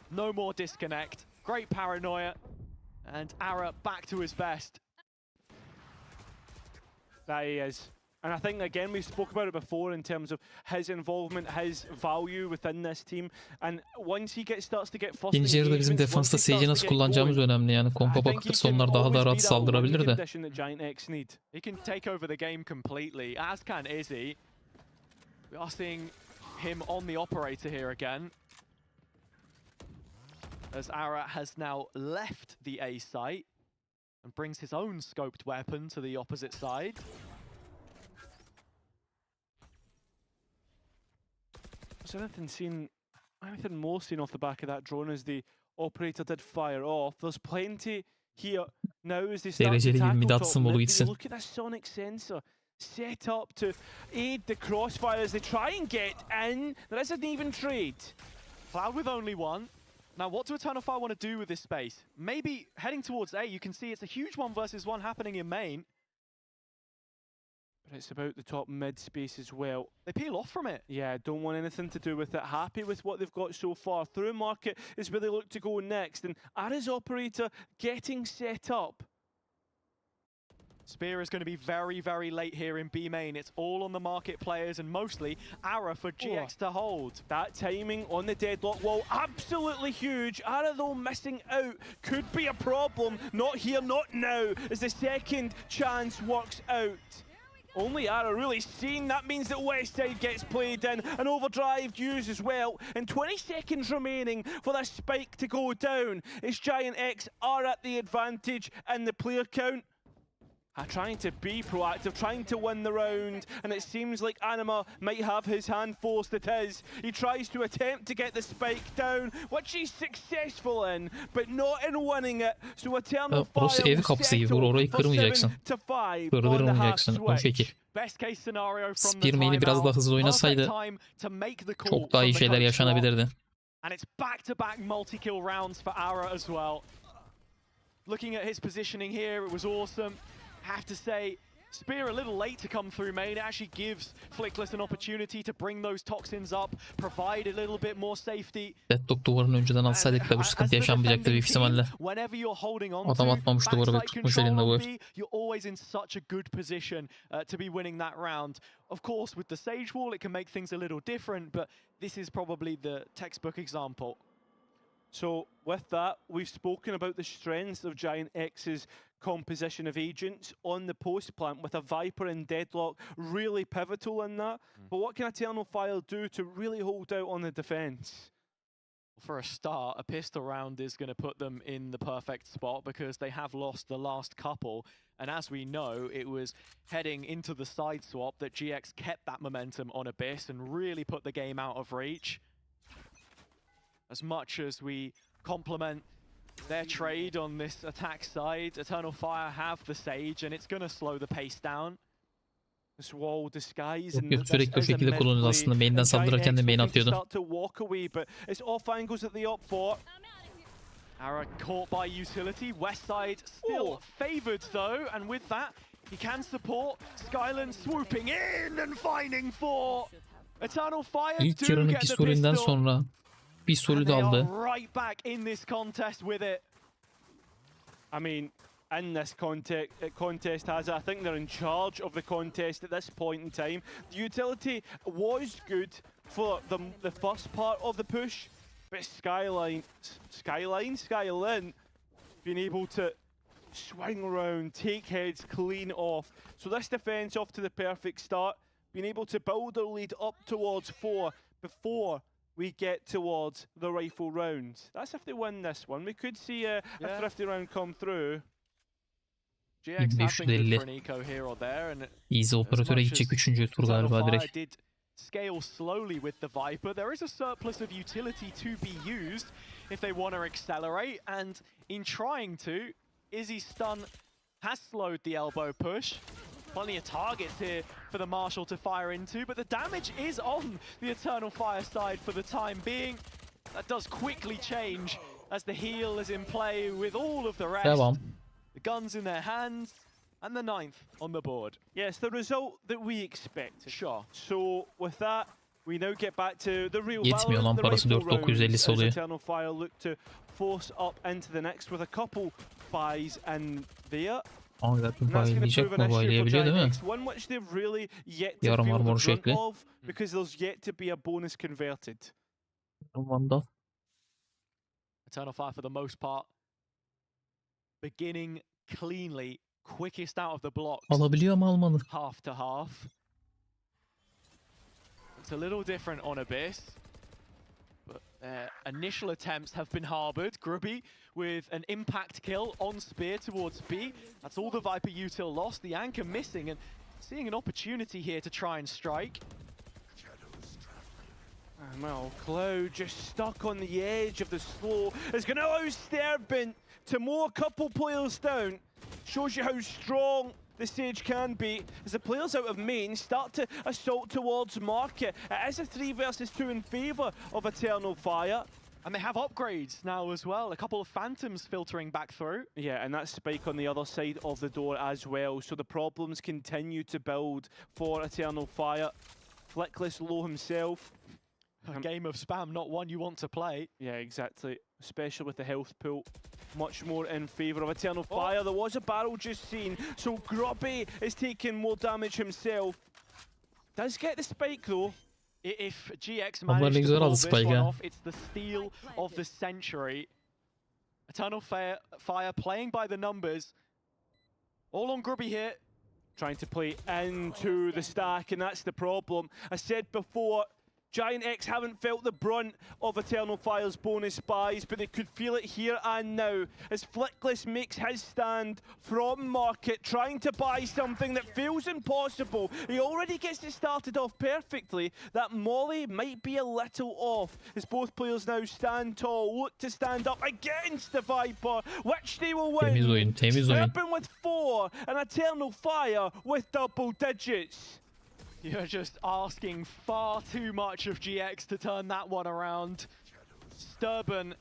no more disconnect. Great paranoia, and Ara back to his best. That he is. And I think, again, we spoke about it before in terms of his involvement, his value within this team. And once he starts to get first İkinci yarıda bizim engagements, defansta once he Sage'i starts nasıl to get kullanacağımız going, önemli yani. I Kompa think he bakılırsa can onlar daha da always rahat be that one saldırabilir de. condition that GIANTX need. He can take over the game completely, as can Izzy. We are seeing him on the operator here again, as Ara has now left the A site and brings his own scoped weapon to the opposite side. Was there anything more seen off the back of that drone as the operator did fire off? There's plenty here now as they start to Dereceli gibi mid tackle atsın top bolu mid. gitsin. Look at that sonic sensor set up to aid the crossfire as they try and get in. There is an even trade. Cloud with only one. Now, what do Eternal Fire want to do with this space? Maybe heading towards A, you can see it's a huge 1v1 happening in main. But it's about the top mid space as well. They peel off from it. Yeah, don't want anything to do with it. Happy with what they've got so far. Through market is where they look to go next. And Ara's operator getting set up. Spear is going to be very, very late here in B main. It's all on the market players and mostly Ara for GX to hold. That timing on the deadlock wall, absolutely huge. Ara though missing out could be a problem. Not here, not now, as the second chance works out. Only Ara really seen. That means that Westside gets played in. An overdrive used as well. And 20 seconds remaining for that spike to go down. It's GIANTX are at the advantage in the player count. Trying to be proactive, trying to win the round, and it seems like Anima might have his hand forced. It is. He tries to attempt to get the spike down, which he's successful in, but not in winning it. So Eternal Burası Fire ev kapısı gibi, orayı kırmayacaksın. Kırdırmayacaksın. O şekil. Best case scenario from the Spear main'i biraz daha hızlı oynasaydı çok daha iyi şeyler yaşanabilirdi. And it's back-to-back multi-kill rounds for Ara as well. Looking at his positioning here, it was awesome. Have to say, Spear a little late to come through main. It actually gives Flickless an opportunity to bring those toxins up, provide a little bit more safety. Deadlock duvarını önceden alsaydık da bu sıkıntı yaşanmayacaktı büyük ihtimalle. Adam atmamış duvara ve tutmuş elinde bu. You're always in such a good position to be winning that round. Of course, with the Sage Wall, it can make things a little different, but this is probably the textbook example. So with that, we've spoken about the strengths of GIANTX's composition of agents on the post plant with a Viper and Deadlock, really pivotal in that. But what can Eternal Fire do to really hold out on the defense? For a start, a pistol round is going to put them in the perfect spot because they have lost the last couple. And as we know, it was heading into the side swap that GX kept that momentum on Abyss and really put the game out of reach. As much as we compliment their trade on this attack side, Eternal Fire have the Sage and it's going to slow the pace down. This wall disguise Çok kötü, sürekli o şekilde kullanıyordu aslında. Main'den saldırırken de main atıyordu. Ara caught by utility. Westside still favored though, and with that, he can support. Skyland swooping in and finding four. Eternal Fire İlk yarının pistolünden sonra bir solid aldı. Right back in this contest with it. I mean, in this contest has, I think they're in charge of the contest at this point in time. The utility was good for the first part of the push, but Skyline being able to swing around, take heads clean off. So this defense off to the perfect start, being able to build their lead up towards 4 before we get towards the rifle rounds. That's if they win this one. We could see a thrifty round come through. GX have been good for an eco here or there, and Easy operatöre gidecek 3. tur galiba direkt. Did scale slowly with the Viper. There is a surplus of utility to be used if they want to accelerate, and in trying to, Izzy's stun has slowed the elbow push. Plenty of targets here for the Marshal to fire into, but the damage is on the Eternal Fire side for the time being. That does quickly change as the heal is in play with all of the rest. Devam. The guns in their hands, and the 9th on the board. Yes, the result that we expected. Sure. So with that, we now get back to the real Yetmiyor lan the parası, rightful 4950'si rounds as oluyor. Eternal Fire look to force up into the next with a couple buys in there. Ama And that's going to baylayacak prove mı? an issue for Baylayabiliyor değil mi? GIANTX. One which they've really yet to Yarım feel armor the brunt şekli. of because there's yet to be a bonus converted. Vandal. Eternal Fire for the most part beginning cleanly, quickest out of the blocks. Alabiliyor mu, almalı? Half to half. It's a little different on Abyss, but their initial attempts have been harbored. Grubby with an impact kill on Spear towards B. That's all the Viper util lost. The anchor missing and seeing an opportunity here to try and strike. And well, Cloud just stuck on the edge of the slow. It's going to allow Sterbin to mow a couple players down. Shows you how strong the Sage can be as the players out of main start to assault towards market. It is a 3 versus 2 in favour of Eternal Fire. And they have upgrades now as well. A couple of Phantoms filtering back through. Yeah, and that spike on the other side of the door as well. So the problems continue to build for Eternal Fire. Flickless low himself. A game of spam, not one you want to play. Yeah, exactly. Especially with the health pool. Much more in favour of Eternal Fire. There was a barrel just seen. So Grubby is taking more damage himself. Does get the spike though. If GX Onlar ne managed to güzel pull aldı this Spike'ı one ya. off, it's the steal of the century. Eternal Fire playing by the numbers. All on Grubby here. Trying to play into the stack, and that's the problem. I said before, GIANTX haven't felt the brunt of Eternal Fire's bonus buys, but they could feel it here and now as Flickless makes his stand from market, trying to buy something that feels impossible. He already gets it started off perfectly. That molly might be a little off as both players now stand tall, look to stand up against the Viper, which they will win. Temiz oyun, temiz oyun. Stepping with 4 and Eternal Fire with double digits. You're just asking far too much of GX to turn that one around. Sturban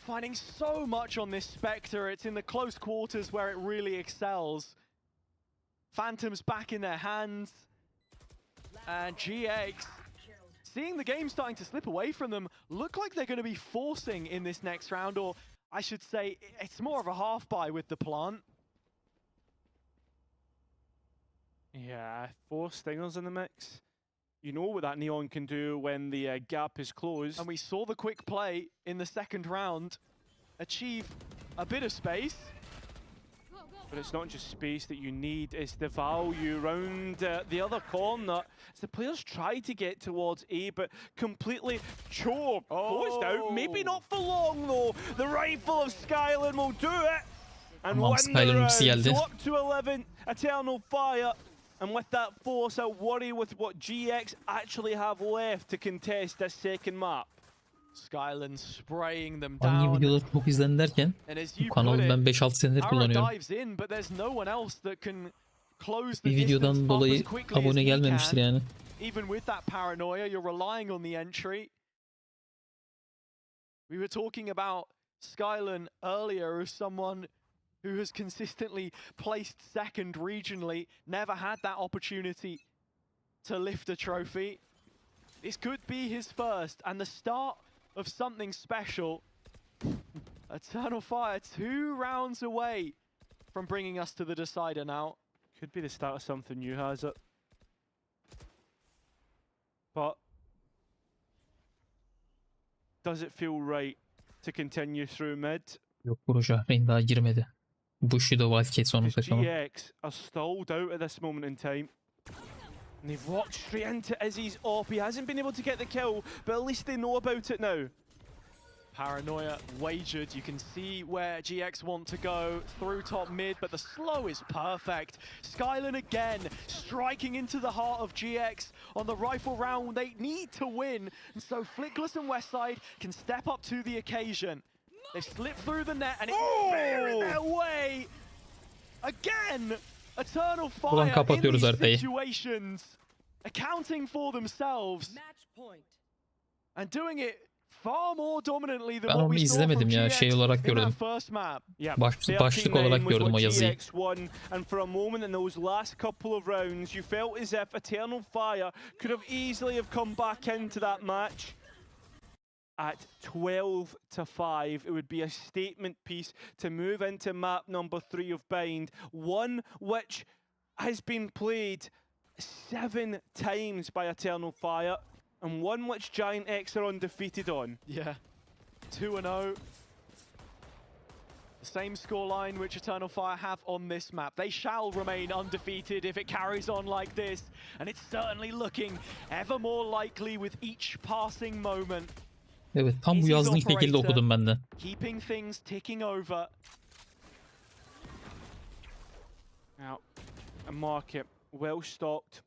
finding so much on this Spectre. It's in the close quarters where it really excels. Phantoms back in their hands. And GX, seeing the game starting to slip away from them, look like they're going to be forcing in this next round. Or I should say, it's more of a half buy with the plant. Yeah, 4 stingers in the mix. You know what that Neon can do when the gap is closed. And we saw the quick play in the second round achieve a bit of space. But it's not just space that you need, it's the value round the other corner. As the players try to get towards A, but completely choked. Closed out, maybe not for long though. The rifle of Skyland will do it. And Tamam, win the Skyland round. ultisi geldi. So up to 11, Eternal Fire. And with that force, I worry with what GX actually have left to contest this second map. Skyland spraying them Hangi down. videolar çok izlendi derken And as bu you kanalı put it, ben 5-6 senedir Ara kullanıyorum. dives in, but there's no one else that can close the Bir distance videodan up dolayı as quickly as abone he gelmemiştir can. yani. Even with that paranoia, you're relying on the entry. We were talking about Skyland earlier as someone who has consistently placed second regionally, never had that opportunity to lift a trophy. This could be his first and the start of something special. Eternal Fire 2 rounds away from bringing us to the decider now. Could be the start of something new, has it? But does it feel right to continue through mid? Yok, Burujahreyn daha girmedi. Bushido Wildcat sonunda Because kalan. GX are stalled out at this moment in time. And they've walked straight into Izzy's op. He hasn't been able to get the kill, but at least they know about it now. Paranoia wagered. You can see where GX want to go through top mid, but the slow is perfect. Skyland again striking into the heart of GX on the rifle round. They need to win, and so Flickless and Westside can step up to the occasion. They slip through the net and it's bearing their way again. Eternal Fire in kapatıyoruz these haritayı. situations, accounting for themselves Match point. and doing it far more dominantly than Ben what onu we saw from izlemedim ya, şey GX olarak in gördüm. that first map. Yeah, Başlık olarak 39 was gördüm o what yazıyı. GX won, and for a moment in those last couple of rounds, you felt as if Eternal Fire could have easily have come back into that match. At 12-5, it would be a statement piece to move into map number 3 of Bind, one which has been played 7 times by Eternal Fire, and one which GIANTX are undefeated on. Yeah, 2-0. The same scoreline which Eternal Fire have on this map. They shall remain undefeated if it carries on like this, and it's certainly looking ever more likely with each passing moment. Evet, tam bu yazdığın şekilde okudum ben de. Keeping things ticking over. Now, a market well stocked.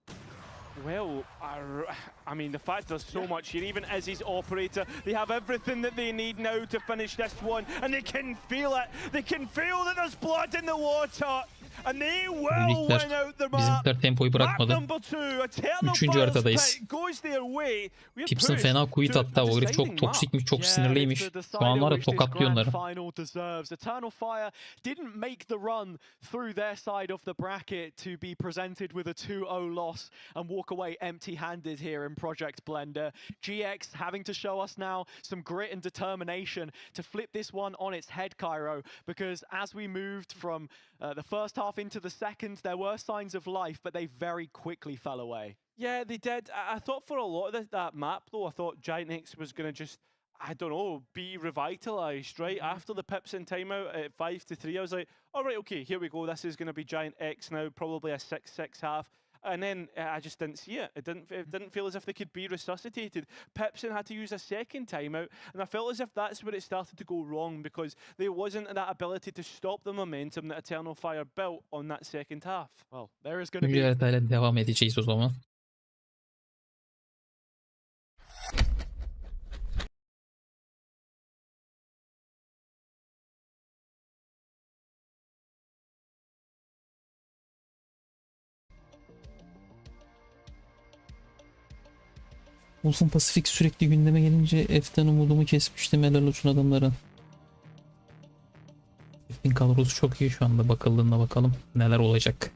Well, I mean, the fact there's so much here, even Izzy's operator, they have everything that they need now to finish this one, and they can feel it. They can feel that there's blood in the water, and they will win out the map. Bizimkiler tempoyu bırakmadı. Üçüncü haritadayız. Pips'in fena quit hatta, o herif çok toksikmiş, çok sinirliymiş. Şu an var ya tokatlıyor onları. Eternal Fire didn't make the run through their side of the bracket to be presented with a 2-0 loss and walk away empty-handed here in Project Blender. GX having to show us now some grit and determination to flip this one on its head, Cairo, because as we moved from the first half into the second, there were signs of life, but they very quickly fell away. Yeah, they did. I thought for a lot of that map, though, I thought GIANTX was going to just, I don't know, be revitalized, right? After the Pips in timeout at 5-3, I was like, all right, okay, here we go. This is going to be GIANTX now, probably a 6-6 half. And then I just didn't see it. It didn't feel as if they could be resuscitated. Pepsin had to use a second timeout, and I felt as if that's where it started to go wrong, because there wasn't that ability to stop the momentum that Eternal Fire built on that second half. Well, there is going to be... Üçüncü haritayla devam edeceğiz o zaman. Olsun, Pasifik sürekli gündeme gelince F'den umudumu kesmiştim, helal olsun adamlara. F'in kadrosu çok iyi şu anda, bakıldığında bakalım neler olacak.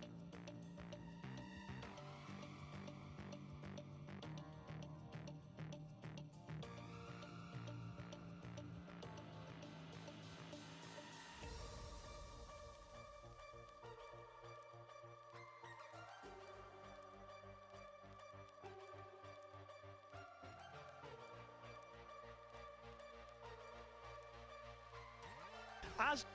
As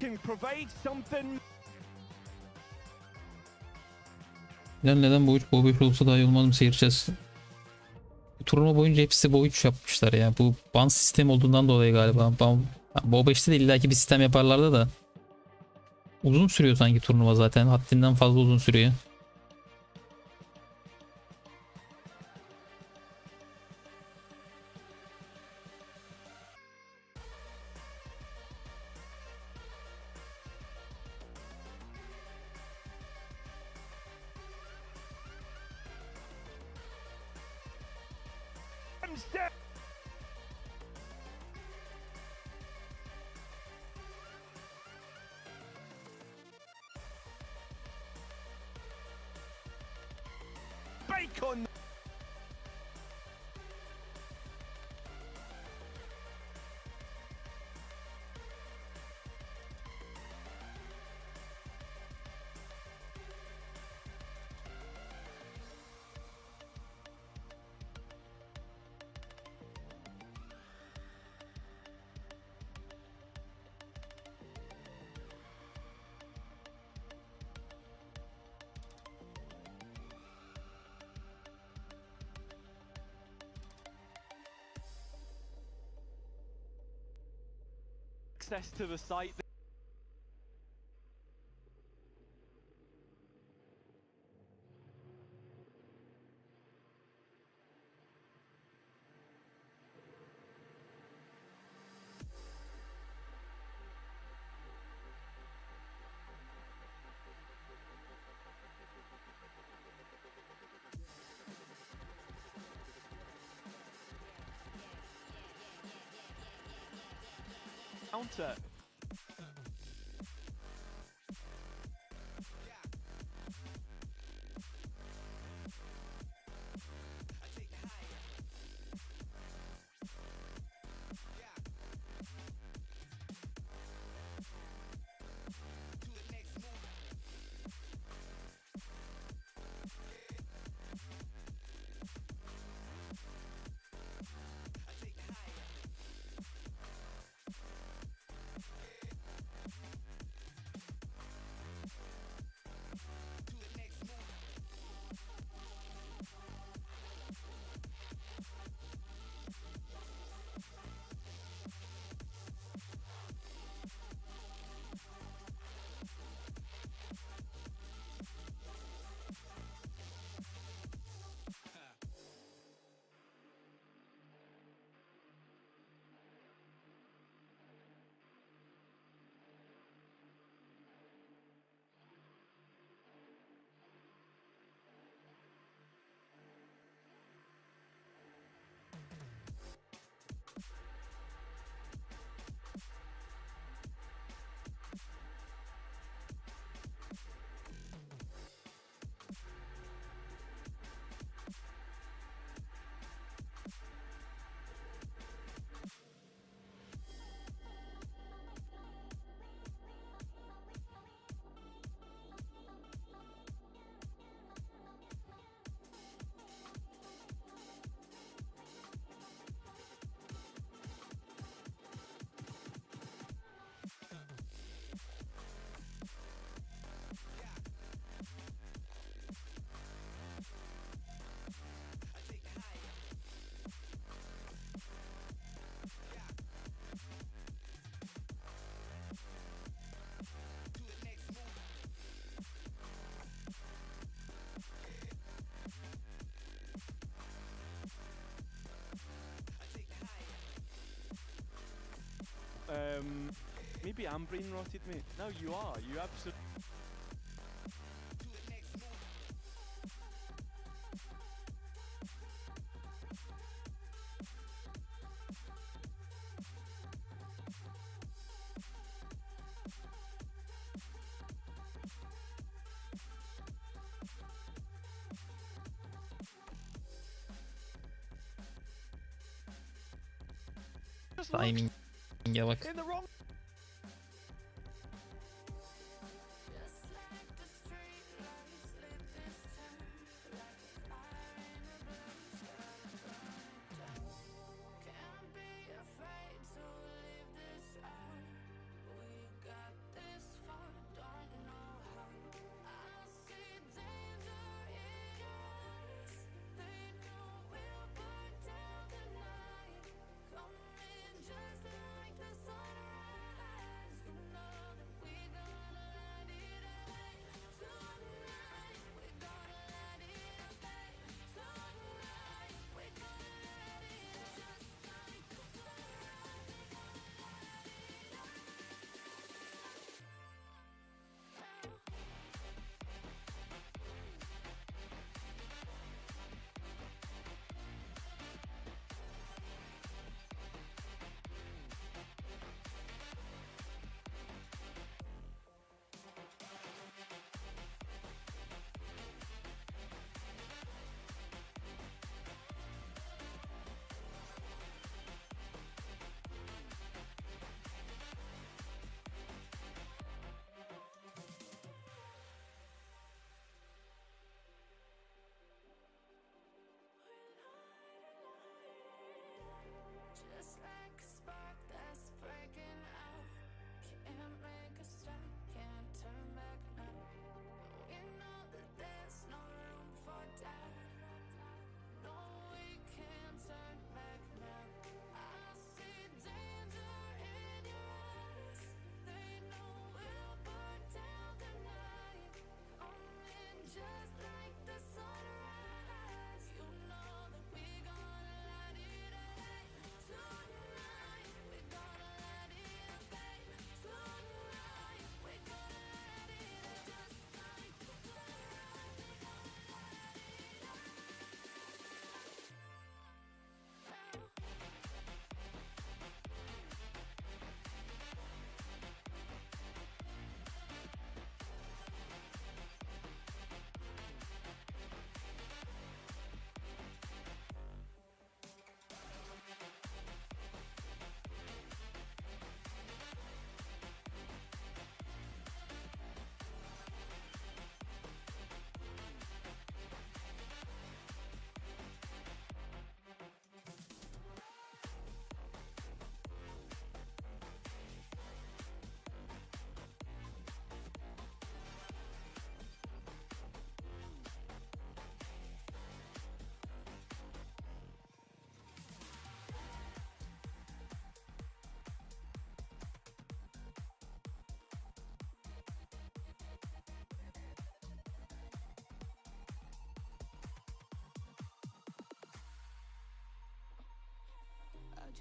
Can provide something. Neden bu 3 olsa daha iyi olmaz mı, seyireceğiz. Turnuva boyunca hepsi bu 3 yapmışlar ya. Bu ban sistemi olduğundan dolayı galiba. Bu 5'te de illaki bir sistem yaparlardı da. Uzun sürüyor sanki turnuva zaten. Haddinden fazla uzun sürüyor. Bacon. access to the site. Counter. Maybe I'm brain rotted, mate. No, you are. You absolutely. Just looked Timing'e bak. in the wrong.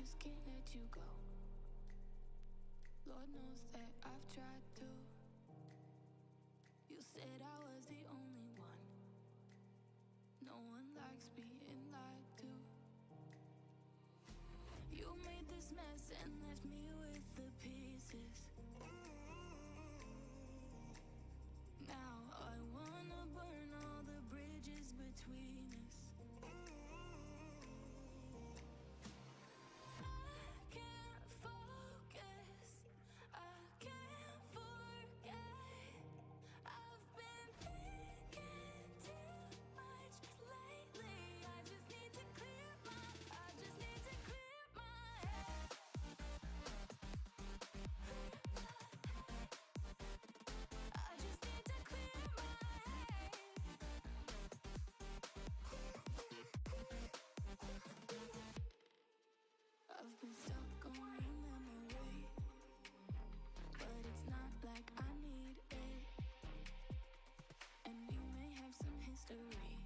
just can't let you go. Lord knows that I've tried to. You said I was the only one. No one likes being lied to. You made this mess and left me with the pieces. Now I wanna burn all the bridges between us. I can't focus, I can't forget. I've been thinking too much lately. I just need to clear my head. I just need to clear my head. I've been stuck on your memory, but it's not like I need it. And we may have some history,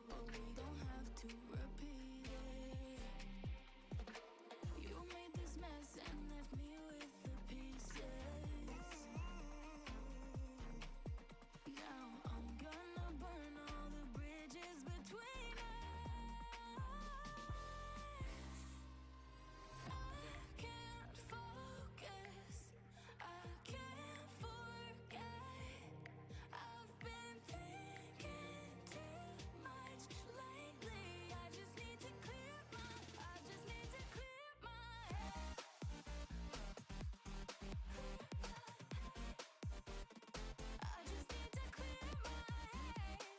but we don't have to repeat it. You made this mess and left me with the pieces. Now I'm gonna burn all the bridges between us. I can't focus, I can't forget. I've been thinking too much lately. I just need to clear my head. I just need to clear my head. I just need to clear my head.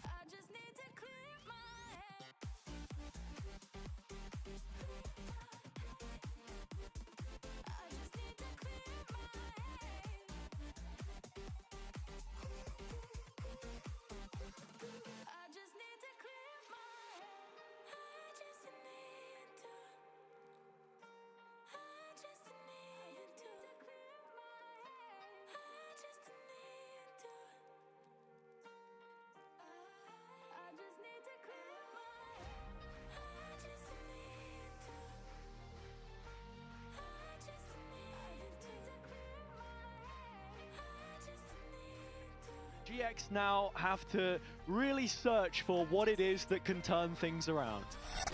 I just need to clear my head. I just need to clear my head. I just need to. I just need to clear my head. I just need to. I just need to clear my head. I just need to. I just need to clear my head. I just need to. GX now have to really search for what it is that can turn things around.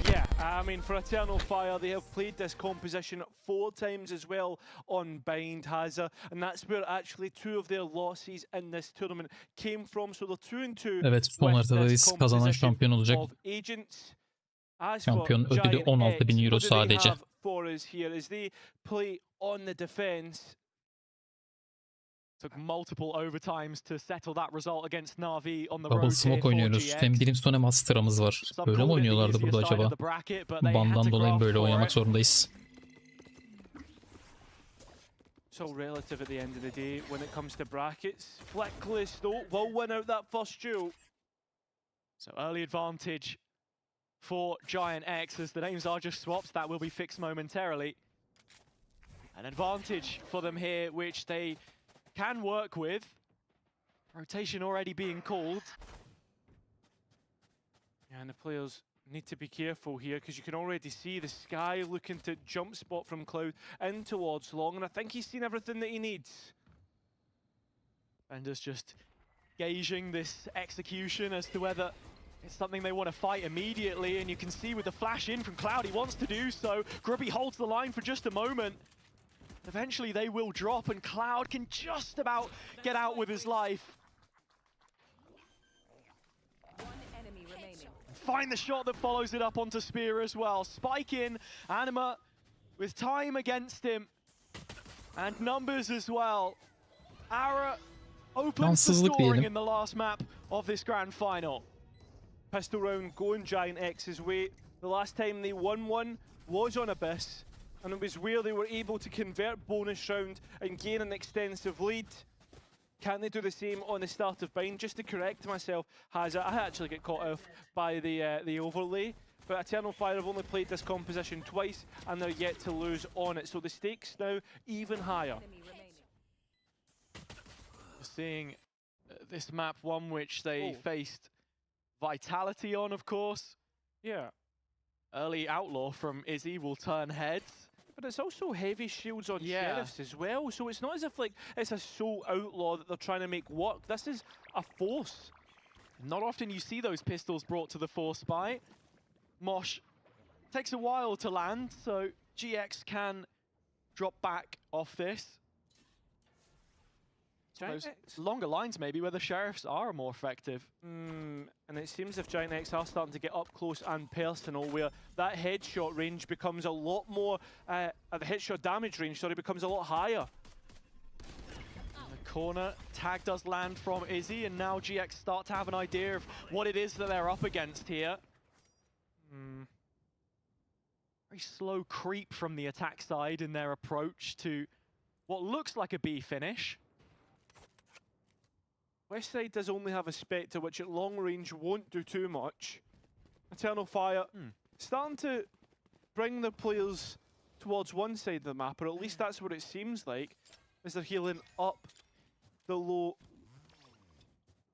Yeah, I mean, for Eternal Fire, they have played this composition 4 times as well on Bind Haza, and that's where actually 2 of their losses in this tournament came from. So they're 2-2. Evet, son haritadayız. Kazanan şampiyon olacak. Of agents. As Şampiyon for ödülü GIANTX, 16.000 euro what do they sadece. have for us here as they play on the defense? Took multiple overtimes to settle that result against Na'Vi on the Double road here smoke for oynuyoruz. GX. Hem Brimstone hem Astra'mız var. Some Böyle mi called it the oynuyorlardı easier burada side of acaba? the bracket, but they had Bandan to dolayı graft böyle for oynamak it. zorundayız. It's all relative at the end of the day when it comes to brackets. Flickless, though, will win out that first duel. So early advantage for GIANTX as the names are just swapped. That will be fixed momentarily. An advantage for them here, which they can work with. Rotation already being called. Yeah, and the players need to be careful here because you can already see the Sky looking to jump spot from Cloud in towards Long, and I think he's seen everything that he needs. Bender's just gauging this execution as to whether it's something they want to fight immediately, and you can see with the flash in from Cloud, he wants to do so. Grubby holds the line for just a moment. Eventually they will drop, and Cloud can just about get out with his life. Find the shot that follows it up onto Spear as well. Spike in, Anima with time against him. And numbers as well. Ara opens the Şanssızlık scoring diyelim. in the last map of this grand final. Pistol round going GIANTX's way. The last time they won one was on Abyss, and it was where they were able to convert bonus round and gain an extensive lead. Can they do the same on the start of Bind? Just to correct myself, I actually get caught off by the overlay, but Eternal Fire have only played this composition twice and they're yet to lose on it, so the stakes now even higher. Seeing this map, one which they faced Vitality on, of course. Yeah. Early Outlaw from Izzy will turn heads. But it's also heavy shields on Yeah. Sheriffs as well, so it's not as if like it's a sole Outlaw that they're trying to make work. This is a force. Not often you see those pistols brought to the force by. Mosh takes a while to land, so GX can drop back off this. Those longer lines maybe where the Sheriffs are more effective. And it seems if GIANTX are starting to get up close and personal, where that headshot range becomes a lot more, the headshot damage range, sorry, becomes a lot higher. In the corner, tag does land from Izzy, and now GX start to have an idea of what it is that they're up against here. Very slow creep from the attack side in their approach to what looks like a B finish. Westside does only have a Spectre, which at long range won't do too much. Eternal Fire starting to bring the players towards one side of the map, or at least that's what it seems like, as they're healing up the low.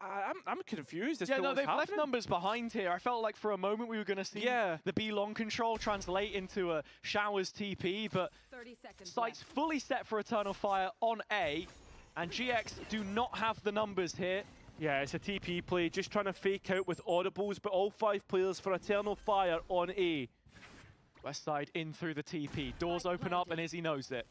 I'm confused as to No, what's they've left happening. numbers behind here. I felt like for a moment we were going to see the B long control translate into a Showers TP, but 30 seconds sights left. fully set for Eternal Fire on A, and GX do not have the numbers here. Yeah, it's a TP play, just trying to fake out with audibles, but all 5 players for Eternal Fire on A. Westside in through the TP. Doors open up and Izzy knows it.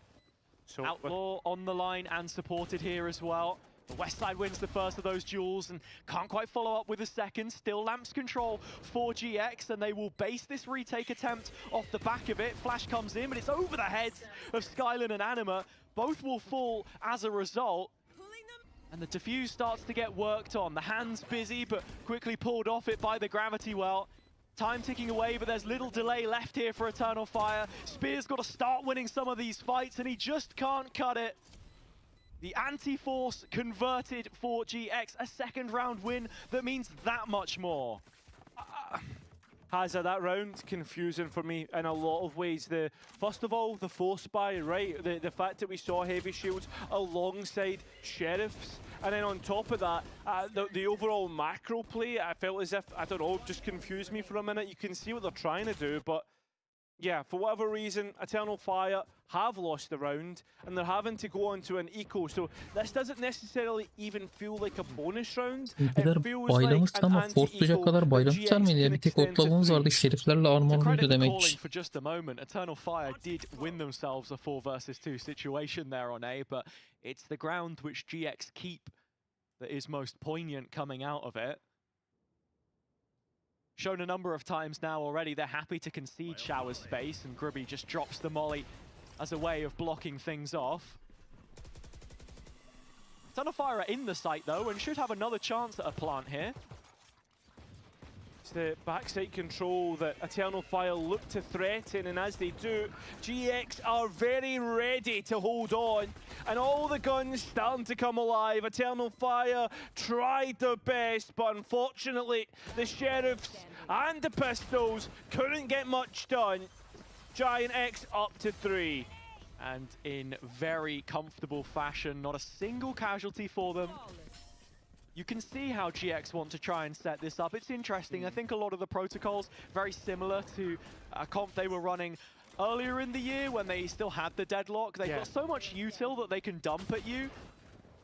So Outlaw on the line and supported here as well. The Westside wins the first of those duels and can't quite follow up with the second. Still lamps control for GX, and they will base this retake attempt off the back of it. Flash comes in, but it's over the heads of Skylan and Anima. Both will fall as a result. And the defuse starts to get worked on. The hand's busy, but quickly pulled off it by the gravity well. Time ticking away, but there's little delay left here for Eternal Fire. Spear's got to start winning some of these fights, and he just can't cut it. The anti-force converted for GX, a second round win that means that much more. Hazza, that round confusing for me in a lot of ways. First of all, the force buy, right? The fact that we saw heavy shields alongside Sheriffs, and then on top of that, the overall macro play, I felt as if, I don't know, just confused me for a minute. You can see what they're trying to do, but yeah, for whatever reason, Eternal Fire have lost the round, and they're having to go on to an eco. So this doesn't necessarily even feel like a bonus round. Bizimkiler baylamıştı ama forcelayacak kadar baylamışlar mıydı ya? Bir tek otlavamız vardı. Şeriflerle armorluydu demek. For just a moment, Eternal Fire did win themselves a 4 versus 2 situation there on A, but it's the ground which GX keep that is most poignant coming out of it. Shown a number of times now already, they're happy to concede Shower's space, and Grubby just drops the molly as a way of blocking things off. Eternal Fire are in the site though, and should have another chance at a plant here. It's the backside control that Eternal Fire look to threaten, and as they do, GX are very ready to hold on. And all the guns starting to come alive. Eternal Fire tried their best, but unfortunately, the Sheriffs and the Pistols couldn't get much done. GIANTX up to 3. And in very comfortable fashion, not a single casualty for them. You can see how GX want to try and set this up. It's interesting. I think a lot of the protocols very similar to a comp they were running earlier in the year when they still had the deadlock. They've got so much util that they can dump at you,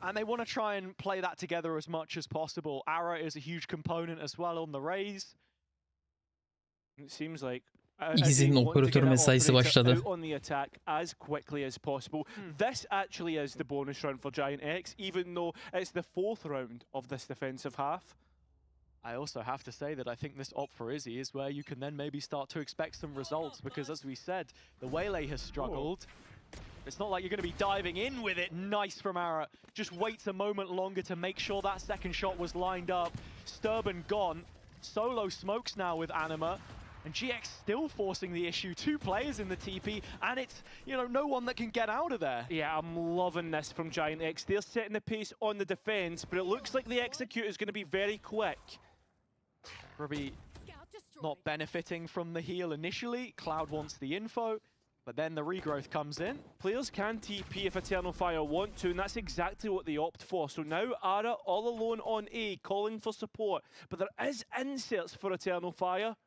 and they want to try and play that together as much as possible. Ara is a huge component as well on the raise. It seems like Easy'nin operatör mesaisi başladı. On the attack as quickly as possible. This actually is the bonus round for GIANTX, even though it's the 4th round of this defensive half. I also have to say that I think this op for Izzy is where you can then maybe start to expect some results, because as we said, the Waylay has struggled. It's not like you're going to be diving in with it. Nice from Ara. Just waits a moment longer to make sure that second shot was lined up. Sturban gone. Solo smokes now with Anima. And GX still forcing the issue. 2 players in the TP, and it's, no one that can get out of there. Yeah, I'm loving this from GIANTX. They're setting the pace on the defense, but it looks like the execute is going to be very quick. Ruby not benefiting from the heal initially. Cloud wants the info. But then the regrowth comes in. Players can TP if Eternal Fire want to, and that's exactly what they opt for. So now Ara all alone on A, calling for support. But there is inserts for Eternal Fire.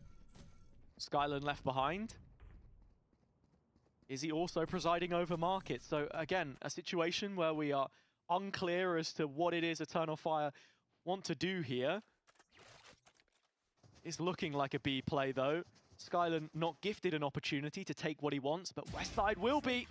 Skyland left behind. Izzy also presiding over market. So again, a situation where we are unclear as to what it is Eternal Fire want to do here. It's looking like a B play though. Skyland not gifted an opportunity to take what he wants, but Westside will be.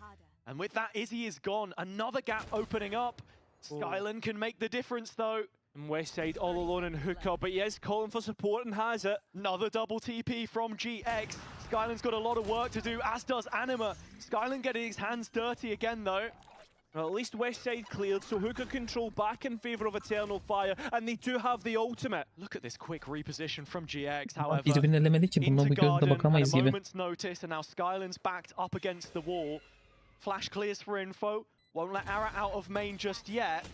And with that, Izzy is gone. Another gap opening up. Skyland can make the difference though. And Westside all alone in hookah, but he is calling for support and has it. Another double TP from GX. Skyland's got a lot of work to do, as does Anima. Skyland getting his hands dirty again though. Well, at least Westside cleared, so hookah control back in favour of Eternal Fire, and they do have the ultimate. Look at this quick reposition from GX, however. Birbirini elemedi ki. Bundan Into bu gözle Garden bakamayız at a gibi. moment's notice, and now Skyland's backed up against the wall. Flash clears for info. Won't let Ara out of main just yet.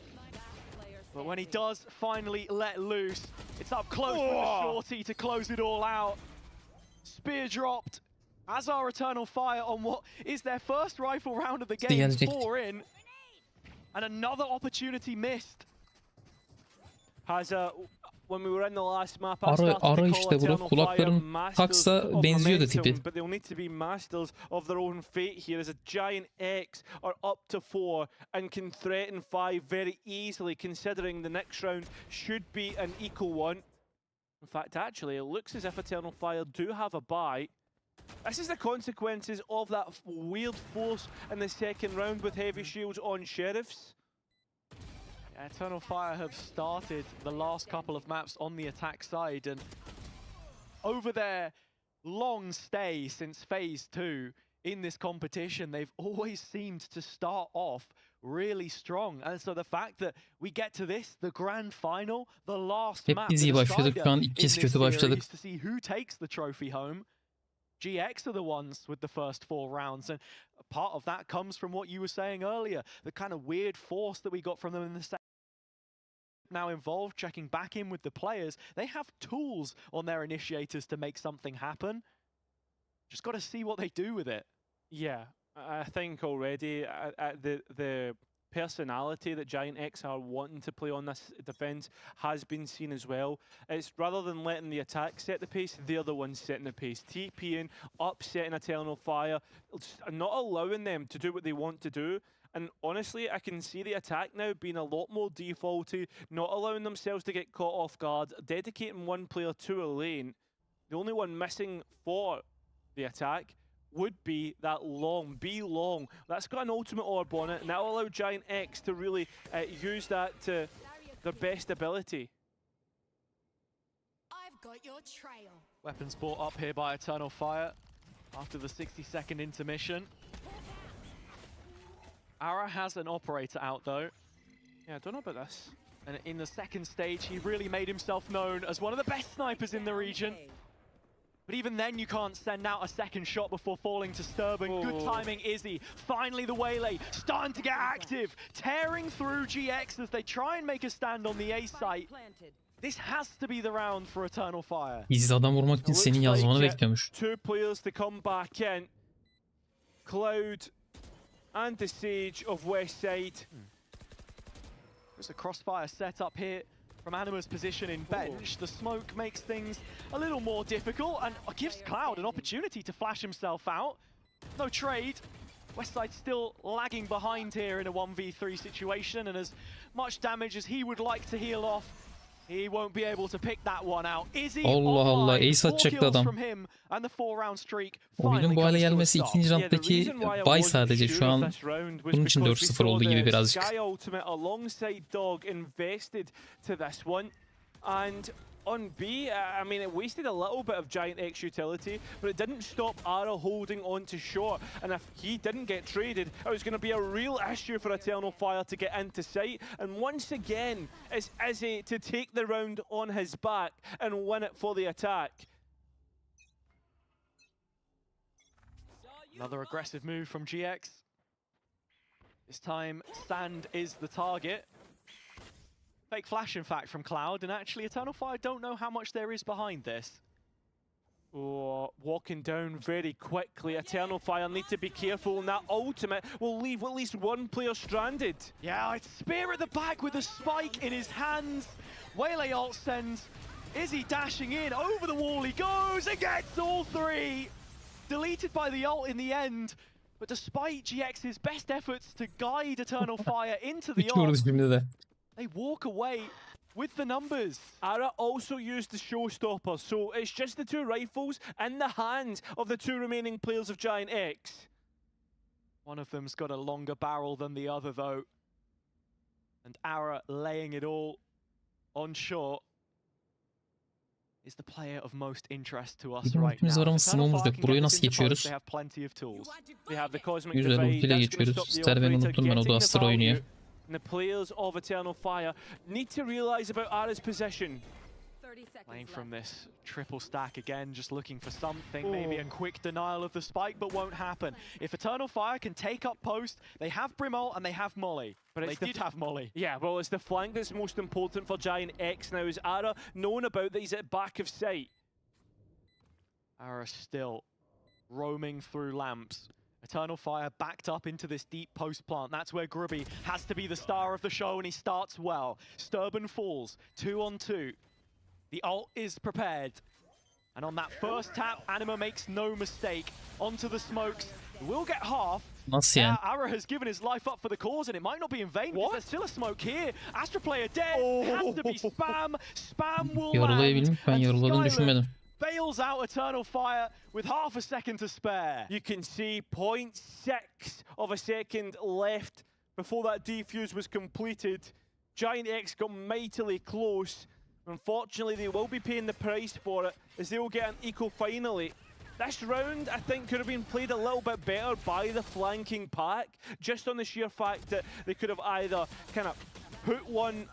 But when he does finally let loose, it's up close for the shorty to close it all out. Spear dropped. As our Eternal Fire on what is their first rifle round of the game, 4 in. And another opportunity missed. When we were in the last map, Ara işte burada kulakların taksa benziyordu tipi. But they'll need to be masters of their own fate here, as a GIANTX are up to 4 and can threaten 5 very easily, considering the next round should be an equal one. In fact, actually, it looks as if Eternal Fire do have a bye. This is the consequences of that weird force in the second round with heavy shields on Sheriffs. Yeah, Eternal Fire have started the last couple of maps on the attack side, and over their long stay since Phase 2 in this competition, they've always seemed to start off really strong. And so the fact that we get to this, the grand final, the last Hep map, biz iyi başladık. Şu an ilk kez kötü başladık. to see who takes the trophy home. GX are the ones with the first 4 rounds, and part of that comes from what you were saying earlier, the kind of weird force that we got from them in the second. Now involved, checking back in with the players. They have tools on their initiators to make something happen. Just got to see what they do with it. Yeah, I think already the personality that GIANTX are wanting to play on this defense has been seen as well. It's rather than letting the attack set the pace, they're the ones setting the pace. TPing, upsetting Eternal Fire, not allowing them to do what they want to do. And honestly, I can see the attack now being a lot more defaulty, not allowing themselves to get caught off guard, dedicating one player to a lane. The only one missing for the attack would be that long, B long. That's got an ultimate orb on it, and that will allow GIANTX to really use that to their best ability. I've got your trail. Weapons brought up here by Eternal Fire after the 60-second intermission. Ara has an operator out though. Yeah, I don't know about this. And in the second stage, he really made himself known as one of the best snipers in the region. But even then, you can't send out a second shot before falling to Sturban. Good timing, Izzy. Finally, the waylay starting to get active. Tearing through GX as they try and make a stand on the A site. This has to be the round for Eternal Fire. Izzy adam vurmak için senin yazmanı bekliyormuş. 2 players to come back in. Cloud and the Sage of Westside. There's a crossfire set up here from Anima's position in bench. The smoke makes things a little more difficult and gives Cloud an opportunity to flash himself out. No trade. Westside still lagging behind here in a 1v3 situation, and as much damage as he would like to heal off, he won't be able to pick that one out. Izzy Allah Allah, ace atacaktı adam. from him, and the 4-round streak Oyunun bu hale gelmesi ikinci rounddaki bay sadece. Şu an bunun için 4-0 oldu gibi birazcık. Sky Ultimate alongside Dog invested to this one, and on B, I mean, it wasted a little bit of GIANTX utility, but it didn't stop Ara holding on to short. And if he didn't get traded, it was going to be a real issue for Eternal Fire to get into sight. And once again, it's Izzy to take the round on his back and win it for the attack. Another aggressive move from GX. This time, Sand is the target. Fake flash, in fact, from Cloud, and actually Eternal Fire don't know how much there is behind this. Oh, walking down very quickly. Eternal Fire need to be careful, and that ultimate will leave at least one player stranded. Yeah, it's Spear at the back with a spike in his hands. Waylay ult sends. Izzy dashing in, over the wall he goes and gets all three. Deleted by the ult in the end. But despite GX's best efforts to guide Eternal Fire into the ult, Uçuyoruz şimdi de. they walk away with the numbers. Ara also used the showstopper, so it's just the two rifles in the hands of the two remaining players of GIANTX. One of them's got a longer barrel than the other though. And Ara laying it all on short is the player of most interest to us Bizim right ultimiz now. var ama If Eternal smoke'umuz Fire yok. can Burayı get nasıl this into post, geçiyoruz? they have plenty of tools. They have the cosmic Güzel, divide. ultiyle That's gonna geçiyoruz. stop the Ster ben operator unuttum ben o da getting the Astra oynuyor. value. And the players of Eternal Fire need to realize about Ara's position. 30 seconds Playing left. from this triple stack again, just looking for something, maybe a quick denial of the spike, but won't happen. If Eternal Fire can take up post, they have Brimol and they have Molly. But They it's the did have Molly. Yeah, well, it's the flank that's most important for GIANTX now. Is Ara known about that he's at back of sight? Ara still roaming through lamps. Eternal Fire backed up into this deep post plant. That's where Grubby has to be the star of the show, and he starts well. Sturban falls, 2 on 2. The ult is prepared. And on that first tap, Anima makes no mistake. Onto the smokes. Will get half. Nasıl yani? Ara has given his life up for the cause, and it might not be in vain. Because there's still a smoke here. Astra player dead. Has to be spam. Spam will land. Yaralayabilmiş. Ben and yaraladığını Skylar düşünmedim. bails out Eternal Fire with half a second to spare. You can see 0.6 of a second left before that defuse was completed. GIANTX got mightily close. Unfortunately, they will be paying the price for it as they will get an eco finally. This round, I think, could have been played a little bit better by the flanking pack, just on the sheer fact that they could have either kind of put one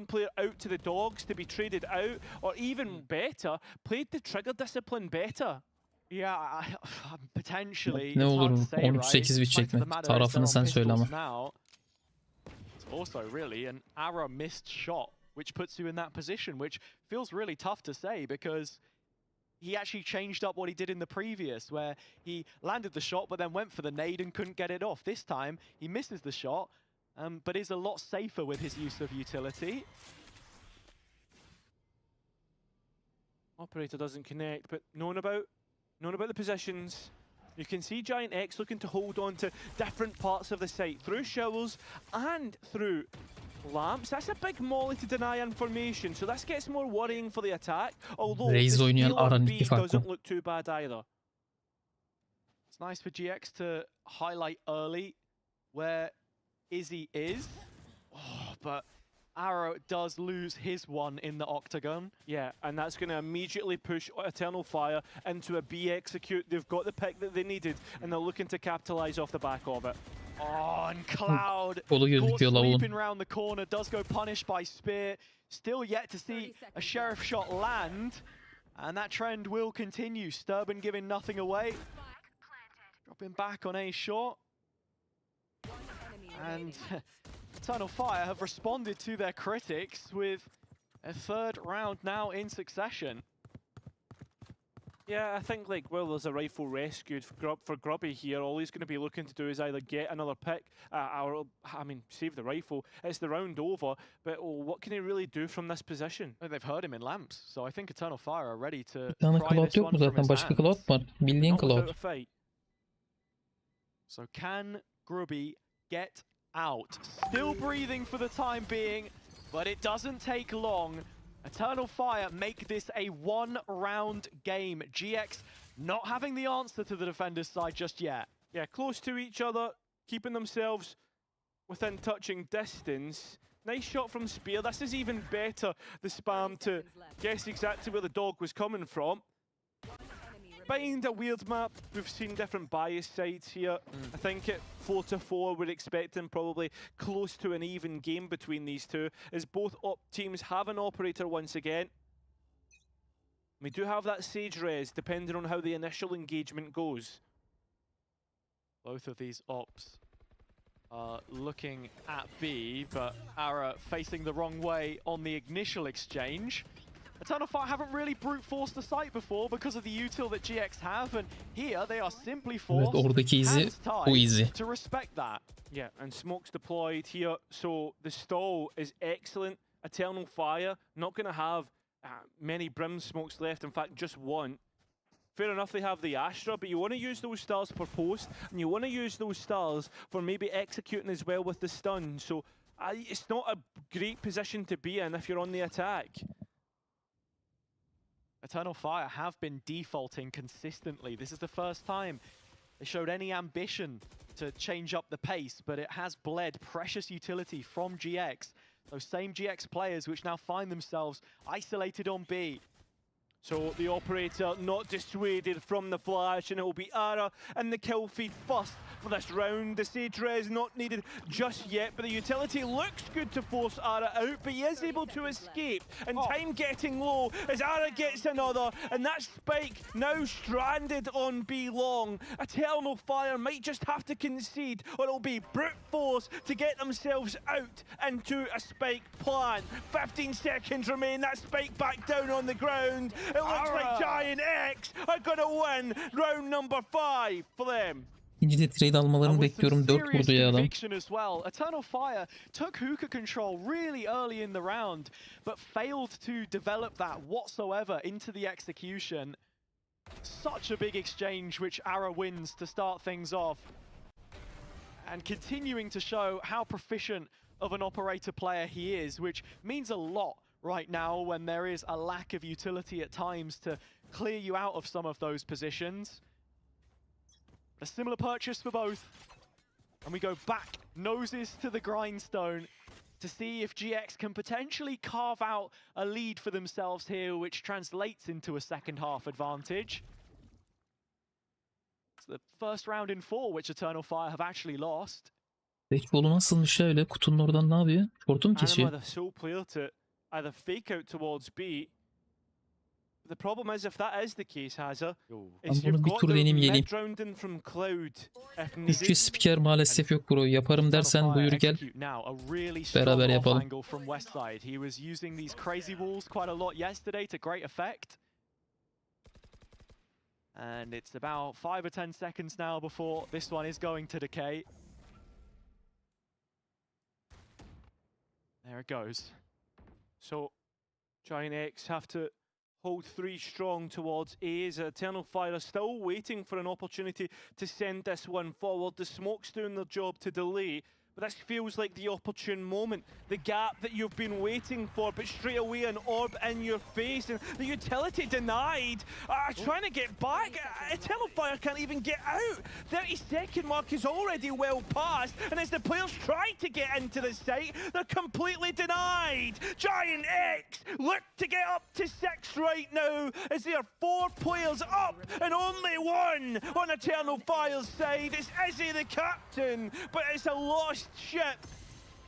player out to the dogs to be traded out, or even better, played the trigger discipline better. Yeah, potentially. Ne it's hard olur to say, 13-8 right? bitecek Fact of mi? the matter is Tarafını they're on sen söyle ama. pistols now. It's also really an Ara missed shot, which puts you in that position, which feels really tough to say because he actually changed up what he did in the previous, where he landed the shot but then went for the nade and couldn't get it off. This time, he misses the shot, but is a lot safer with his use of utility. Operator doesn't connect, but known about the positions. You can see GIANTX looking to hold on to different parts of the site through showers and through lamps. That's a big molly to deny information, so this gets more worrying for the attack. Although the Raze oynayan steal on Ara'nın B iki farklı. doesn't look too bad either. It's nice for GX to highlight early where Izzy is. Oh, but Arrow does lose his one in the octagon. Yeah, and that's going to immediately push Eternal Fire into a B execute. They've got the pick that they needed, and they're looking to capitalize off the back of it. Oh, and Cloud Kolu caught gözüküyor lavulun. sweeping round the corner, does go punished by Spear. Still yet to see a Sheriff shot land, and that trend will continue. Sturban giving nothing away. Dropping back on A short. And Eternal Fire have responded to their critics with a third round now in succession. Yeah, I think, like, well, there's a rifle rescued for Grubby here. All he's going to be looking to do is either get another pick, or, I mean, save the rifle. It's the round over, but what can he really do from this position? They've heard him in lamps, so I think Eternal Fire are ready to Bir tane pry Cloud this yok mu one from zaten? his Başka hands. Cloud var. Bildiğin Not without Cloud. a fight. So can Grubby get out? Still breathing for the time being, but it doesn't take long. Eternal Fire make this a one-round game. GX not having the answer to the defender's side just yet. Yeah, close to each other, keeping themselves within touching distance. Nice shot from Spear. This is even better, the spam to guess exactly where the dog was coming from. Behind a weird map, we've seen different bias sides here. I think at 4-4, we're expecting probably close to an even game between these two, as both teams have an operator once again. We do have that Sage res, depending on how the initial engagement goes. Both of these ops are looking at B, but Ara facing the wrong way on the initial exchange. Eternal Fire haven't really brute forced the site before because of the util that GX have, and here they are simply Evet, forced, oradaki izi hands o tied, izi. to respect that. Yeah, and smoke's deployed here, so the stall is excellent. Eternal Fire, not going to have many brim smokes left, in fact, just one. Fair enough, they have the Astra, but you want to use those stars for post, and you want to use those stars for maybe executing as well with the stun. So it's not a great position to be in if you're on the attack. Eternal Fire have been defaulting consistently. This is the first time they showed any ambition to change up the pace, but it has bled precious utility from GX. Those same GX players which now find themselves isolated on B. So the operator not dissuaded from the flash, and it will be Ara and the kill feed first for this round. The Sage Res not needed just yet, but the utility looks good to force Ara out, but he is able to escape. And time getting low as Ara gets another, and that spike now stranded on B long. Eternal Fire might just have to concede, or it'll be brute force to get themselves out into a spike plan. 15 seconds remain, that spike back down on the ground. It looks like GIANTX are gonna win round number 5 for them. İkinci de trade almalarını bekliyorum. 4 vurdu ya adam. As well. Eternal Fire took hookah control really early in the round, but failed to develop that whatsoever into the execution. Such a big exchange which Ara wins to start things off. And continuing to show how proficient of an operator player he is, which means a lot right now when there is a lack of utility at times to clear you out of some of those positions. A similar purchase for both. And we go back, noses to the grindstone, to see if GX can potentially carve out a lead for themselves here, which translates into a second half advantage. It's the first round in 4, which Eternal Fire have actually lost. Backball'u nasılmış ya öyle? Kutunun oradan ne yapıyor? Şortu mu Anima, kesiyor? the sole player to either fake out towards B. The problem is, if that is the case, Hazza, is Ben bunu you've bir got tur the deneyeyim geleyim. mid-rounding from Cloud if Türkçe needed. spiker maalesef yok bro. Yaparım dersen buyur gel. Beraber yapalım. From West Side. He was using these crazy walls quite a lot yesterday to great effect. And it's about 5 or 10 seconds now before this one is going to decay. There it goes. So, GIANTX have to hold 3 strong towards A as Eternal Fire are still waiting for an opportunity to send this one forward. The smoke's doing their job to delay, but this feels like the opportune moment. The gap that you've been waiting for, but straight away an orb in your face, and the utility denied. Trying to get back, Eternal Fire can't even get out. 30-second mark is already well past, and as the players try to get into the site, they're completely denied. GIANTX look to get up to 6 right now, as there are 4 players up, and only 1 on Eternal Fire's side. It's Izzy the captain, but it's a lost ship.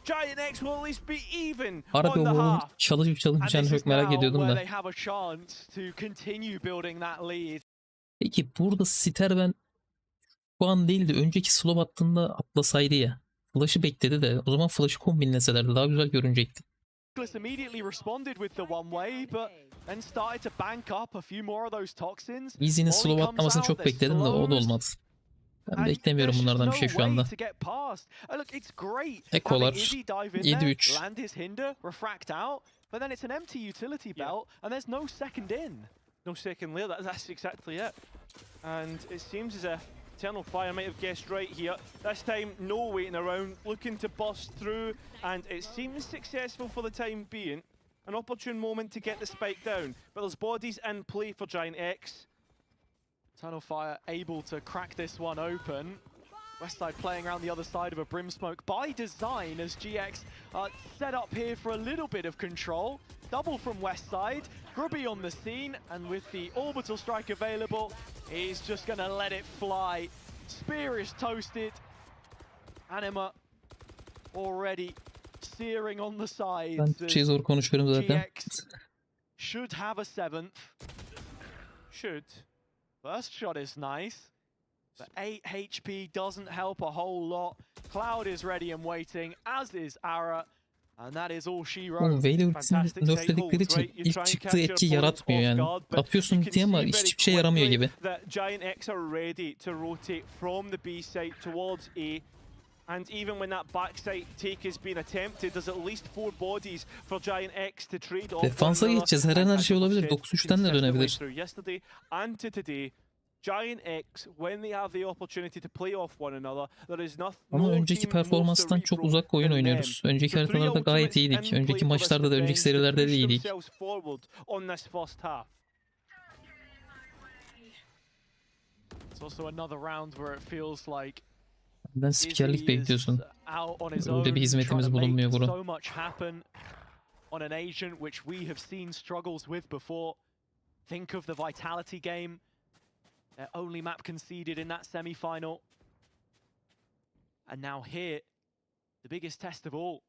GIANTX will at least be even Harbi on the o half. çalışmayacağını çok merak ediyordum da. Peki burada Siter ben şu an değil de önceki slow attığında atlasaydı ya. Flash'ı bekledi de o zaman flash'ı kombinleselerdi daha güzel görünecekti. Easy'nin slow atlamasını çok bekledim de o da olmadı. Ben beklemiyorum bunlardan bir şey şu anda. Ekolar 7-3. But then it's an empty utility belt, and there's no second in. No second layer, that's exactly it. And it seems as if Eternal Fire might have guessed right here. This time, no waiting around, looking to bust through, and it seems successful for the time being. An opportune moment to get the spike down, but there's bodies in play for GIANTX. Eternal Fire able to crack this one open. Westside playing around the other side of a Brim Smoke by design as GX set up here for a little bit of control. Double from Westside, Grubby on the scene, and with the orbital strike available, he's just gonna let it fly. Spear is toasted. Anima already searing on the sides. Ben Türkçeyi zor konuşuyorum zaten. GX should have a 7th. Should. First shot is nice. But 8 HP doesn't help a whole lot. Cloud is ready and waiting, as is Ara. And that is all she Oğlum wrote. Veil ultisini nerfledikleri için ilk çıktığı etki yaratmıyor yani. Atıyorsun ultiyi ama hiçbir şey yaramıyor gibi. That GIANTX are ready to rotate from the B site towards A. And even when that backside take is being attempted, there's at least 4 bodies for GIANTX to trade off. Defansa geçeceğiz. Her an her şey olabilir. 9-3'ten de dönebilir. Yesterday and to today, GIANTX, when they have the opportunity to play off one another, there is nothing. Ama önceki performanstan çok uzak oyun oynuyoruz. Önceki haritalarda gayet iyiydik. Önceki maçlarda da, önceki serilerde de iyiydik. It's also another round where it feels like Benden spikerlik bekliyorsun. Öyle bir hizmetimiz bulunmuyor Guru. So much happen on an agent which we have seen struggles with before. Think of the Vitality game. Their only map conceded in that semi-final. And now here, the biggest test of all.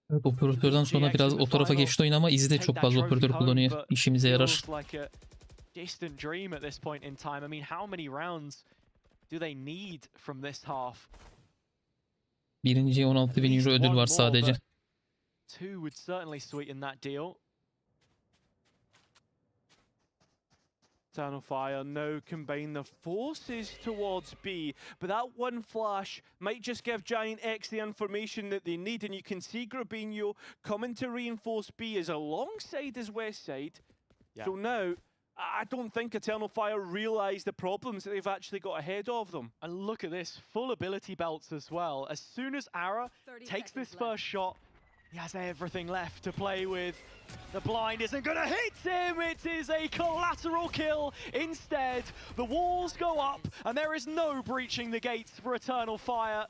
Evet, operatörden sonra biraz o tarafa geçti oyun ama izde çok fazla operatör kullanıyor. İşimize yarar. Distant dream at this point in time. I mean, how many rounds do they need from this half? Birinciye 16.000 euro ödül var sadece. Two would certainly sweeten that deal. Eternal Fire now combine their forces towards B, but that one flash might just give GIANTX the information that they need, and you can see Grabinho coming to reinforce B as alongside his west side. Yeah. So now, I don't think Eternal Fire realise the problems that they've actually got ahead of them. And look at this, full ability belts as well. As soon as Ara takes this first shot, he has everything left to play with. The blind isn't going to hit him. It is a collateral kill. Instead, the walls go up and there is no breaching the gates for Eternal Fire.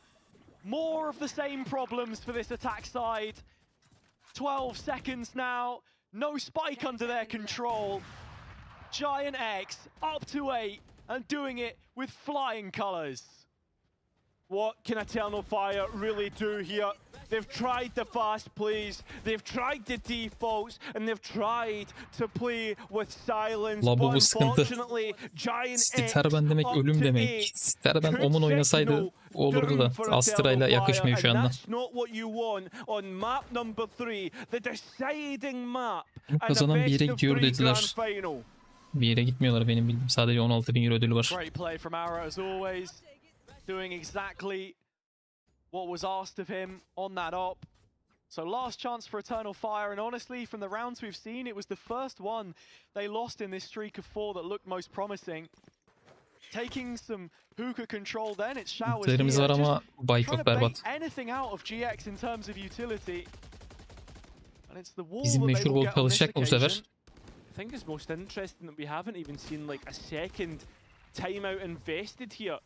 More of the same problems for this attack side. 12 seconds now. No spike under their control. GIANTX up to 8 and doing it with flying colors. What can Eternal Fire really do here? They've tried the fast plays, they've tried the defaults, and they've tried to play with silence. La bu sıkıntı. Sterben demek ölüm demek. Sterben Omen oynasaydı olurdu da Astra'yla yakışmıyor şu anda. Kazanan bir yere gidiyor dediler. Bir yere gitmiyorlar benim bildiğim. Sadece 16.000 euro ödülü var. Great play from Ara as always. Doing exactly what was asked of him on that op. So last chance for Eternal Fire, and honestly, from the rounds we've seen, it was the first one they lost in this streak of 4 that looked most promising. Taking some hookah control then, it's showers here. Var ama Baykok berbat. Anything out of GX in terms of utility. And it's the wall Bizim meşhur gol kalacak bu sefer. I think it's most interesting that we haven't even seen like a second timeout invested here.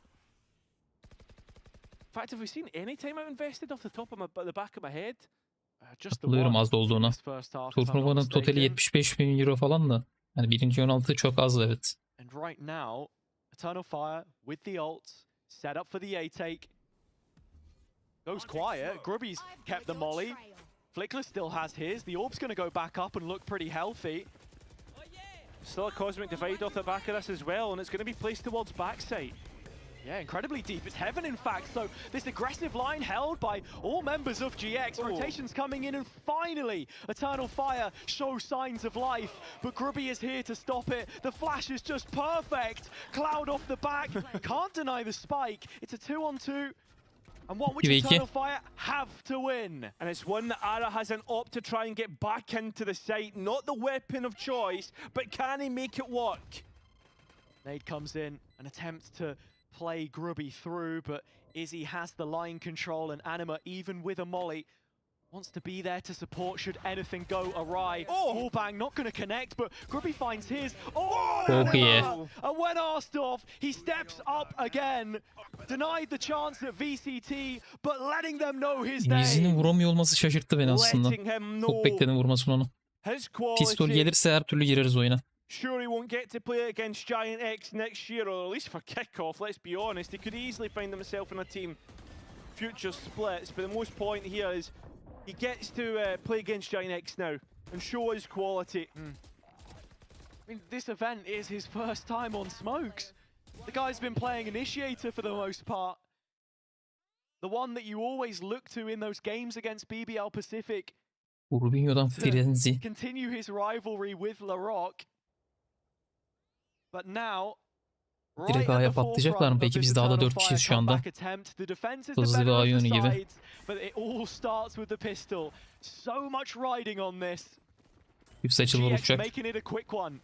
In fact, have we seen any timeout invested off the top of the back of my head? Hatırlıyorum az da olduğunu. Turnuvanın totali 75.000 euro falan da. Yani birinci 16 çok az, evet. And right now, Eternal Fire with the ult, set up for the A take. Goes quiet. Grubby's kept the molly. Flickless still has his. The orb's going to go back up and look pretty healthy. Still a cosmic divide off the back of this as well, and it's going to be placed towards backside. Yeah, incredibly deep. It's heaven, in fact. So this aggressive line held by all members of GX. Rotations coming in, and finally, Eternal Fire shows signs of life. But Grubby is here to stop it. The flash is just perfect. Cloud off the back. Can't deny the spike. It's a 2-on-2. And what would Eternal Fire have to win? And it's one that Ara has an opt to try and get back into the site. Not the weapon of choice, but can he make it work? Nade comes in and attempts to play Grubby through, but Izzy has the line control, and Anima, even with a molly, wants to be there to support should anything go awry. Oh, bang, not going to connect, but Grubby finds his. Oh, yeah. And when asked off, he steps up again. Denied the chance at VCT, but letting them know his name. Izzy'nin vuramıyor olması şaşırttı beni aslında. Çok bekledim vurmasını onu. Pistol gelirse her türlü gireriz oyuna. Sure, he won't get to play against GIANTX next year, or at least for kickoff, let's be honest. He could easily find himself in a team future splits, but the most point here is he gets to play against GIANTX now and show his quality. I mean, this event is his first time on smokes. The guy's been playing Initiator for the most part. The one that you always look to in those games against BBL Pacific Rubinho'dan to Frenzy. continue his rivalry with LaRock. But now, Direkt right at A'ya the patlayacaklar mı? forefront of Peki this biz daha da Eternal 4 Fire kişiyiz şu anda. comeback attempt, the defense is the Hızlı better bir A of the yönü gibi. sides, but it all starts with the pistol. So much riding on this. Yüksek açılımlar GX uçacak. making it a quick one.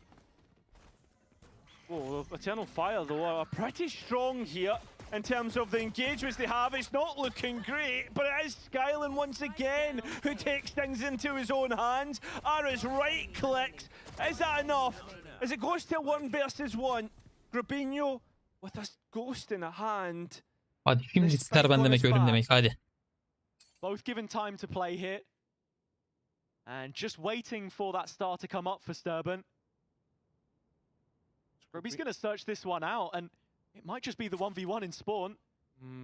Oh, Eternal Fire though are pretty strong here in terms of the engagements they have. It's not looking great, but it is Skylan once again who takes things into his own hands. Ara's right clicks. Is that enough? As it goes to 1 versus 1, Grabinho with a ghost in a hand. Hadi şimdi ister ben demek ölüm demek hadi. Both given time to play here. And just waiting for that star to come up for Sturban. Ruby's going to search this one out, and it might just be the 1v1 in spawn.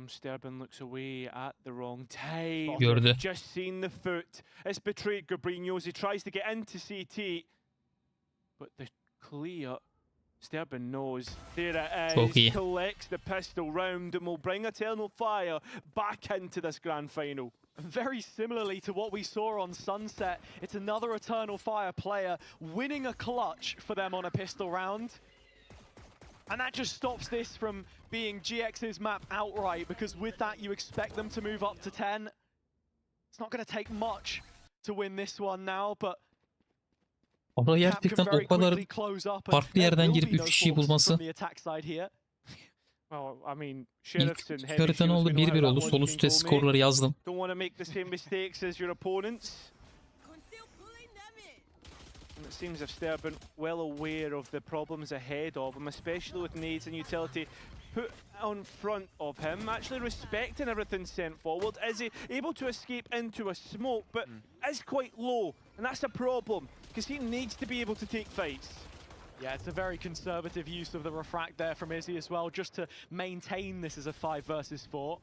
Sturban looks away at the wrong time. Gördü. Just seen the foot. It's betrayed Grabinho as he tries to get into CT. But the clear, Sturban knows. There it Çok iyi. is. Collects the pistol round and will bring Eternal Fire back into this grand final. Very similarly to what we saw on Sunset, it's another Eternal Fire player winning a clutch for them on a pistol round. And that just stops this from being GX's map outright, because with that you expect them to move up to 10. It's not going to take much to win this one now, but Ama gerçekten o kadar farklı yerden girip 3 kişiyi bulması. Well, I mean, İlk harita ne oldu? 1-1 oldu. Sol üstte skorları yazdım. Don't want to make the same mistakes as your opponents. And it seems if Sturban well aware of the problems ahead of him, especially with nades and utility put on front of him, actually respecting everything sent forward. Is he able to escape into a smoke, but is quite low, and that's a problem, because he needs to be able to take fights. Yeah, it's a very conservative use of the refract there from Izzy as well, just to maintain this as a 5 versus 4.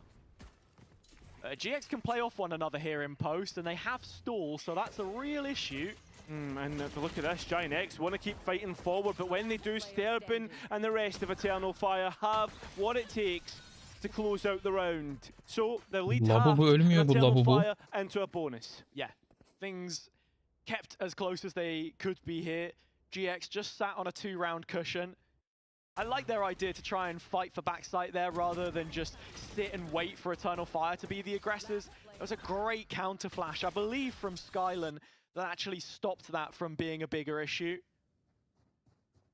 GX can play off one another here in post, and they have stall, so that's a real issue. And if you look at this, GIANTX want to keep fighting forward, but when they do, Sturban and the rest of Eternal Fire have what it takes to close out the round. So the lead half Eternal Fire into a bonus. Yeah, things kept as close as they could be here. GX just sat on a 2-round cushion. I like their idea to try and fight for backside there rather than just sit and wait for Eternal Fire to be the aggressors. It was a great counter flash, I believe, from Skylan that actually stopped that from being a bigger issue.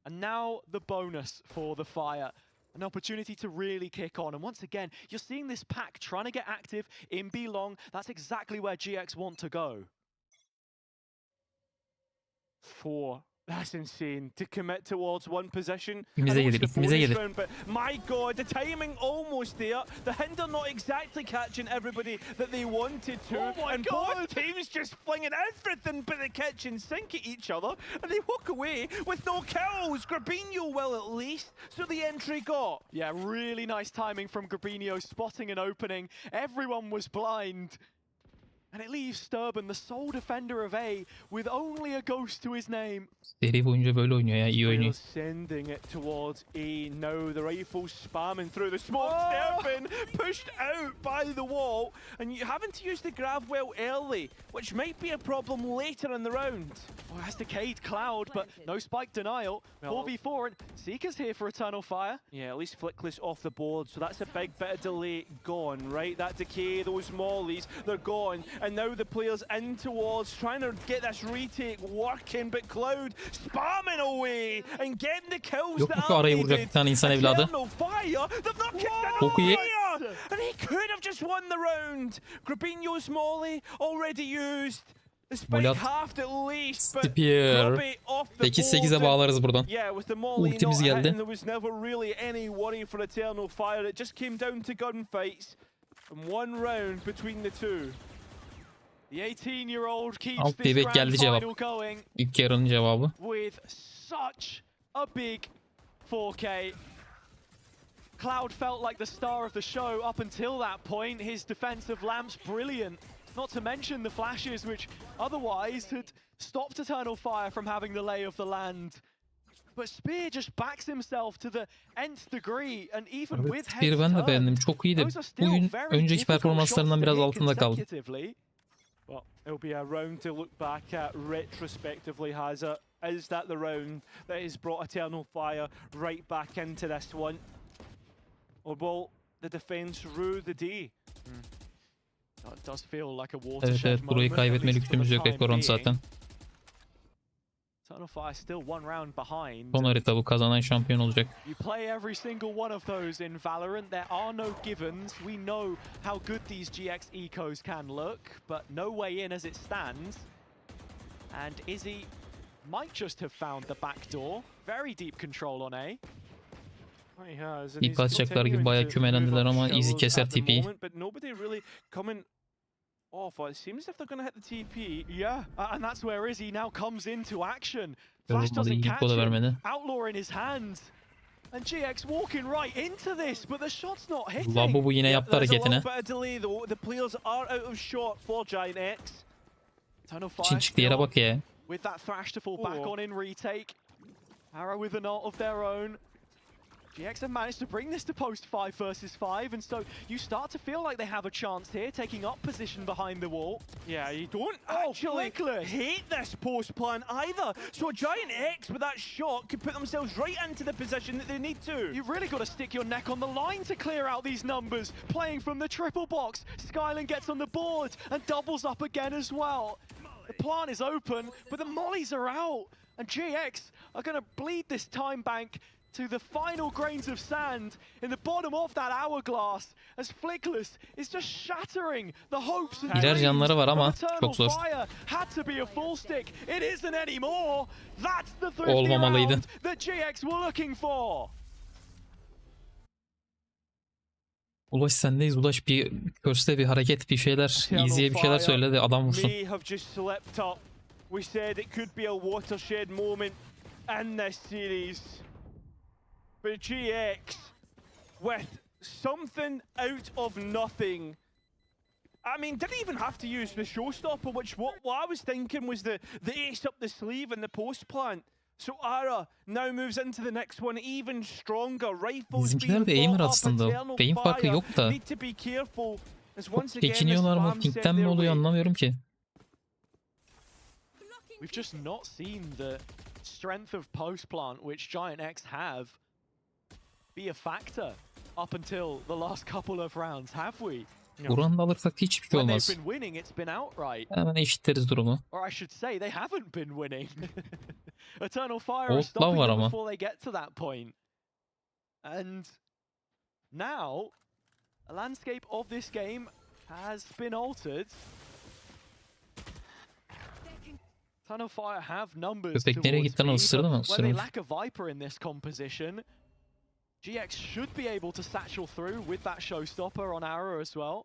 And now the bonus for the Fire. An opportunity to really kick on. And once again, you're seeing this pack trying to get active in B long. That's exactly where GX want to go. 4. That's insane to commit towards one position. Gelir. But my God, the timing almost there. The Hinder not exactly catching everybody that they wanted to. Oh my and God. both teams just flinging everything but the kitchen sink at each other. And they walk away with no kills. Grabinho will at least. So the entry got. Yeah, really nice timing from Grabinho, spotting an opening. Everyone was blind. And it leaves Sturban, the sole defender of A, with only a ghost to his name. Seri boyunca böyle oynuyor ya, iyi oynuyor. Sending it towards A now. The rifle spamming through the smoke. Sturban pushed out by the wall, and you having to use the grab well early, which might be a problem later in the round. Oh, has decayed Cloud, but no spike denial. 4v4, and Seeker's here for Eternal Fire. Yeah, at least Flickless off the board, so that's a big bit of delay gone, right? That decay, those mollies, they're gone. And now the players in towards trying to get this retake working, but Cloud spamming away and getting the kills. Yok mu şu araya vuracak bir tane insan evladı? Çok iyi. And he could have just won the round. Grabinho's molly already used. The spike halved at least, but Grubby off the 8-8'e bağlarız buradan. Yeah, with the molly Ultimiz not geldi. hitting, there was never really any worry for Eternal Fire. It just came down to gunfights and one round between the two. The 18-year-old keeps Alt this bebek grand geldi cevap. final going İlk yarının cevabı. with such a big 4K. Cloud felt like the star of the show up until that point. His defensive lamps brilliant. Not to mention the flashes, which otherwise had stopped Eternal Fire from having the lay of the land. But Spear just backs himself to the nth degree, and even Evet, with bir ben de beğendim. Çok iyiydi. Bugün önceki performanslarından biraz altında kaldı. Well, it'll be a round to look back at retrospectively, has it? Is that the round that has brought Eternal Fire right back into this one? Or will the defense rue the day? It does feel like a Evet watershed evet, burayı moment, kaybetme at least for lüksümüz the yok time Ekoran being. zaten. Eternal Fire still one round behind. Son harita bu, kazanan şampiyon olacak. You play every single one of those in Valorant. There are no givens. We know how good these GX ecos can look, but no way in as it stands. And Izzy might just have found the back door. Very deep control on A. He has, and İp he's atacaklar gibi continuing bayağı to kümelendiler move ama up Izzy shallows keser at the TP'yi. moment, but nobody really coming off. It seems as if they're going to hit the TP. Yeah, and that's where Izzy now comes into action. Olmadı, Flash doesn't ilk catch o da him. vermedi. Outlaw in his hands. And GX walking right into this, but the shot's not hitting. Labu bu yine yaptı There's a hareketini. little bit of delay though. The players are out of shot for GIANTX. Eternal Çin Fire çıktı yere still bak ya. with that thrash to fall back Oh. on in retake. Arrow with an ult of their own. GX have managed to bring this to post 5 versus 5, and so you start to feel like they have a chance here, taking up position behind the wall. Yeah, you don't Oh, actually Flickless. hate this post plan either. So GIANTX with that shot could put themselves right into the position that they need to. You've really got to stick your neck on the line to clear out these numbers. Playing from the triple box, Skyland gets on the board and doubles up again as well. The plant is open, but the mollies are out, and GX are going to bleed this time bank to the final grains of sand in the bottom of that hourglass as Flickless is just shattering the hopes and Birer dreams canları var ama of Eternal çok zor. Fire. Had to be a full stick. It isn't anymore. That's the thrifty Olmamalıydı. round that GX were looking for. Ulaş sendeyiz. Ulaş bir köste bir hareket bir şeyler. Easy'ye bir şeyler söyle de adam vursun. May have just slipped up. We said it could be a watershed moment in this series. But GX, with something out of nothing. I mean, didn't even have to use the showstopper, which what I was thinking was the ace up the sleeve and the post plant. So Ara now moves into the next one even stronger. Rifles Bizimkiler de aimer aslında. Beyin farkı yok da. Need to be careful. As Çok once again, çekiniyorlar mı? this Pink'ten mi oluyor anlamıyorum ki. We've just not seen the strength of post plant which GIANTX have be a factor up until the last couple of rounds, have we? Buranı da alırsak hiçbir şey When olmaz. they've been winning, it's been outright. Hemen eşitleriz durumu. Or I should say, they haven't been winning. Eternal Fire are Old love stopping var them ama. before they get to that point. And now, the landscape of this game has been altered. Eternal Fire have numbers Köpek nereye towards gitti lan, B, ısırdı mı? but when they Isırmış. lack a Viper in this composition, GX should be able to satchel through with that showstopper on arrow as well.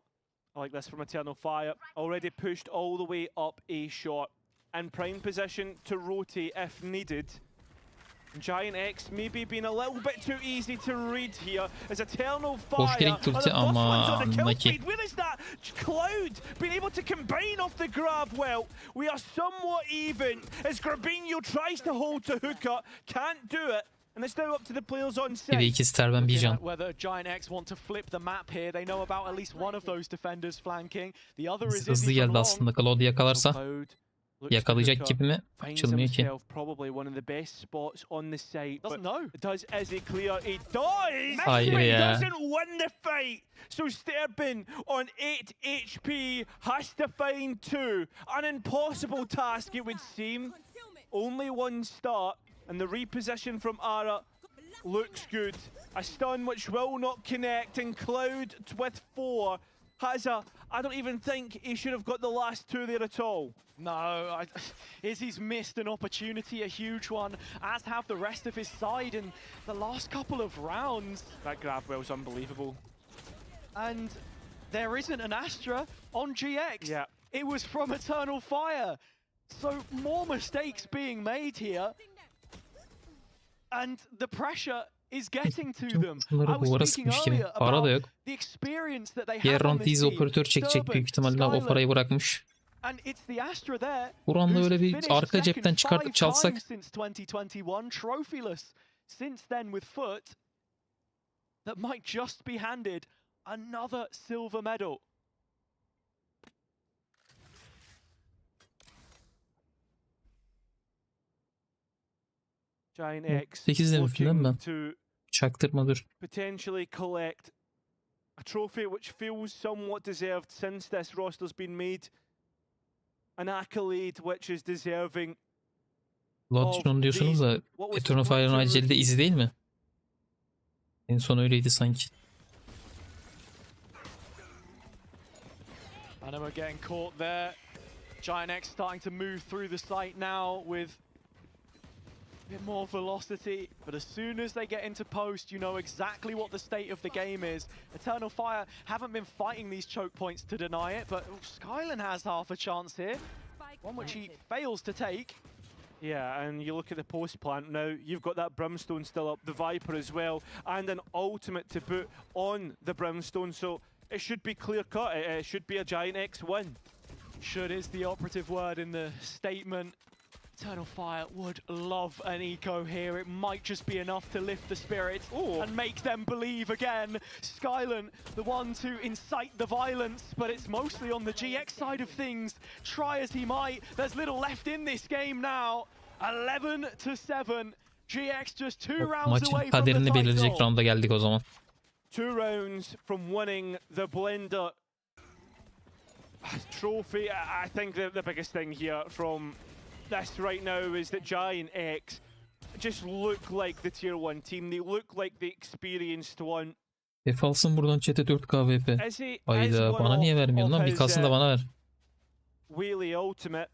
I like this from Eternal Fire. Already pushed all the way up a shot. In prime position to rotate if needed. GIANTX maybe being a little bit too easy to read here as Eternal Fire. Boş direkt are the ulti first ones on the kill ama feed. Where is that Cloud being able to combine off the grab? Well, we are somewhat even as Grabinho tries to hold to Hookah. Can't do it. And it's now up to the players on Bir site. ve iki sterben bir Looking can. at whether GIANTX want to flip the map here. They know about at least one of those defenders flanking. The other is Hızlı Izzy from geldi long. aslında. Cloud yakalarsa Cloud looks yakalayacak to Hookah, gibi mi? finds Açılmıyor ki. himself probably one of the best spots on the site. Doesn't but know. does Izzy clear? He does! Hayır But he ya. doesn't win the fight! So Sterbin on 8 HP has to find 2. An impossible task it would seem. Only one start and the reposition from Ara looks good. A stun which will not connect and Cloud with 4 has a... I don't even think he should have got the last 2 there at all. No, Izzy's missed an opportunity, a huge one, as have the rest of his side in the last couple of rounds. That grab well's unbelievable. And there isn't an Astra on GX. Yeah. It was from Eternal Fire. So more mistakes being made here. And the pressure is getting to them. I Şunları duvara was speaking sıkmış gibi. earlier Para da about yok. the experience that they Diğer have on round this Easy team. operatör çekecek Durban, büyük ihtimalle. O Skyland, parayı bırakmış. And it's the Astra there. Buran'la who's öyle bir finished arka second cepten çıkartıp 5 çalsak. times since 2021, trophyless since then with Foot, that might just be handed another silver medal. GIANTX 8 demiştim değil mi ben? looking to Çaktırma dur. potentially collect a trophy which feels somewhat deserved since this roster's been made. An accolade which is deserving Vlad için onu diyorsunuz da Eternal Fire'ın ayrıca de izi değil mi? En son öyleydi sanki. And we're getting caught there. GIANTX starting to move through the site now with a bit more velocity, but as soon as they get into post, you know exactly what the state of the game is. Eternal Fire haven't been fighting these choke points to deny it, but Skylan has half a chance here, one which he fails to take. Yeah, and you look at the post plant now, you've got that Brimstone still up, the Viper as well, and an ultimate to boot on the Brimstone, so it should be clear cut, it should be a GIANTX win. Should is the operative word in the statement. Eternal Fire would love an eco here. It might just be enough to lift the spirits and make them believe again. Skylan, the one to incite the violence, but it's mostly on the GX side of things. Try as he might, there's little left in this game now. 11-7. GX just 2 rounds away Maçın from the kaderini belirleyecek title. rounda geldik o zaman. 2 rounds from winning the Blender trophy. I think the biggest thing here from this right now is that GIANTX just look like the tier 1 team. They look like the experienced one. Alsın buradan chat'e 4K VP. Is he Hayda bana niye vermiyorsun lan? Bir kalsın da bana ver. Wheelie ultimate,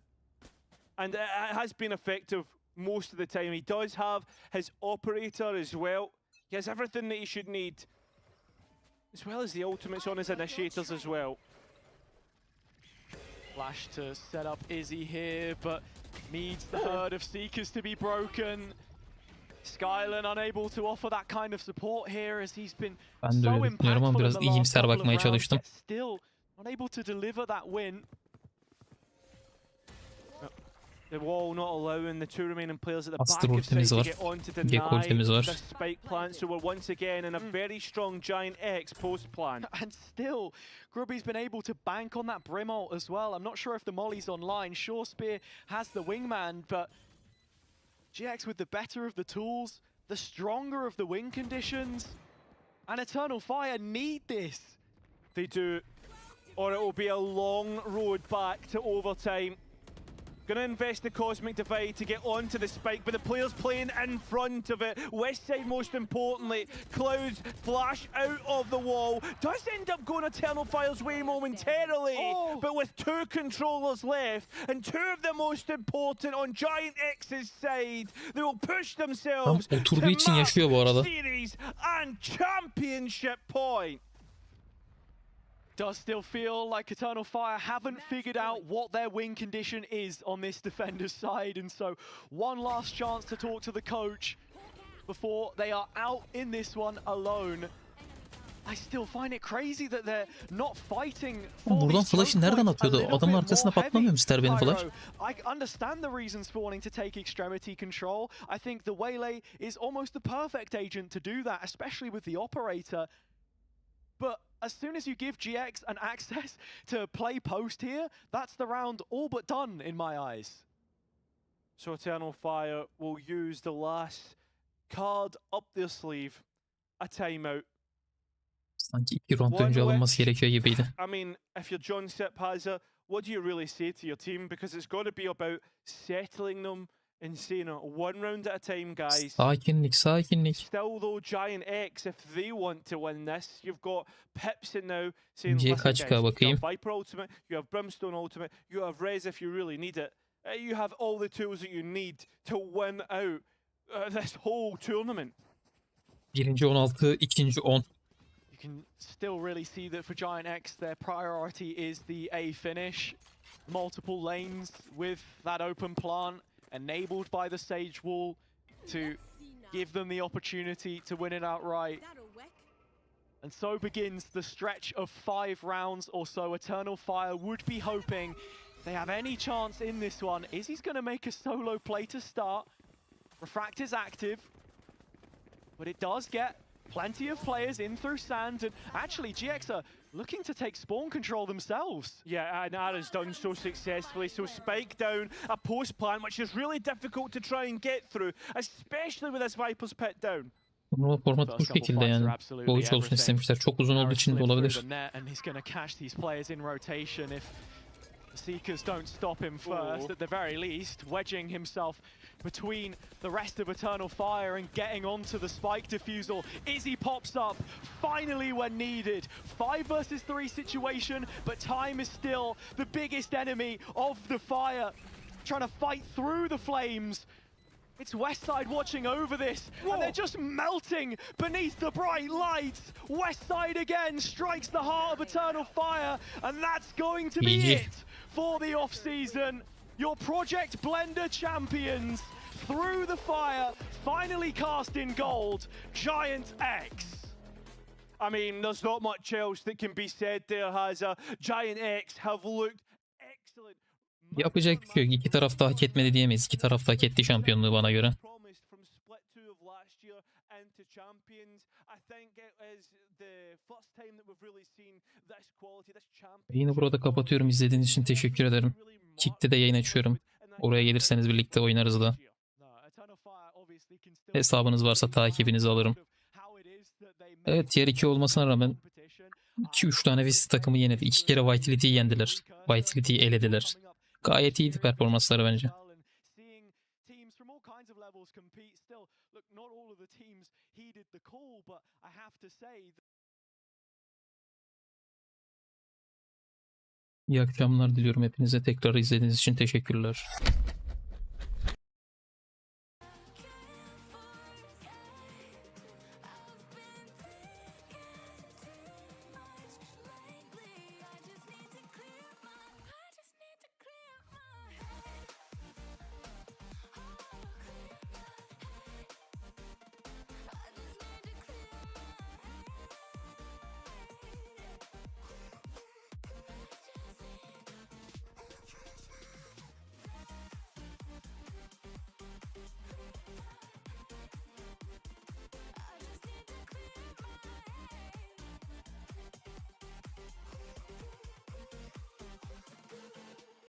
and it has been effective most of the time. He does have his operator as well. He has everything that he should need, as well as the ultimates on his initiators as well. Flash to set up Izzy here, but needs the herd of Seekers to be broken. Skylan unable to offer that kind of support here as he's been Ben de öyle düşünüyorum ama biraz iyimser bakmaya çalıştım. Still unable to deliver that win. The wall not allowing the 2 remaining players at the Astra back of ultimiz site to var. get on to Gekko deny ultimiz var. the spike plant, so we're once again in a very strong GIANTX post plant. And still, Grubby's been able to bank on that Brim ult as well. I'm not sure if the molly's online. Sure Spear has the wingman, but GX with the better of the tools, the stronger of the win conditions, and Eternal Fire need this. They do, or it will be a long road back to overtime. Gonna invest the Cosmic Divide to get onto the spike, but the players playing in front of it. West side, most importantly. Clouds flash out of the wall. Does end up going Eternal Fire's way momentarily, but with 2 controllers left, and 2 of the most important on GIANTX's side, they will push themselves to Oturduğu için yaşıyor bu arada. series and championship point. Does still feel like Eternal Fire haven't figured out what their win condition is on this defender's side, and so one last chance to talk to the coach before they are out in this one alone. I still find it crazy that they're not fighting for Buradan these flash'ı choke nereden points a atıyordu? little Adamın bit arkasına more patlamıyor mu heavy, Sterben flash? Pyro. I understand the reasons for wanting to take extremity control. I think the Waylay is almost the perfect agent to do that, especially with the operator. But as soon as you give GX an access to play post here, that's the round all but done in my eyes. So Eternal Fire will use the last card up their sleeve, a timeout. Sanki 2 round önce alınması gerekiyor gibiydi. I mean, if you're John Siphaza, what do you really say to your team? Because it's got to be about settling them and saying 1 round at a time, guys. Sakinlik, sakinlik. Still though, GIANTX, if they want to win this, you've got Pips in now saying, İkiye listen kaç guys, K you bakayım. have Viper Ultimate, you have Brimstone Ultimate, you have Rez if you really need it. You have all the tools that you need to win out this whole tournament. Birinci 16, ikinci 10. You can still really see that for GIANTX, their priority is the A finish. Multiple lanes with that open plant, enabled by the Sage Wall to give them the opportunity to win it outright. And so begins the stretch of 5 rounds or so. Eternal Fire would be hoping they have any chance in this one. Izzy's going to make a solo play to start. Refract is active, but it does get plenty of players in through sand, and actually GX are looking to take spawn control themselves. Yeah, and Ara's done so successfully. So spike down, a post plant, which is really difficult to try and get through, especially with this Viper's pit down. Turnuva formatı bu şekilde yani. Bu üç olsun istemişler. Çok uzun olduğu için de olabilir. And he's going to catch these players in rotation if the Seekers don't stop him first. At the very least, wedging himself between the rest of Eternal Fire and getting onto the spike defusal. Izzy pops up, finally when needed. 5 versus 3 situation, but time is still the biggest enemy of the Fire. Trying to fight through the flames. It's Westside watching over this, and they're just melting beneath the bright lights. Westside again strikes the heart of Eternal Fire, and that's going to be it for the off-season. Your Project Blender champions, through the fire, finally cast in gold, GIANTX. I mean, there's not much else that can be said there, Hazza. GIANTX have looked excellent. Yapacak bir şey yok. İki taraf da hak etmedi diyemeyiz. İki taraf da hak etti şampiyonluğu bana göre. Yine burada kapatıyorum. İzlediğiniz için teşekkür ederim. Kick'te de yayın açıyorum. Oraya gelirseniz birlikte oynarız da. Hesabınız varsa takibinizi alırım. Evet, tier 2 olmasına rağmen 2-3 tane VC takımı yenildi. 2 kere Vitality'yi yendiler. Vitality'yi elediler. Gayet iyiydi performansları bence. İyi akşamlar diliyorum hepinize. Tekrar izlediğiniz için teşekkürler.